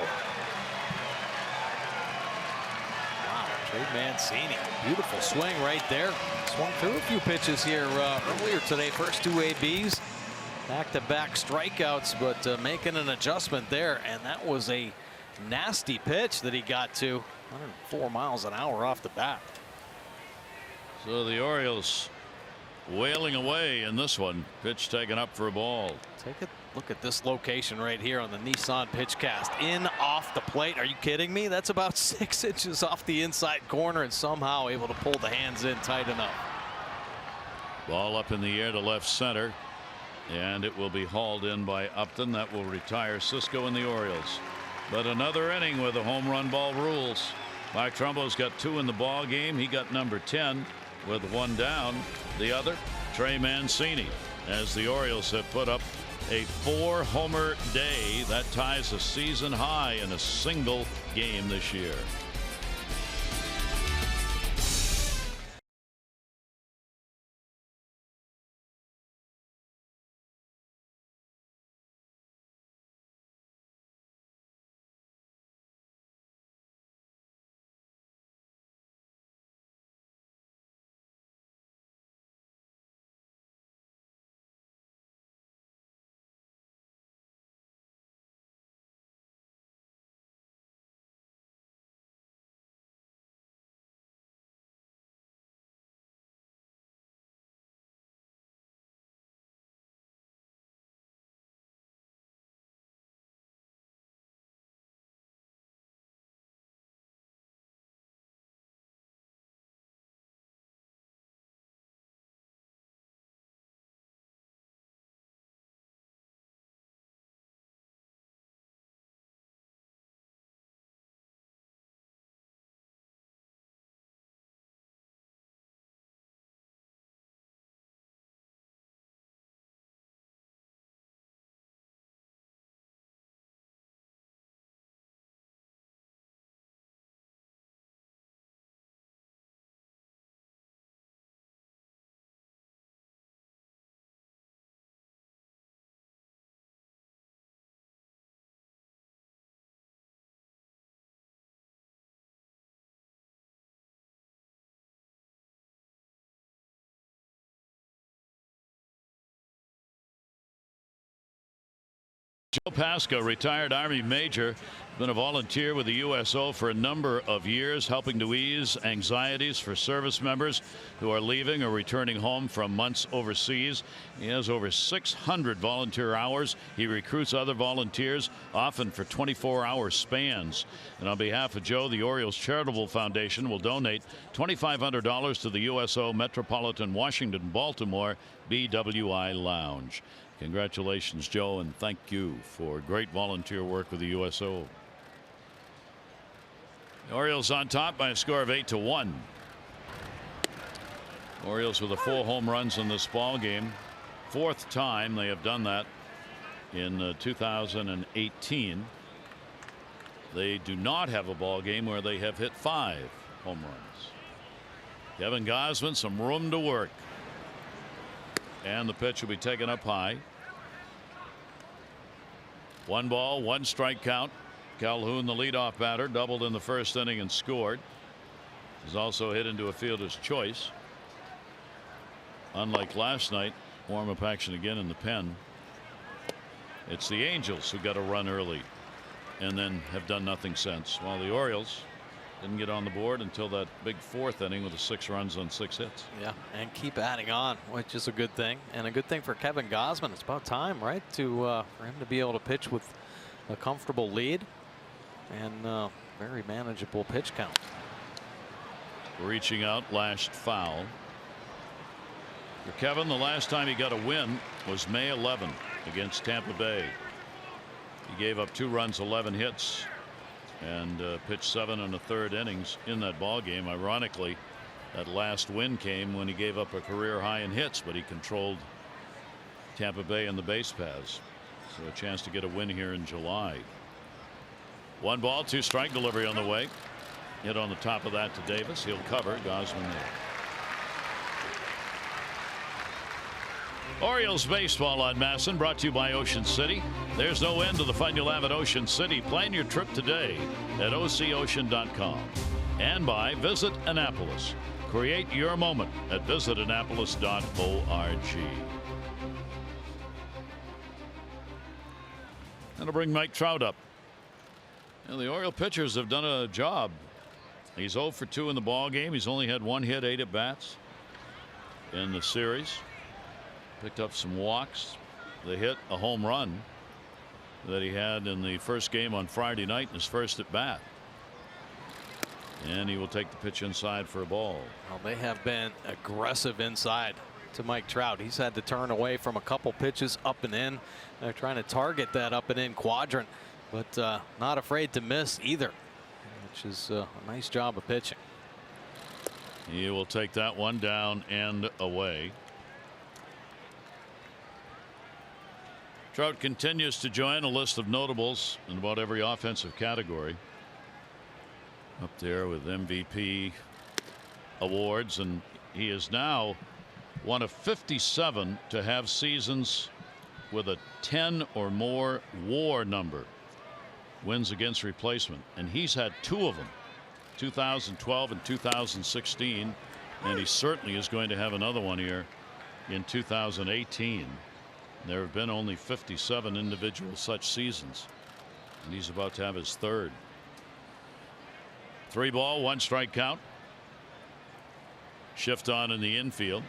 Wow, Trey Mancini, beautiful swing right there. Swung through a few pitches here earlier today. First 2 ABs, back-to-back strikeouts, but making an adjustment there, and that was a nasty pitch that he got to. 104 miles an hour off the bat. So the Orioles wailing away in this one. Pitch taken up for a ball. Take a look at this location right here on the Nissan pitch cast. In off the plate. Are you kidding me? That's about 6 inches off the inside corner, and somehow able to pull the hands in tight enough. Ball up in the air to left center, and it will be hauled in by Upton. That will retire Cisco and the Orioles. But another inning with the home run ball rules. Mike Trumbo's got 2 in the ball game. He got number 10 with 1 down. The other, Trey Mancini, as the Orioles have put up a 4-homer day. That ties a season high in a single game this year. Joe Pasco, retired Army Major, been a volunteer with the USO for a number of years, helping to ease anxieties for service members who are leaving or returning home from months overseas. He has over 600 volunteer hours. He recruits other volunteers, often for 24-hour spans. And on behalf of Joe, the Orioles Charitable Foundation will donate $2,500 to the USO Metropolitan Washington Baltimore BWI Lounge. Congratulations, Joe, and thank you for great volunteer work with the USO. The Orioles on top by a score of 8-1. Orioles with the 4 home runs in this ball game. 4th time they have done that in 2018. They do not have a ball game where they have hit 5 home runs. Kevin Gosman, some room to work. And the pitch will be taken up high. 1 ball, 1 strike count. Calhoun, the leadoff batter, doubled in the first inning and scored. He's also hit into a fielder's choice. Unlike last night, warm-up action again in the pen. It's the Angels who got a run early and then have done nothing since, while the Orioles didn't get on the board until that big 4th inning with the 6 runs on 6 hits. Yeah, and keep adding on, which is a good thing, and a good thing for Kevin Gosman. It's about time, right, for him to be able to pitch with a comfortable lead and very manageable pitch count. Reaching out, lashed foul. For Kevin, the last time he got a win was May 11 against Tampa Bay. He gave up 2 runs, 11 hits, and pitched 7 1/3 innings in that ball game. Ironically, that last win came when he gave up a career high in hits, but he controlled Tampa Bay in the base paths. So a chance to get a win here in July. 1 ball, 2 strike, delivery on the way. Hit on the top of that to Davis. He'll cover. Gosman there. Orioles baseball on Masson, brought to you by Ocean City. There's no end to the fun you'll have at Ocean City. Plan your trip today at OCOcean.com. And by Visit Annapolis. Create your moment at visitannapolis.org. And to bring Mike Trout up. And the Oriole pitchers have done a job. He's 0 for 2 in the ball game. He's only had 1 hit, 8 at bats in the series. Picked up some walks. They hit a home run that he had in the first game on Friday night in his first at bat. And he will take the pitch inside for a ball. Well, they have been aggressive inside to Mike Trout. He's had to turn away from a couple pitches up and in. They're trying to target that up and in quadrant, but not afraid to miss either, which is a nice job of pitching. He will take that one down and away. Trout continues to join a list of notables in about every offensive category. Up there with MVP awards, and he is now one of 57 to have seasons with a 10 or more WAR number, wins against replacement, and he's had 2 of them, 2012 and 2016, and he certainly is going to have another one here in 2018. There have been only 57 individual such seasons, and he's about to have his 3rd. 3 ball, 1 strike count. Shift on in the infield.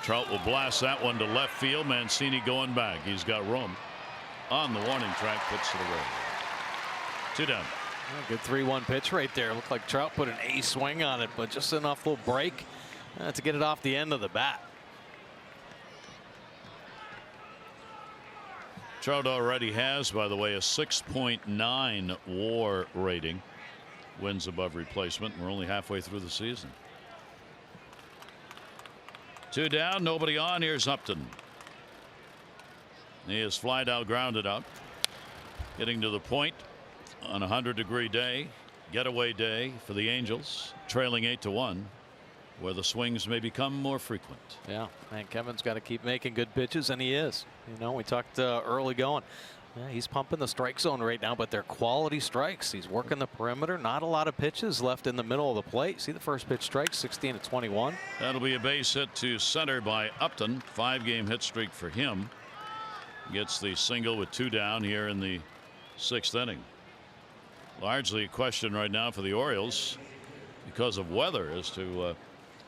Trout will blast that one to left field. Mancini going back. He's got room on the warning track. Puts it away. 2 down. Good 3-1 pitch right there. Looked like Trout put an A swing on it, but just enough little break to get it off the end of the bat. Trout already has, by the way, a 6.9 WAR rating. Wins above replacement. We're only halfway through the season. 2 down, nobody on. Here's Upton. He is fly out, grounded out. Getting to the point on a 100-degree day, getaway day for the Angels, trailing 8-1, where the swings may become more frequent. Yeah, and Kevin's got to keep making good pitches, and he is. You know, we talked early going. Yeah, he's pumping the strike zone right now, but they're quality strikes. He's working the perimeter. Not a lot of pitches left in the middle of the plate. See the first pitch strike, 16-21. That'll be a base hit to center by Upton. 5-game hit streak for him. Gets the single with 2 down here in the 6th inning. Largely a question right now for the Orioles because of weather as to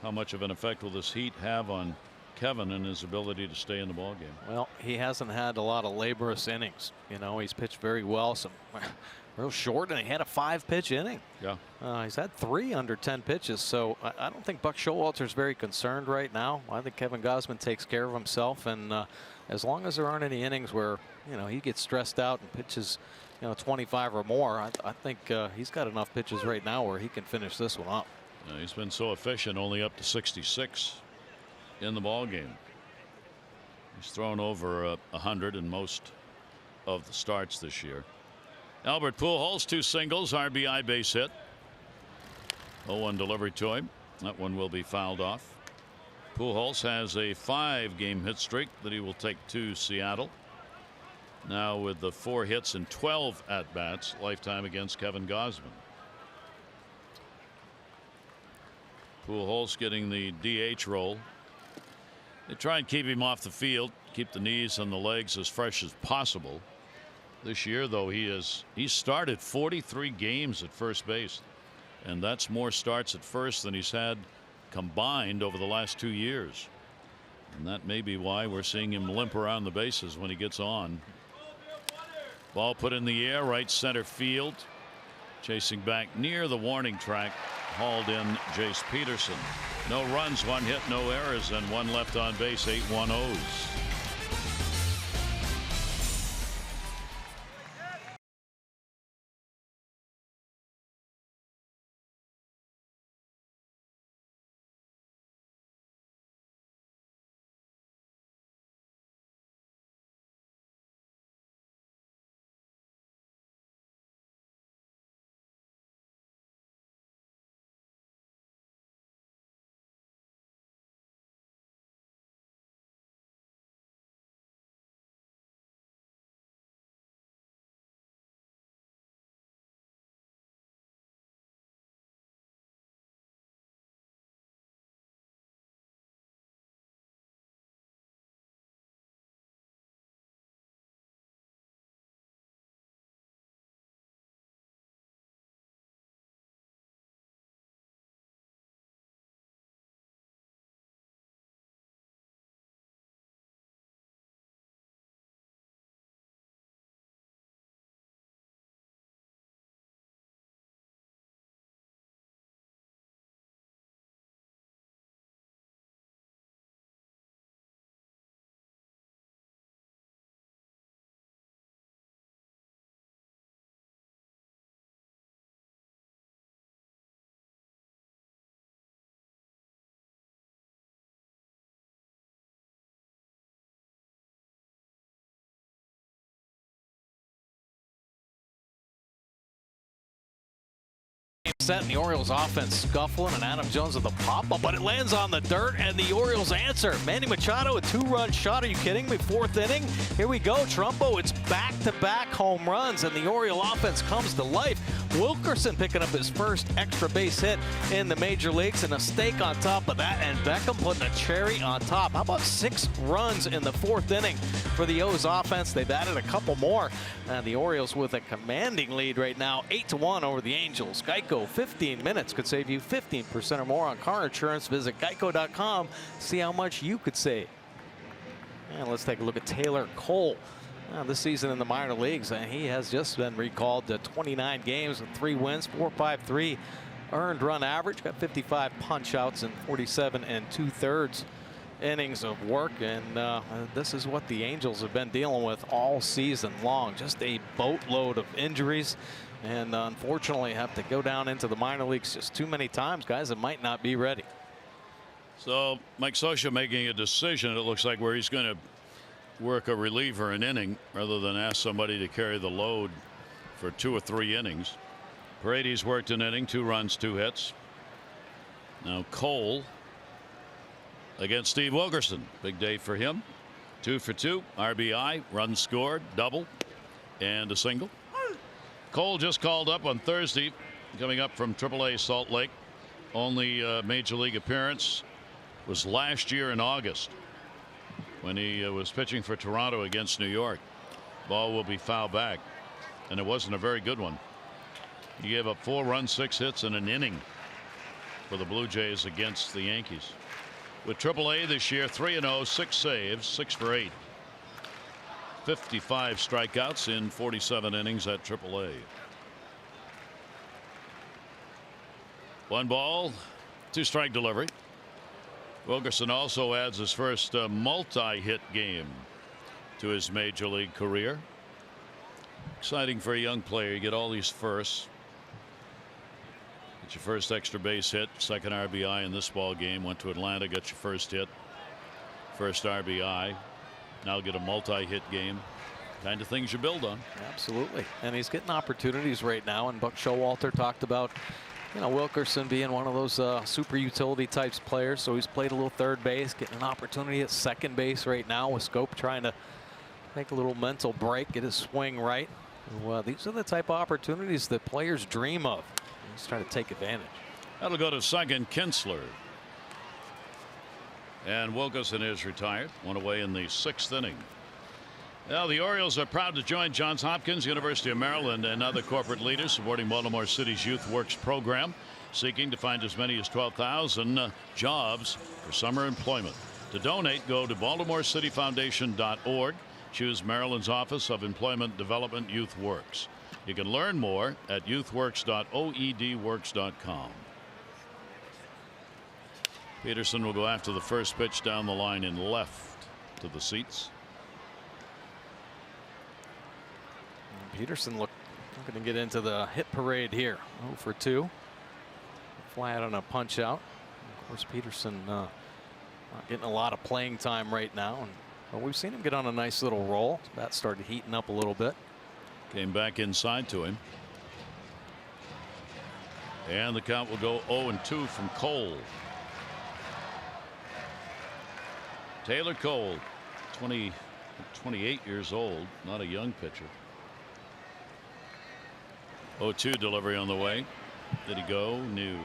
how much of an effect will this heat have on Kevin and his ability to stay in the ball game. Well, he hasn't had a lot of laborious innings. You know, he's pitched very well, some real short, and he had a 5-pitch inning. Yeah. He's had 3 under 10 pitches, so I don't think Buck Showalter's very concerned right now. I think Kevin Gosman takes care of himself, and as long as there aren't any innings where, you know, he gets stressed out and pitches, you know, 25 or more, I think he's got enough pitches right now where he can finish this one up. He's been so efficient, only up to 66 in the ball game. He's thrown over 100 in most of the starts this year. Albert Pujols, 2 singles, RBI base hit. 0-1 delivery to him. That one will be fouled off. Pujols has a 5-game hit streak that he will take to Seattle. Now with the 4 hits and 12 at-bats, lifetime against Kevin Gosman. Pujols getting the DH role. They try and keep him off the field, keep the knees and the legs as fresh as possible. This year, though, he started 43 games at first base, and that's more starts at first than he's had combined over the last 2 years. And that may be why we're seeing him limp around the bases when he gets on. Ball put in the air, right center field. Chasing back near the warning track, hauled in Jace Peterson. No runs, 1 hit, no errors, and 1 left on base, 8 1-0s. Set and the Orioles offense scuffling, and Adam Jones with the pop-up, but it lands on the dirt, and the Orioles answer. Manny Machado, a 2-run shot. Are you kidding me? 4th inning. Here we go. Trumbo, it's back-to-back home runs, and the Oriole offense comes to life. Wilkerson picking up his first extra base hit in the major leagues, and a stake on top of that, and Beckham putting a cherry on top. How about 6 runs in the 4th inning for the O's offense? They've added a couple more. The Orioles with a commanding lead right now, 8-1 over the Angels. Geico, 15 minutes could save you 15% or more on car insurance. Visit geico.com. See how much you could save. And let's take a look at Taylor Cole. This season in the minor leagues, he has just been recalled to 29 games with 3 wins, 4.53 earned run average. Got 55 punch outs and 47 2/3 innings of work, and this is what the Angels have been dealing with all season long. Just a boatload of injuries, and unfortunately have to go down into the minor leagues just too many times. Guys that might not be ready. So Mike Scioscia making a decision, it looks like, where he's going to work a reliever an inning rather than ask somebody to carry the load for 2 or 3 innings. Paradius worked an inning, 2 runs, 2 hits. Now Cole against Steve Wilkerson. Big day for him. 2 for 2, RBI, runs scored, double, and a single. Cole just called up on Thursday, coming up from AAA Salt Lake. Only major league appearance was last year in August when he was pitching for Toronto against New York. Ball will be fouled back, and it wasn't a very good one. He gave up 4 runs, 6 hits in an inning for the Blue Jays against the Yankees. With AAA this year, 3-0, 6 saves, 6 for 8. 55 strikeouts in 47 innings at AAA. 1 ball, 2 strike delivery. Wilkerson also adds his first multi-hit game to his major league career. Exciting for a young player. You get all these firsts. Get your first extra base hit, second RBI in this ball game. Went to Atlanta, got your first hit, first RBI. Now get a multi-hit game. Kind of things you build on. Absolutely. And he's getting opportunities right now. And Buck Showalter talked about, Wilkerson being one of those super utility types players. So he's played a little third base, getting an opportunity at second base right now with Scope trying to Take a little mental break, get his swing right. Well, these are the type of opportunities that players dream of. He's trying to take advantage. That'll go to second, Kinsler. And Wilkerson is retired. One away in the 6th inning. Now, the Orioles are proud to join Johns Hopkins, University of Maryland, and other corporate leaders supporting Baltimore City's Youth Works program, seeking to find as many as 12,000 jobs for summer employment. To donate, go to BaltimoreCityFoundation.org. Choose Maryland's Office of Employment Development Youth Works. You can learn more at youthworks.oedworks.com. Peterson will go after the first pitch down the line in left to the seats. Peterson looking to get into the hit parade here. 0 for 2. Fly out on a punch out. Of course, Peterson not getting a lot of playing time right now. But we've seen him get on a nice little roll. That started heating up a little bit. Came back inside to him. And the count will go 0-2 from Cole. Taylor Cole, 28 years old, not a young pitcher. 0-2 delivery on the way. Did he go? No.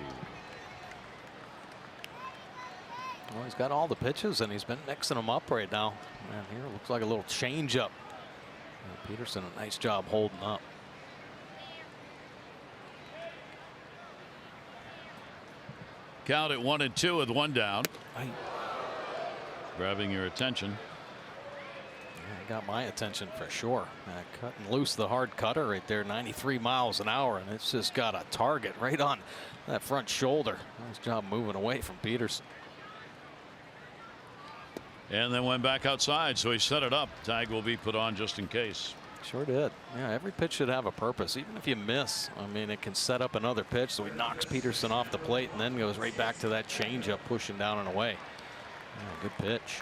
Well, he's got all the pitches and he's been mixing them up right now. Man, here it looks like a little change up. Peterson, a nice job holding up. Count at 1-2 with one down. Grabbing your attention. Yeah, got my attention for sure. Cutting loose the hard cutter right there, 93 miles an hour, and it's just got a target right on that front shoulder. Nice job moving away from Peterson. And then went back outside, so he set it up. Tag will be put on just in case. Sure did. Yeah, every pitch should have a purpose, even if you miss. I mean, it can set up another pitch, so he knocks Peterson off the plate and then goes right back to that changeup, pushing down and away. Yeah, good pitch.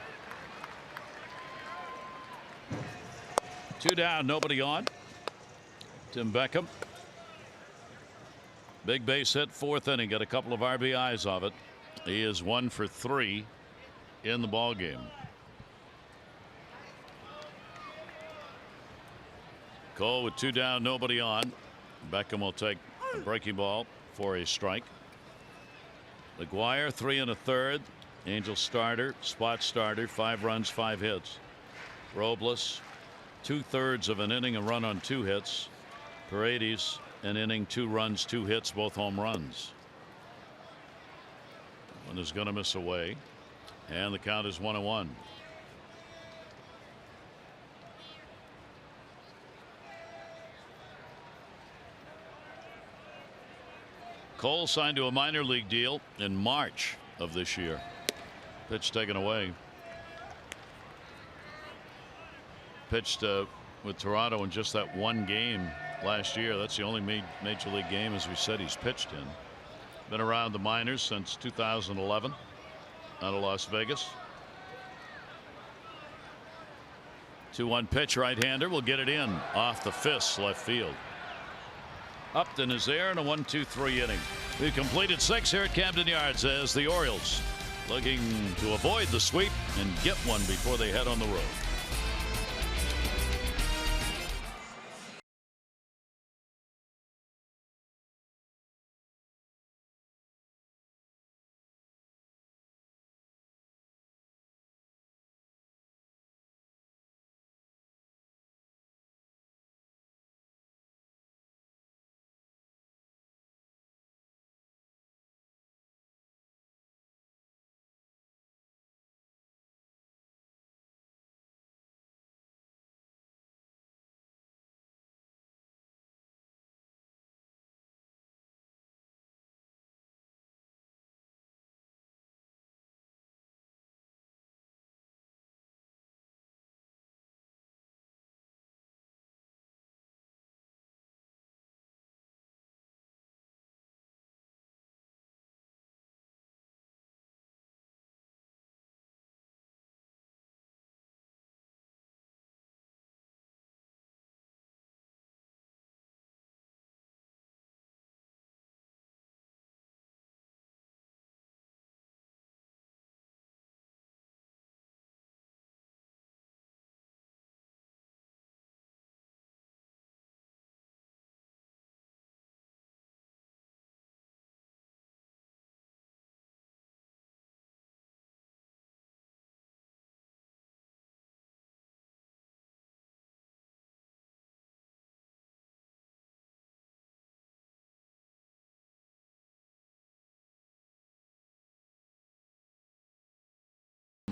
2 down, nobody on. Tim Beckham. Big base hit, 4th inning. Got a couple of RBIs of it. He is 1 for 3 in the ball game. Cole with 2 down, nobody on. Beckham will take a breaking ball for a strike. McGuire 3 1/3. Angels starter, spot starter, 5 runs, 5 hits. Robles 2/3 of an inning, a run on 2 hits. Paradius an inning, 2 runs, 2 hits, both home runs. One is going to miss away, and the count is 1-1. Cole signed to a minor league deal in March of this year. Pitch taken away. Pitched with Toronto in just that one game last year. That's the only major league game, as we said, he's pitched in. Been around the minors since 2011 out of Las Vegas. 2-1 pitch, right-hander will get it in off the fist, left field. Upton is there in a 1-2-3 inning. We've completed 6 here at Camden Yards as the Orioles looking to avoid the sweep and get one before they head on the road.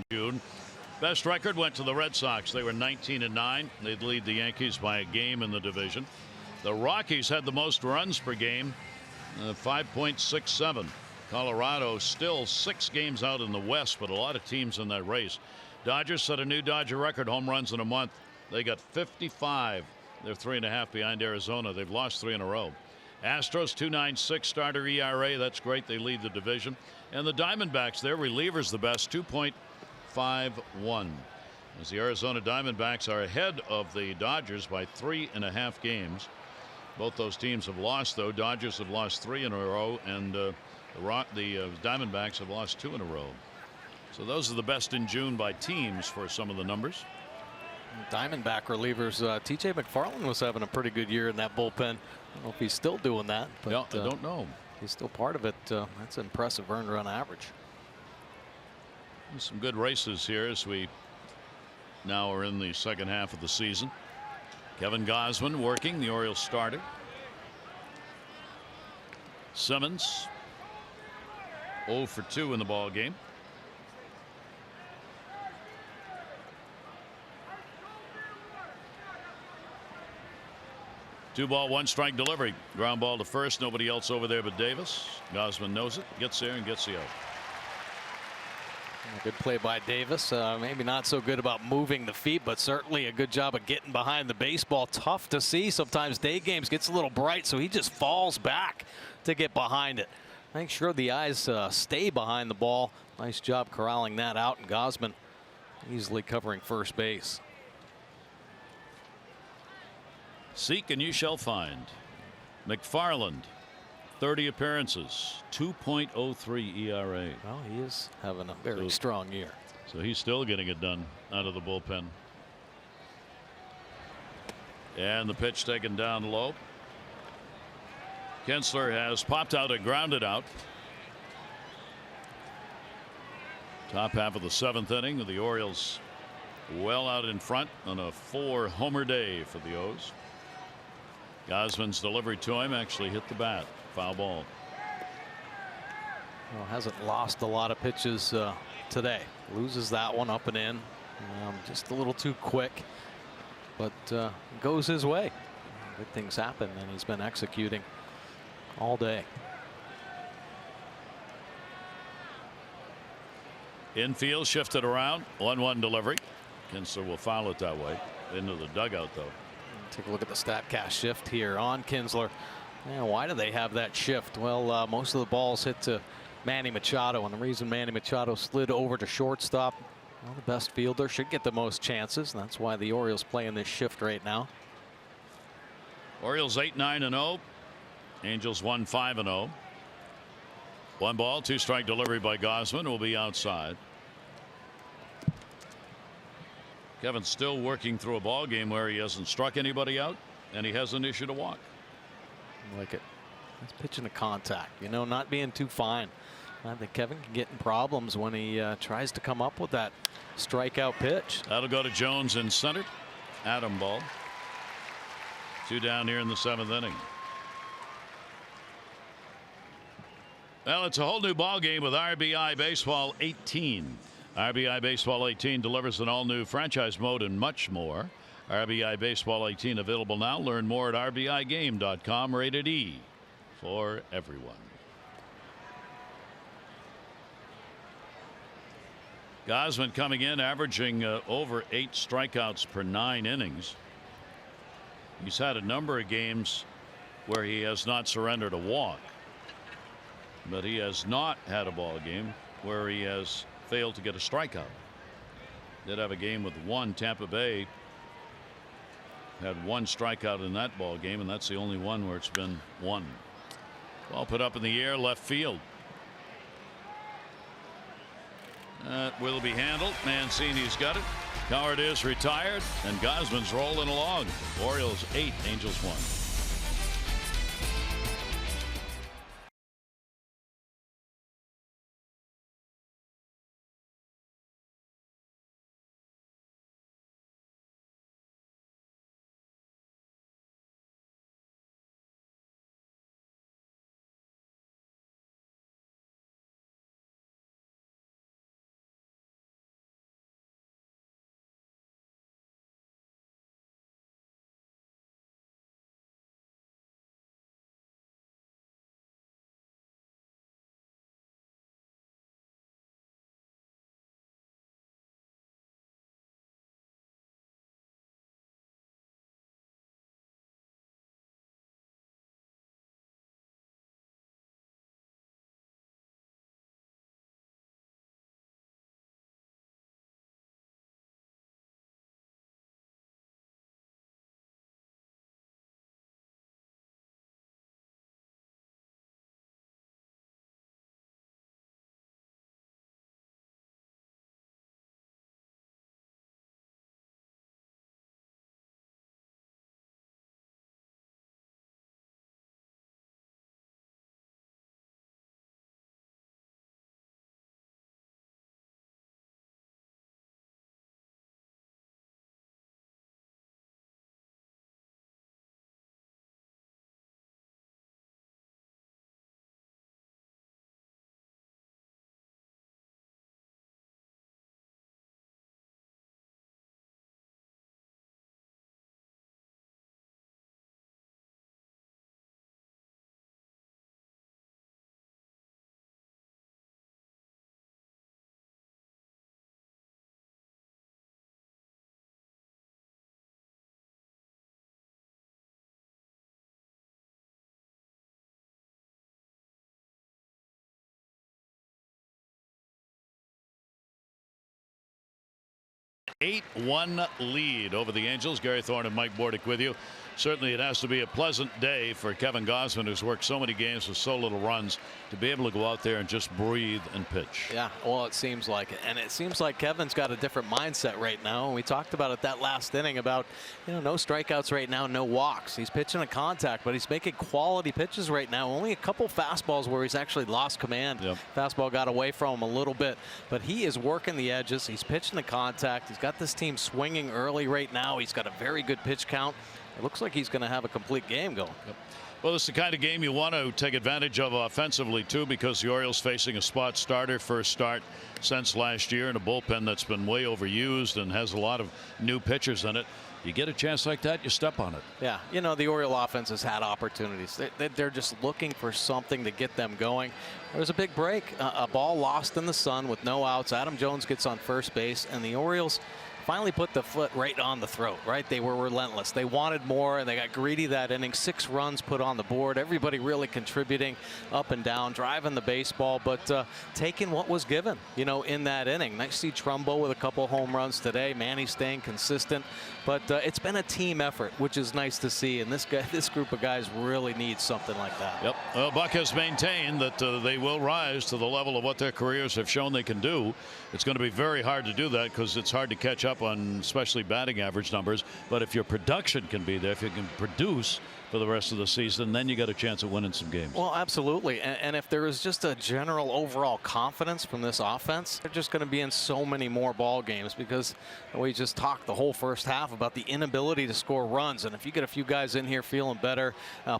June. Best record went to the Red Sox. They were 19-9. They'd lead the Yankees by a game in the division. The Rockies had the most runs per game, 5.67. Colorado still 6 games out in the West, but a lot of teams in that race. Dodgers set a new Dodger record, home runs in a month. They got 55. They're 3.5 behind Arizona. They've lost 3 in a row. Astros 2.96 starter ERA. That's great. They lead the division. And the Diamondbacks, their reliever's the best, 2.51. As the Arizona Diamondbacks are ahead of the Dodgers by 3.5 games. Both those teams have lost, though. Dodgers have lost 3 in a row, and the Diamondbacks have lost 2 in a row. So those are the best in June by teams for some of the numbers. Diamondback relievers. TJ McFarland was having a pretty good year in that bullpen. I don't know if he's still doing that, but no, I don't know. He's still part of it. That's an impressive earned run average. Some good races here as we now are in the second half of the season. Kevin Gosman working, the Orioles starter. Simmons 0 for 2 in the ball game. Two ball, 1 strike delivery. Ground ball to first. Nobody else over there but Davis. Gosman knows it. Gets there and gets the out. A good play by Davis. Maybe not so good about moving the feet, but certainly a good job of getting behind the baseball. Tough to see. Sometimes day games gets a little bright, so he just falls back to get behind it. Make sure the eyes stay behind the ball. Nice job corralling that out, and Gosman easily covering first base. Seek and you shall find. McFarland, 30 appearances, 2.03 ERA. Well, he is having a very strong year. So he's still getting it done out of the bullpen. And the pitch taken down low. Kinsler has popped out and grounded out. Top half of the 7th inning of the Orioles well out in front on a 4-homer day for the O's. Gosman's delivery to him actually hit the bat. Foul ball. Well, hasn't lost a lot of pitches today. Loses that one up and in. Just a little too quick, but goes his way. Good things happen, and he's been executing all day. Infield shifted around. 1-1 delivery. Kinsler will foul it that way. Into the dugout, though. Take a look at the StatCast shift here on Kinsler. Why do they have that shift? Well, most of the balls hit to Manny Machado, and the reason Manny Machado slid over to shortstop, well, the best fielder should get the most chances, and that's why the Orioles play in this shift right now. Orioles 8-9-0. Angels 1-5-0. 1 ball, 2 strike delivery by Gosman will be outside. Kevin's still working through a ball game where he hasn't struck anybody out, and he hasn't issued a walk. I like it. He's pitching to contact, not being too fine. I think Kevin can get in problems when he tries to come up with that strikeout pitch. That'll go to Jones in center. Adam ball. 2 down here in the 7th inning. Well, it's a whole new ball game with RBI Baseball 18. RBI Baseball 18 delivers an all-new franchise mode and much more. RBI Baseball 18 available now. Learn more at rbigame.com. Rated E for everyone. Gosman coming in averaging over 8 strikeouts per 9 innings. He's had a number of games where he has not surrendered a walk, but he has not had a ball game where he has failed to get a strikeout. Did have a game with 1. Tampa Bay had 1 strikeout in that ball game, and that's the only one where it's been 1. Ball put up in the air, left field. That will be handled. Mancini's got it. Coward is retired, and Gosman's rolling along. Orioles 8, Angels 1. 8-1 lead over the Angels. Gary Thorne and Mike Bordick with you. Certainly it has to be a pleasant day for Kevin Gosman, who's worked so many games with so little runs, to be able to go out there and just breathe and pitch. Yeah, well, it seems like it. And it seems like Kevin's got a different mindset right now. And we talked about it that last inning about, no strikeouts right now, no walks. He's pitching a contact, but he's making quality pitches right now. Only a couple fastballs where he's actually lost command. Yep. Fastball got away from him a little bit, but he is working the edges. He's pitching the contact. He's got this team swinging early right now. He's got a very good pitch count. It looks like he's going to have a complete game going. Yep. Well, it's the kind of game you want to take advantage of offensively, too, because the Orioles facing a spot starter, first start since last year, and a bullpen that's been way overused and has a lot of new pitchers in it. You get a chance like that, you step on it. Yeah, the Oriole offense has had opportunities. They're just looking for something to get them going. There was a big break, a ball lost in the sun with no outs. Adam Jones gets on first base, and the Orioles finally put the foot right on the throat, right? They were relentless. They wanted more, and they got greedy that inning. 6 runs put on the board. Everybody really contributing up and down, driving the baseball, but taking what was given, in that inning. Nice to see Trumbo with a couple home runs today. Manny staying consistent, but it's been a team effort, which is nice to see, and this group of guys really needs something like that. Yep. Well, Buck has maintained that they will rise to the level of what their careers have shown they can do. It's going to be very hard to do that because it's hard to catch up on especially batting average numbers, but if your production can be there, if you can produce for the rest of the season, then you got a chance of winning some games. Well, absolutely, and if there is just a general overall confidence from this offense, they're just going to be in so many more ball games, because we just talked the whole first half about the inability to score runs, and if you get a few guys in here feeling better,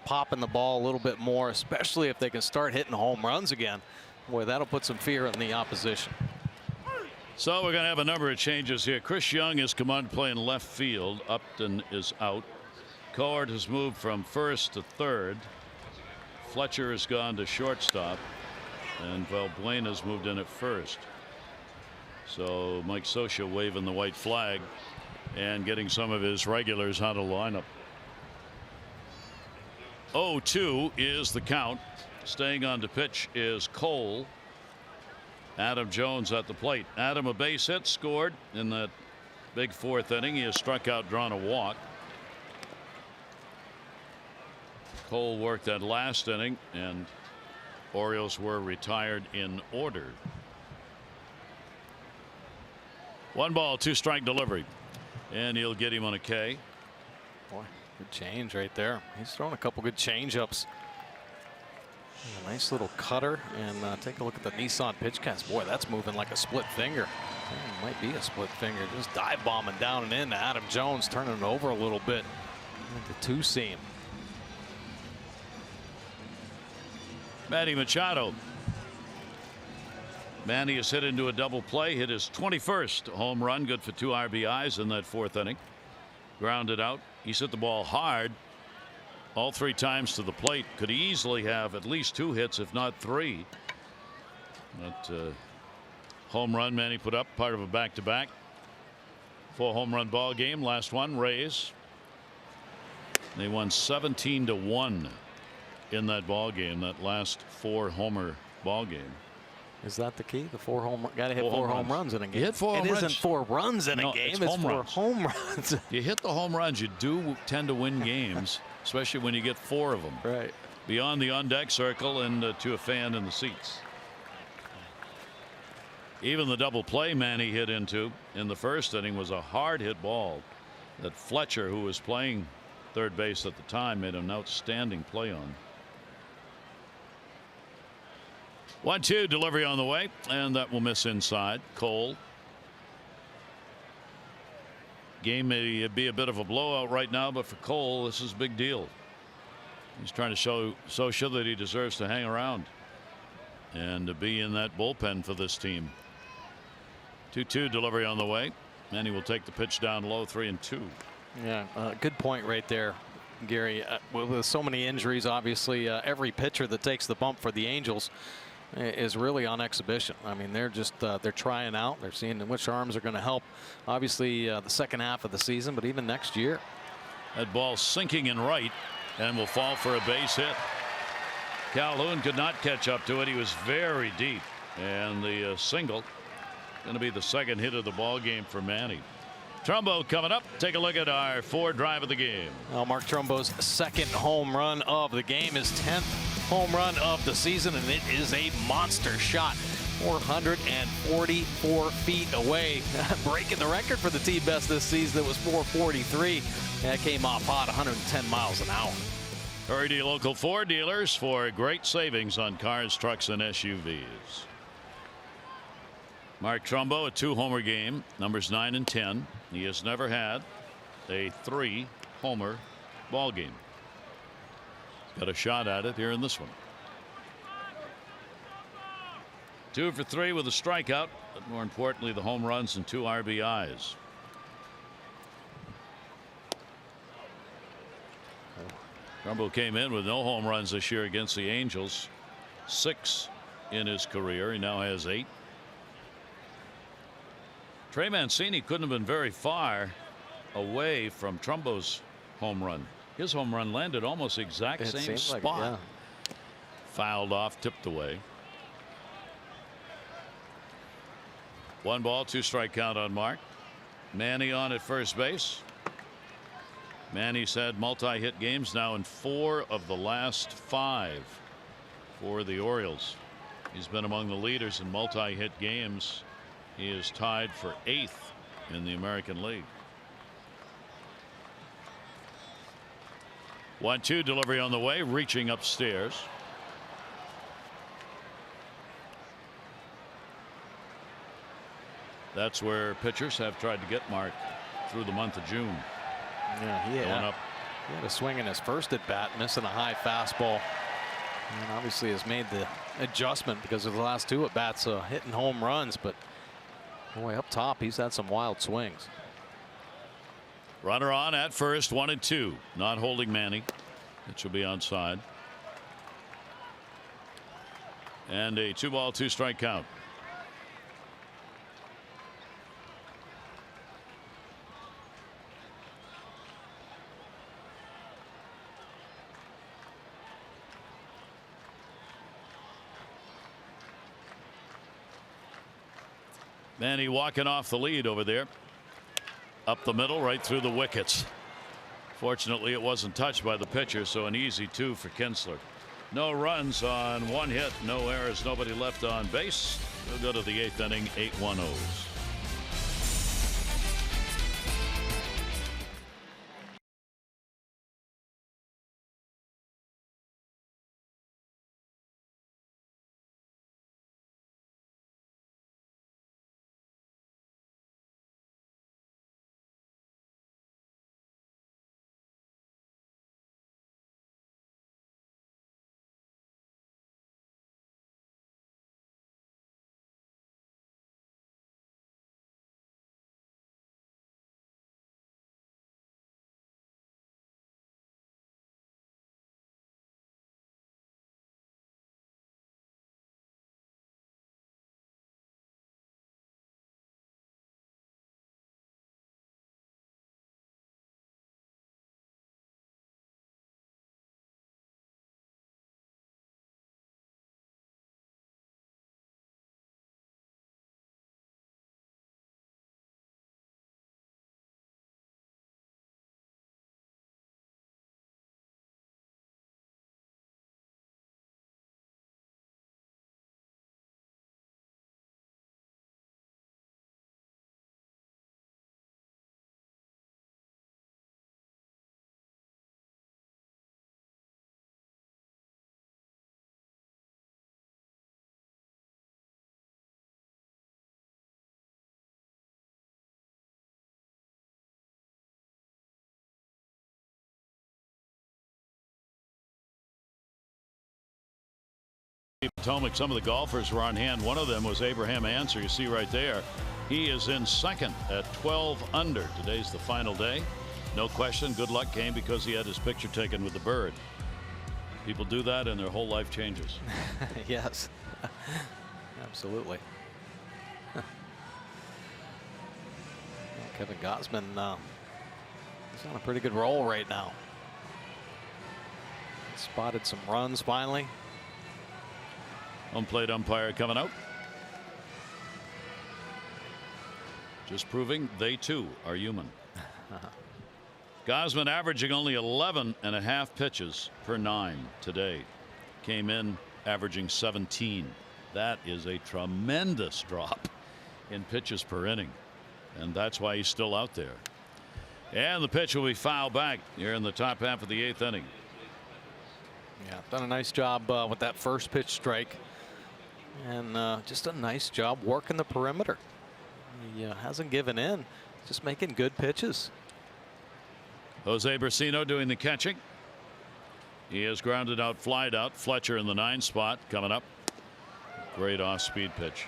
popping the ball a little bit more, especially if they can start hitting home runs again, boy, that'll put some fear in the opposition. So we're going to have a number of changes here. Chris Young is come on to play in left field. Upton is out. Coward has moved from first to third. Fletcher has gone to shortstop, and Valbuena has moved in at first. So Mike Scioscia waving the white flag and getting some of his regulars out of the lineup. 0-2 is the count. Staying on to pitch is Cole. Adam Jones at the plate. Adam, a base hit, scored in that big 4th inning. He has struck out, drawn a walk. Cole worked that last inning, and Orioles were retired in order. 1 ball, 2 strike delivery, and he'll get him on a K. Boy, good change right there. He's thrown a couple good change-ups. A nice little cutter, and take a look at the Nissan pitch cast. Boy, that's moving like a split finger. It might be a split finger. Just dive bombing down and in. Adam Jones turning it over a little bit. The 2-seam. Manny Machado. Manny has hit into a double play, hit his 21st home run, good for 2 RBIs in that 4th inning. Grounded out. He's hit the ball hard all 3 times to the plate. Could easily have at least 2 hits, if not 3. That home run Manny put up, part of a back-to-back. 4 home run ball game. Last one, Rays. They won 17-1 in that ball game. That last 4 homer ball game. Is that the key? The 4 home. Got to hit 4 home runs in a game. You hit 4 home runs. It isn't 4 runs in a game. It's 4 home runs. You hit the home runs, you do tend to win games, especially when you get 4 of them. Right. Beyond the on-deck circle and to a fan in the seats. Even the double play Manny hit into in the 1st inning was a hard hit ball that Fletcher, who was playing third base at the time, made an outstanding play on. 1-2 delivery on the way, and that will miss inside. Cole. Game may be a bit of a blowout right now, but for Cole, this is a big deal. He's trying to show Scioscia that he deserves to hang around and to be in that bullpen for this team. 2-2 delivery on the way. Manny will take the pitch down low, 3-2. Yeah, good point right there, Gary. With so many injuries, obviously, every pitcher that takes the bump for the Angels is really on exhibition. I mean, they're just they're trying out. They're seeing which arms are going to help. Obviously, the second half of the season, but even next year. That ball sinking in right and will fall for a base hit. Calhoun could not catch up to it. He was very deep, and the single going to be the 2nd hit of the ball game for Manny. Trumbo coming up. Take a look at our four drive of the game. Well, Mark Trumbo's second home run of the game, his 10th home run of the season, and it is a monster shot. 444 feet away, breaking the record for the team best this season. It was 443. That came off hot, 110 miles an hour. Hurry to your local Ford dealers for great savings on cars, trucks, and SUVs. Mark Trumbo, a 2-homer game, numbers 9 and 10. He has never had a 3-homer ball game. Got a shot at it here in this one. 2 for 3 with a strikeout, but more importantly, the home runs and 2 RBIs. Trumbo came in with no home runs this year against the Angels. 6 in his career. He now has 8. Trey Mancini couldn't have been very far away from Trumbo's home run. His home run landed almost the exact same spot. Like, yeah. Fouled off, tipped away. 1 ball, 2 strike count on Mark. Manny on at first base. Manny's had multi-hit games now in 4 of the last 5 for the Orioles. He's been among the leaders in multi-hit games. He is tied for 8th in the American League. 1-2 delivery on the way, reaching upstairs. That's where pitchers have tried to get Mark through the month of June. Yeah, he had a swing in his first at bat, missing a high fastball, and obviously has made the adjustment because of the last 2 at bats, hitting home runs. But boy, up top, he's had some wild swings. Runner on at first, 1 and 2, not holding Manny. It should be onside. And a 2-ball, 2-strike count. Manny walking off the lead over there. Up the middle, right through the wickets. Fortunately, it wasn't touched by the pitcher, so an easy 2 for Kinsler. No runs on 1 hit, no errors, nobody left on base. We'll go to the 8th inning, 8-1-0s. Potomac, some of the golfers were on hand. One of them was Abraham Anser. You see right there. He is in second at 12 under. Today's the final day. No question. Good luck came because he had his picture taken with the bird. People do that and their whole life changes. Yes, absolutely. Kevin Gosman, he's on a pretty good roll right now. Spotted some runs finally. Home plate umpire coming out. Just proving they too are human. Gozman averaging only 11.5 pitches per 9 today. Came in averaging 17. That is a tremendous drop in pitches per inning. And that's why he's still out there. And the pitch will be fouled back here in the top half of the 8th inning. Yeah, done a nice job with that first pitch strike. And just a nice job working the perimeter. He hasn't given in. Just making good pitches. Jose Brasino doing the catching. He has grounded out, flied out. Fletcher in the 9 spot coming up. Great off-speed pitch.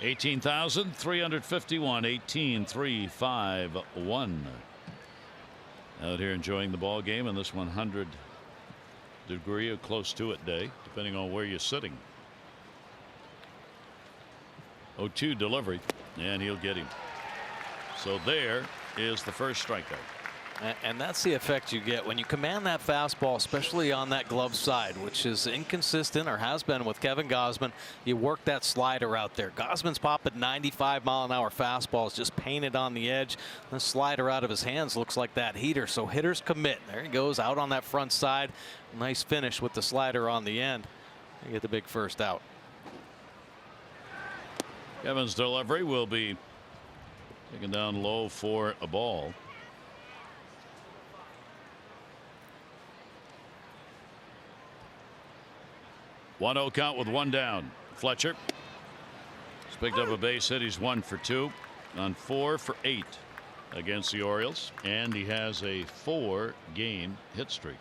18,351. 18,351. Out here enjoying the ball game in this 100-degree or close to it day, depending on where you're sitting. 0-2 delivery, and he'll get him. So there is the first strikeout. And that's the effect you get when you command that fastball, especially on that glove side, which is inconsistent or has been with Kevin Gosman. You work that slider out there. Gosman's popping 95-mile-an-hour fastballs just painted on the edge. The slider out of his hands looks like that heater. So hitters commit. There he goes out on that front side. Nice finish with the slider on the end. You get the big first out. Kevin's delivery will be taken down low for a ball. One 0 count with one down. Fletcher has picked up a base hit. He's 1 for 2 on 4 for 8 against the Orioles, and he has a 4-game hit streak.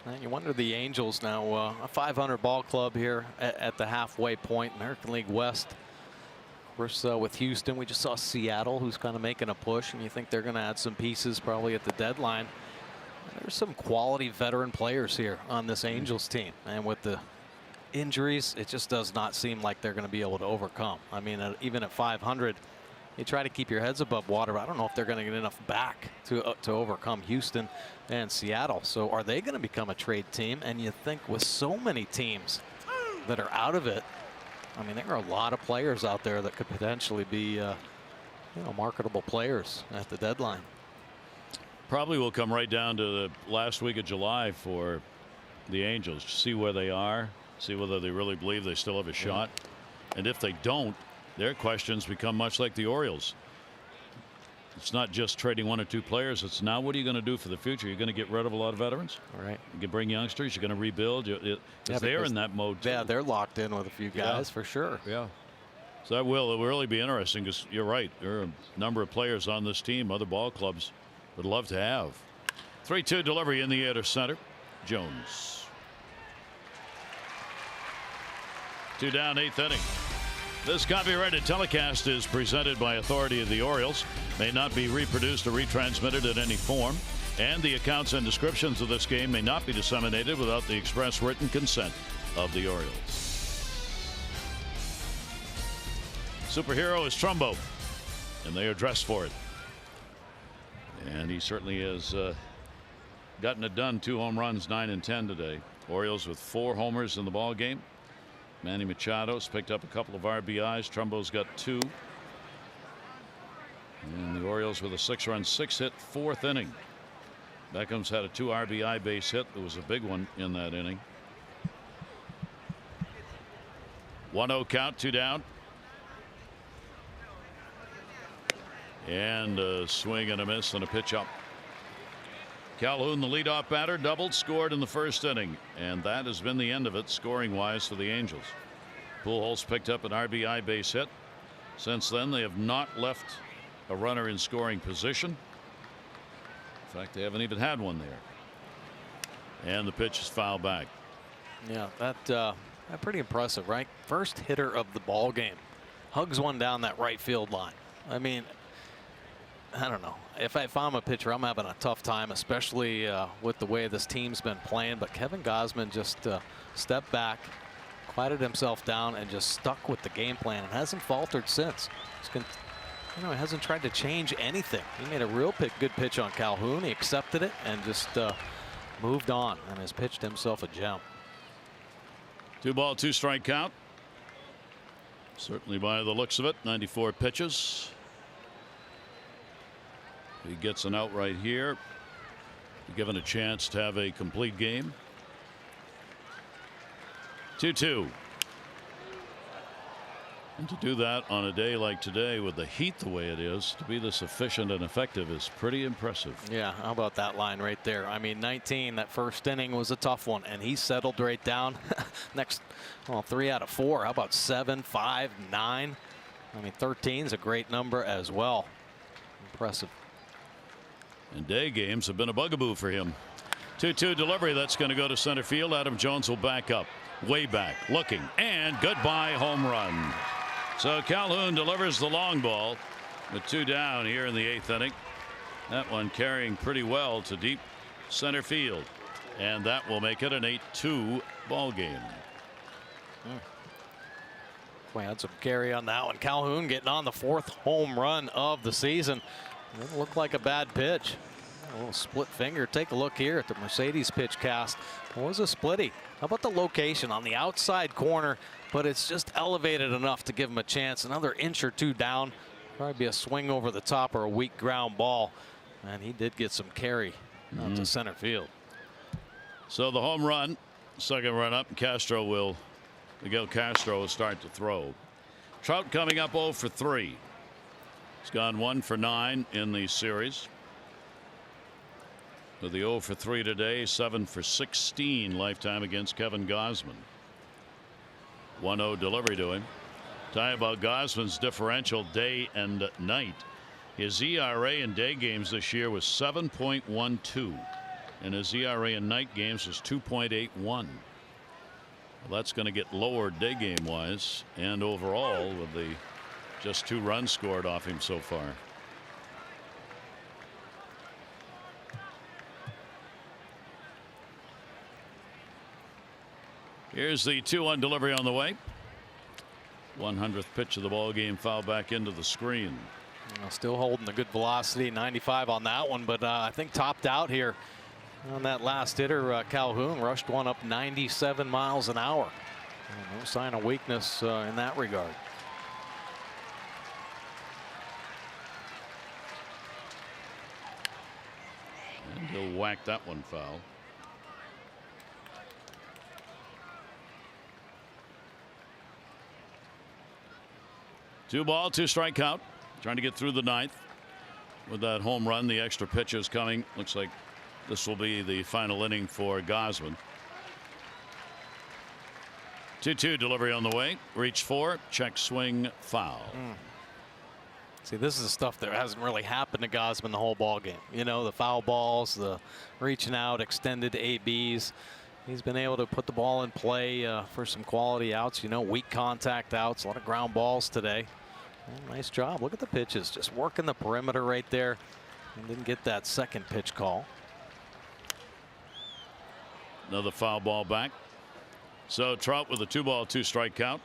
And you wonder the Angels now, a 500 ball club here at the halfway point, American League West. Of course, with Houston, we just saw Seattle, who's kind of making a push, and you think they're going to add some pieces probably at the deadline. There's some quality veteran players here on this Angels team, and with the injuries, it just does not seem like they're going to be able to overcome. I mean, even at 500, you try to keep your heads above water, but I don't know if they're going to get enough back to overcome Houston and Seattle. So are they going to become a trade team? And you think with so many teams that are out of it, I mean, there are a lot of players out there that could potentially be marketable players at the deadline. Probably will come right down to the last week of July for the Angels. See where they are, see whether they really believe they still have a shot. And if they don't, their questions become much like the Orioles. It's not just trading 1 or 2 players. It's now, what are you going to do for the future? You're going to get rid of a lot of veterans. All right. You can bring youngsters. You're going to rebuild. They're in that mode too. Yeah, they're locked in with a few guys for sure. Yeah. So it will really be interesting, because you're right. There are a number of players on this team other ball clubs would love to have. 3-2 delivery in the air to center. Jones. 2 down, 8th inning. This copyrighted telecast is presented by authority of the Orioles, may not be reproduced or retransmitted in any form, and the accounts and descriptions of this game may not be disseminated without the express written consent of the Orioles. Superhero is Trumbo, and they are dressed for it. And he certainly has gotten it done. 2 home runs, 9 and 10 today. Orioles with 4 homers in the ball game. Manny Machado's picked up a couple of RBIs. Trumbo's got 2. And the Orioles with a 6-run, 6-hit 4th inning. Beckham's had a 2 RBI base hit. There was a big one in that inning. 1-0 count, 2 down. And a swing and a miss and a pitch up. Calhoun, the leadoff batter, doubled, scored in the 1st inning, and that has been the end of it scoring wise for the Angels. Pujols picked up an RBI base hit. Since then, they have not left a runner in scoring position. In fact, they haven't even had one there. And the pitch is fouled back. Yeah, that's pretty impressive, right? First hitter of the ball game, hugs one down that right field line. I mean, I don't know. If I'm a pitcher, I'm having a tough time, especially with the way this team's been playing. But Kevin Gosman just stepped back, quieted himself down, and just stuck with the game plan and hasn't faltered since. He hasn't tried to change anything. He made a real good pitch on Calhoun. He accepted it and just moved on and has pitched himself a gem. 2-ball, 2-strike count. Certainly by the looks of it, 94 pitches. He gets an out right here. Given a chance to have a complete game. 2-2. And to do that on a day like today with the heat the way it is, to be this efficient and effective is pretty impressive. Yeah, how about that line right there? I mean, 19, that first inning was a tough one, and he settled right down. Next, well, 3 out of 4. How about 7, 5, 9? I mean, 13 is a great number as well. Impressive. And day games have been a bugaboo for him. 2-2 delivery. That's going to go to center field. Adam Jones will back up. Way back. Looking. And goodbye home run. So Calhoun delivers the long ball with 2 down here in the 8th inning. That one carrying pretty well to deep center field. And that will make it an 8-2 ball game. We had some carry on that one. Calhoun getting on the 4th home run of the season. Didn't look like a bad pitch. A little split finger. Take a look here at the Mercedes pitch cast. It was a splitty. How about the location on the outside corner, but it's just elevated enough to give him a chance. Another inch or 2 down. Probably be a swing over the top or a weak ground ball. And he did get some carry out to center field. So the home run, second run up, Miguel Castro will start to throw. Trout coming up 0 for 3. He's gone 1 for 9 in the series. With the 0 for 3 today, 7 for 16 lifetime against Kevin Gosman. 1-0 delivery to him. Tell you about Gosman's differential day and night. His ERA in day games this year was 7.12, and his ERA in night games was 2.81. Well, that's going to get lower day game wise and overall with the just 2 runs scored off him so far. Here's the 2-1 delivery on the way. 100th pitch of the ball game, foul back into the screen. Still holding a good velocity, 95 on that one, but I think topped out here on that last hitter. Calhoun rushed one up 97 miles an hour. No sign of weakness in that regard. And he'll whack that one foul. Two-ball, 2-strike count. Trying to get through the 9th with that home run. The extra pitches coming. Looks like this will be the final inning for Gosman. 2-2 delivery on the way. Reach 4. Check swing foul. See, this is the stuff that hasn't really happened to Gosman the whole ball game. You know, the foul balls, the reaching out, extended ABs. He's been able to put the ball in play for some quality outs. You know, weak contact outs. A lot of ground balls today. Well, nice job. Look at the pitches. Just working the perimeter right there. And didn't get that second pitch call. Another foul ball back. So Trout with a 2-ball, 2-strike count.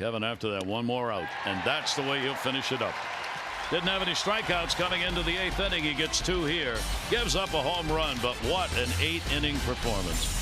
Kevin after that, one more out, and that's the way he'll finish it up. Didn't have any strikeouts coming into the 8th inning. He gets 2 here, gives up a home run, but what an 8-inning performance.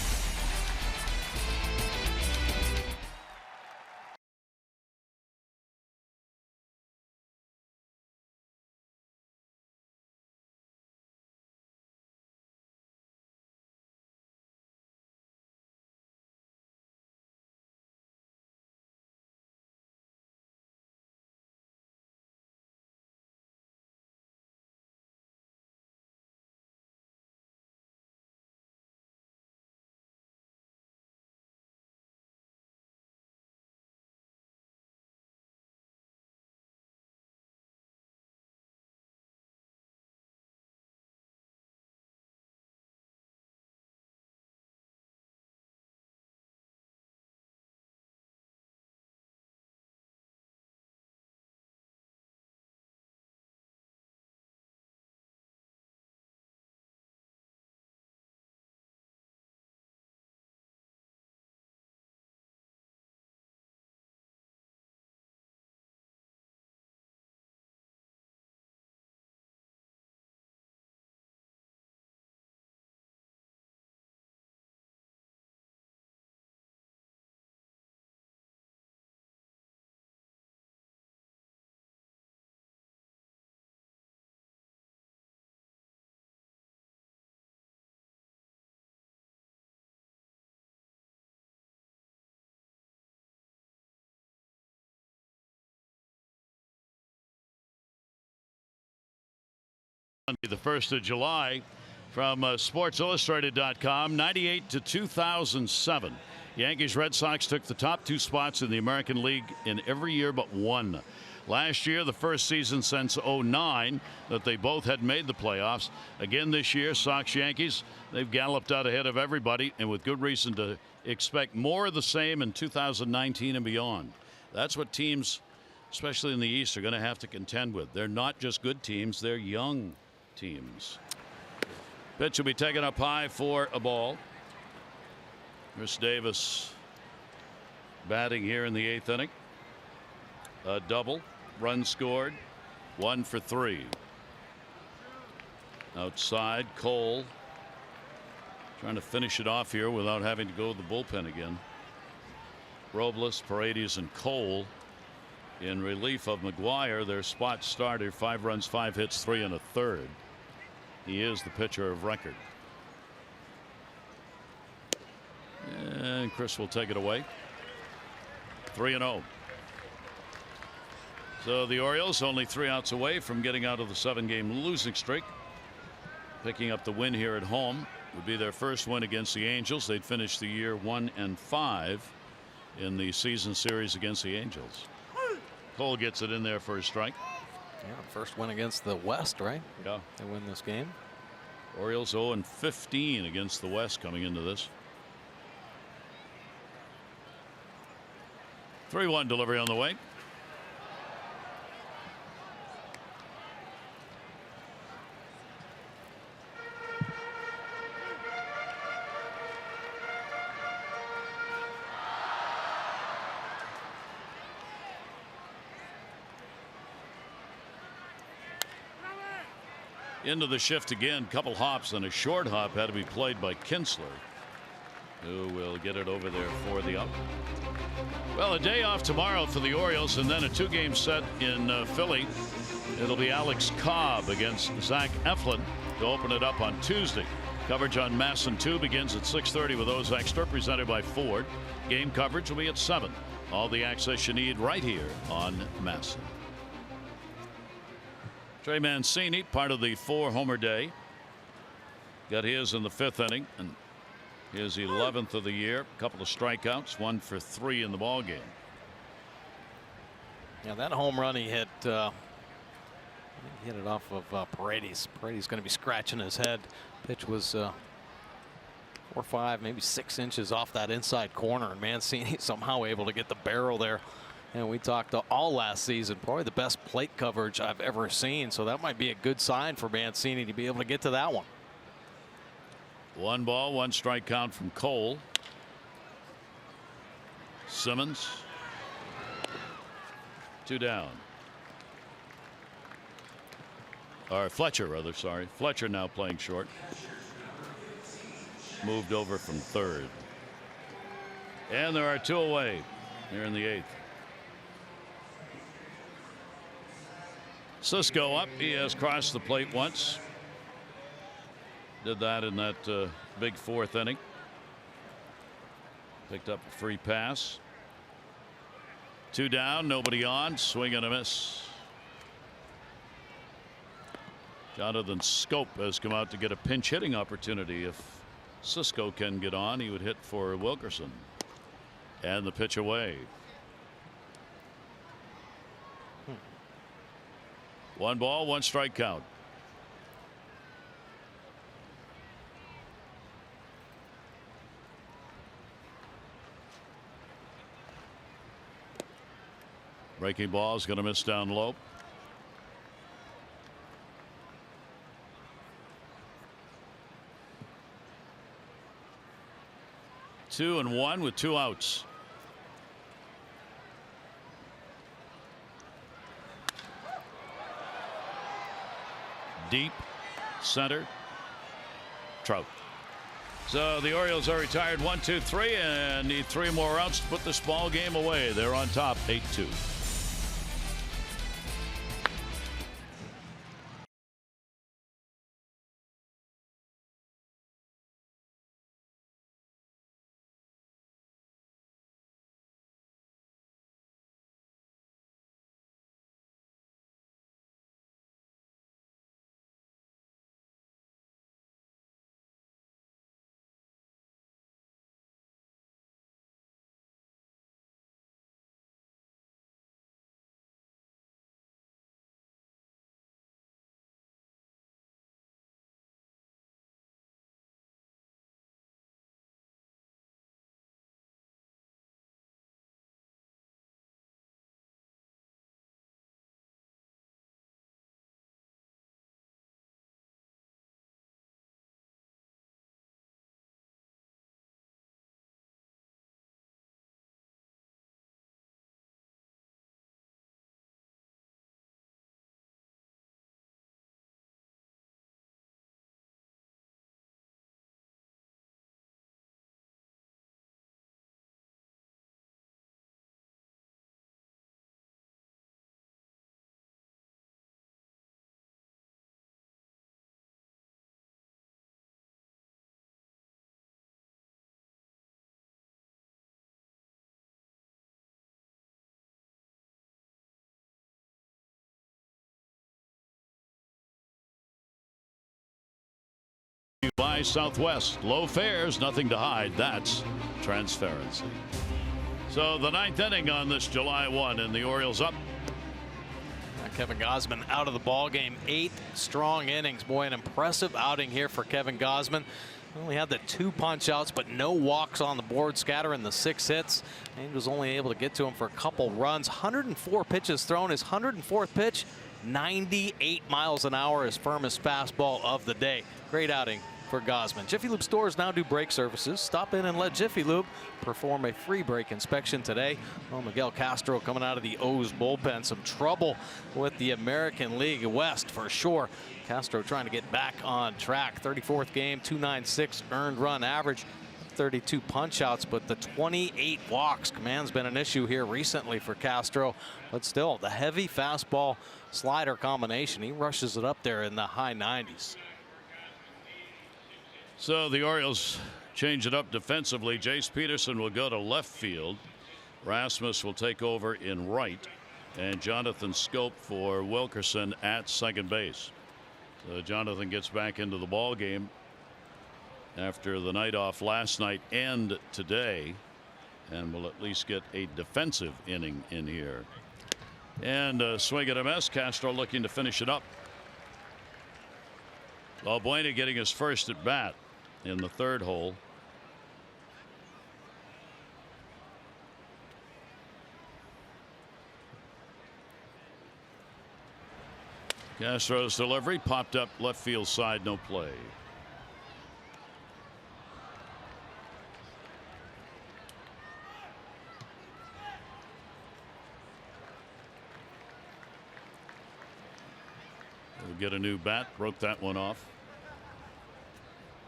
The 1st of July from SportsIllustrated.com. 98 to 2007. Yankees Red Sox took the top 2 spots in the American League in every year but one. Last year, the first season since '09 that they both had made the playoffs. Again this year, Sox Yankees, they've galloped out ahead of everybody, and with good reason to expect more of the same in 2019 and beyond. That's what teams, especially in the East, are going to have to contend with. They're not just good teams, they're young teams. Pitch will be taken up high for a ball. Chris Davis batting here in the 8th inning. A double, run scored, 1 for 3. Outside, Cole trying to finish it off here without having to go to the bullpen again. Robles, Paradius, and Cole in relief of McGuire, their spot starter. 5 runs, 5 hits, 3 1/3. He is the pitcher of record. And Chris will take it away. 3-0. So the Orioles only 3 outs away from getting out of the 7-game losing streak. Picking up the win here at home would be their first win against the Angels. They'd finish the year 1-5 in the season series against the Angels. Cole gets it in there for a strike. Yeah, first win against the West, right? Yeah. They win this game. Orioles 0-15 against the West coming into this. 3-1 delivery on the way. Into the shift again. Couple hops, and a short hop had to be played by Kinsler, who will get it over there for the out. Well, a day off tomorrow for the Orioles, and then a 2-game set in Philly. It'll be Alex Cobb against Zach Eflin to open it up on Tuesday. Coverage on MASN 2 begins at 6:30 with those extra, presented by Ford. Game coverage will be at 7. All the access you need right here on MASN. Trey Mancini, part of the 4-homer day, got his in the 5th inning, and his 11th of the year. A couple of strikeouts, 1 for 3 in the ball game. Yeah, that home run he hit, it off of Paradis. Paradis going to be scratching his head. Pitch was 4 or 5, maybe 6 inches off that inside corner, and Mancini somehow able to get the barrel there. And we talked all last season, probably the best plate coverage I've ever seen. So that might be a good sign for Mancini to be able to get to that one. 1 ball, 1 strike count from Cole. Simmons. 2 down. Or Fletcher, rather, sorry. Fletcher now playing short. Moved over from 3rd. And there are 2 away here in the 8th. Cisco up. He has crossed the plate once. Did that in that big 4th inning. Picked up a free pass. 2 down, nobody on. Swing and a miss. Jonathan Scope has come out to get a pinch hitting opportunity. If Cisco can get on, he would hit for Wilkerson. And the pitch away. 1 ball, 1 strike count. Breaking ball is going to miss down low. Two and 1 with 2 outs. Deep center. Trout. So the Orioles are retired 1-2-3 and need 3 more outs to put this ball game away. They're on top 8-2. By Southwest. Low fares, nothing to hide. That's transparency. So the 9th inning on this July 1, and the Orioles up. Kevin Gozman out of the ball game. 8 strong innings. Boy, an impressive outing here for Kevin Gozman. Only had the 2 punch outs, but no walks on the board, scattering the 6 hits. Angels only able to get to him for a couple runs. 104 pitches thrown. His 104th pitch, 98 miles an hour, his firmest fastball of the day. Great outing for Gosman. Jiffy Lube stores now do brake services. Stop in and let Jiffy Lube perform a free brake inspection today. Well, Miguel Castro coming out of the O's bullpen. Some trouble with the American League West for sure. Castro trying to get back on track. 34th game, 296 earned run average, 32 punch outs, but the 28 walks. Command's been an issue here recently for Castro, but still the heavy fastball slider combination. He rushes it up there in the high 90s. So the Orioles change it up defensively. Jace Peterson will go to left field. Rasmus will take over in right, and Jonathan Scope for Wilkerson at second base. So Jonathan gets back into the ball game after the night off last night and today, and will at least get a defensive inning in here. And a swing at a miss. Castro looking to finish it up. Valbuena getting his first at bat in the 3rd hole. Castro's delivery popped up left field side, no play. We'll get a new bat, broke that one off.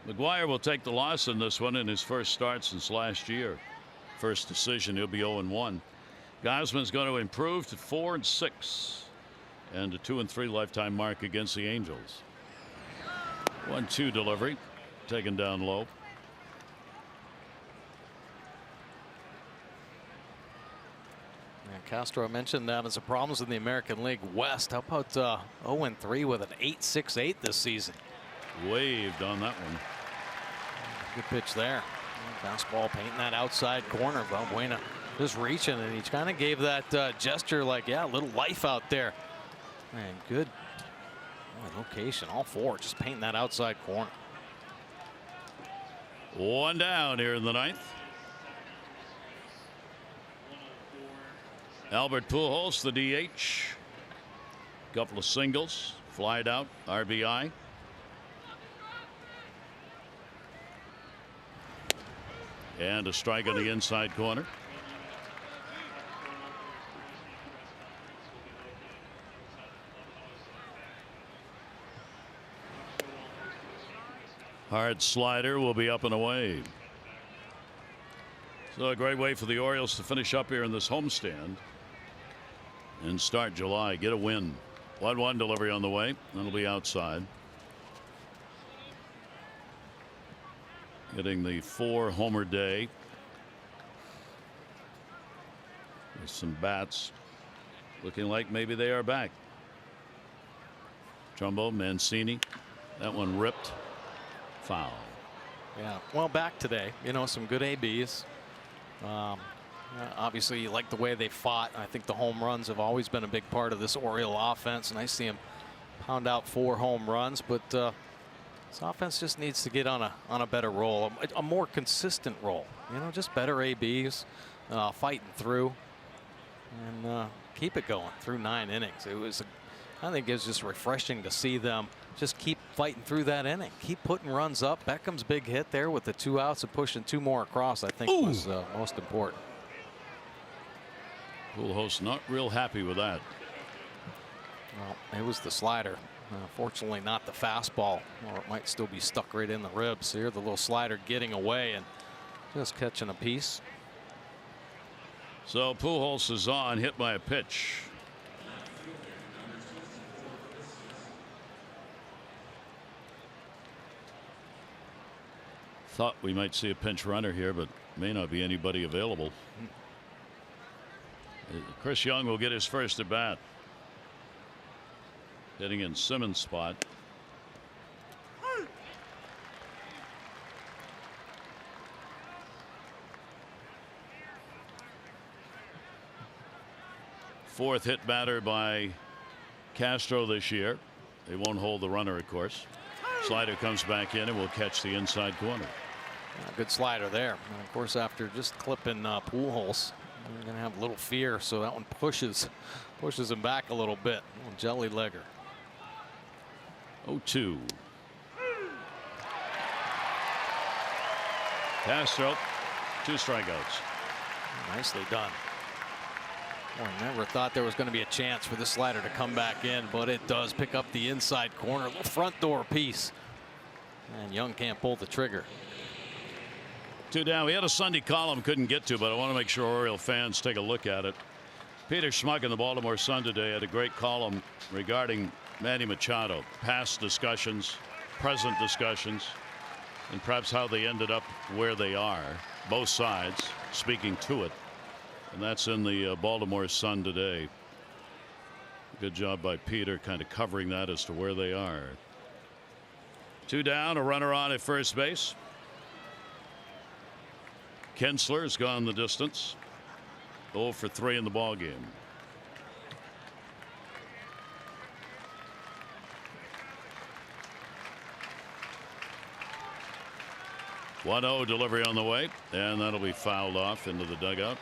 McGuire will take the loss in this one in his first start since last year. First decision, he'll be 0-1. Gosman's going to improve to 4-6 and a 2-3 lifetime mark against the Angels. 1-2 delivery taken down low. And Castro mentioned that as a problems in the American League West. How about 0-3 with an 8.68 this season? Waved on that one. Good pitch there. Fastball painting that outside corner. Valbuena just reaching, and he kind of gave that gesture like, yeah, a little life out there. And good location. All 4 just painting that outside corner. 1 down here in the 9th. Albert Pujols, the DH. Couple of singles, flied out, RBI. And a strike on the inside corner. Hard slider will be up and away. So a great way for the Orioles to finish up here in this homestand and start July, get a win. 1-1 delivery on the way. That'll be outside. Getting the 4-homer day. With some bats looking like maybe they are back. Trumbo, Mancini. That one ripped. Foul. Yeah, well, back today. You know, some good ABs. Obviously, you like the way they fought. I think the home runs have always been a big part of this Oriole offense, and I see him pound out 4 home runs. But this offense just needs to get on a better roll, a more consistent roll. You know, just better ABs, fighting through, and keep it going through 9 innings. It was, I think, it was just refreshing to see them just keep fighting through that inning, keep putting runs up. Beckham's big hit there with the 2 outs and pushing 2 more across, I think, was most important. Pujols not real happy with that. Well, it was the slider. Fortunately, not the fastball, or it might still be stuck right in the ribs. Here, the little slider getting away and just catching a piece. So Pujols is on, hit by a pitch. Thought we might see a pinch runner here, but may not be anybody available. Chris Young will get his first at bat. Hitting in Simmons' spot. Fourth hit batter by Castro this year. They won't hold the runner, of course. Slider comes back in and will catch the inside corner. Good slider there. And of course, after just clipping Pujols, you're going to have a little fear. So that one pushes him back a little bit. A little jelly legger. 0-2. Castro, 2 strikeouts. Nicely done. Boy, never thought there was going to be a chance for the slider to come back in, but it does pick up the inside corner, little front door piece. And Young can't pull the trigger. 2 down. We had a Sunday column couldn't get to, but I want to make sure Oriole fans take a look at it. Peter Schmuck in the Baltimore Sun today had a great column regarding Manny Machado. Past discussions, present discussions, and perhaps how they ended up where they are. Both sides speaking to it. And that's in the Baltimore Sun today. Good job by Peter kind of covering that as to where they are. 2 down, a runner on at first base. Kinsler has gone the distance. 0 for 3 in the ball game. .1-0 delivery on the way, and that'll be fouled off into the dugout.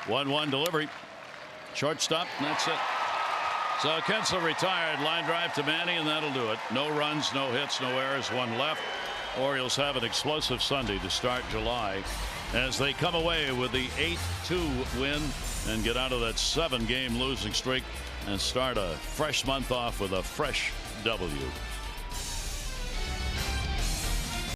.1-1 delivery. Shortstop, and that's it. So Kinsler retired. Line drive to Manny, and that'll do it. No runs, no hits, no errors, 1 left. Orioles have an explosive Sunday to start July as they come away with the 8-2 win and get out of that 7-game losing streak and start a fresh month off with a fresh W.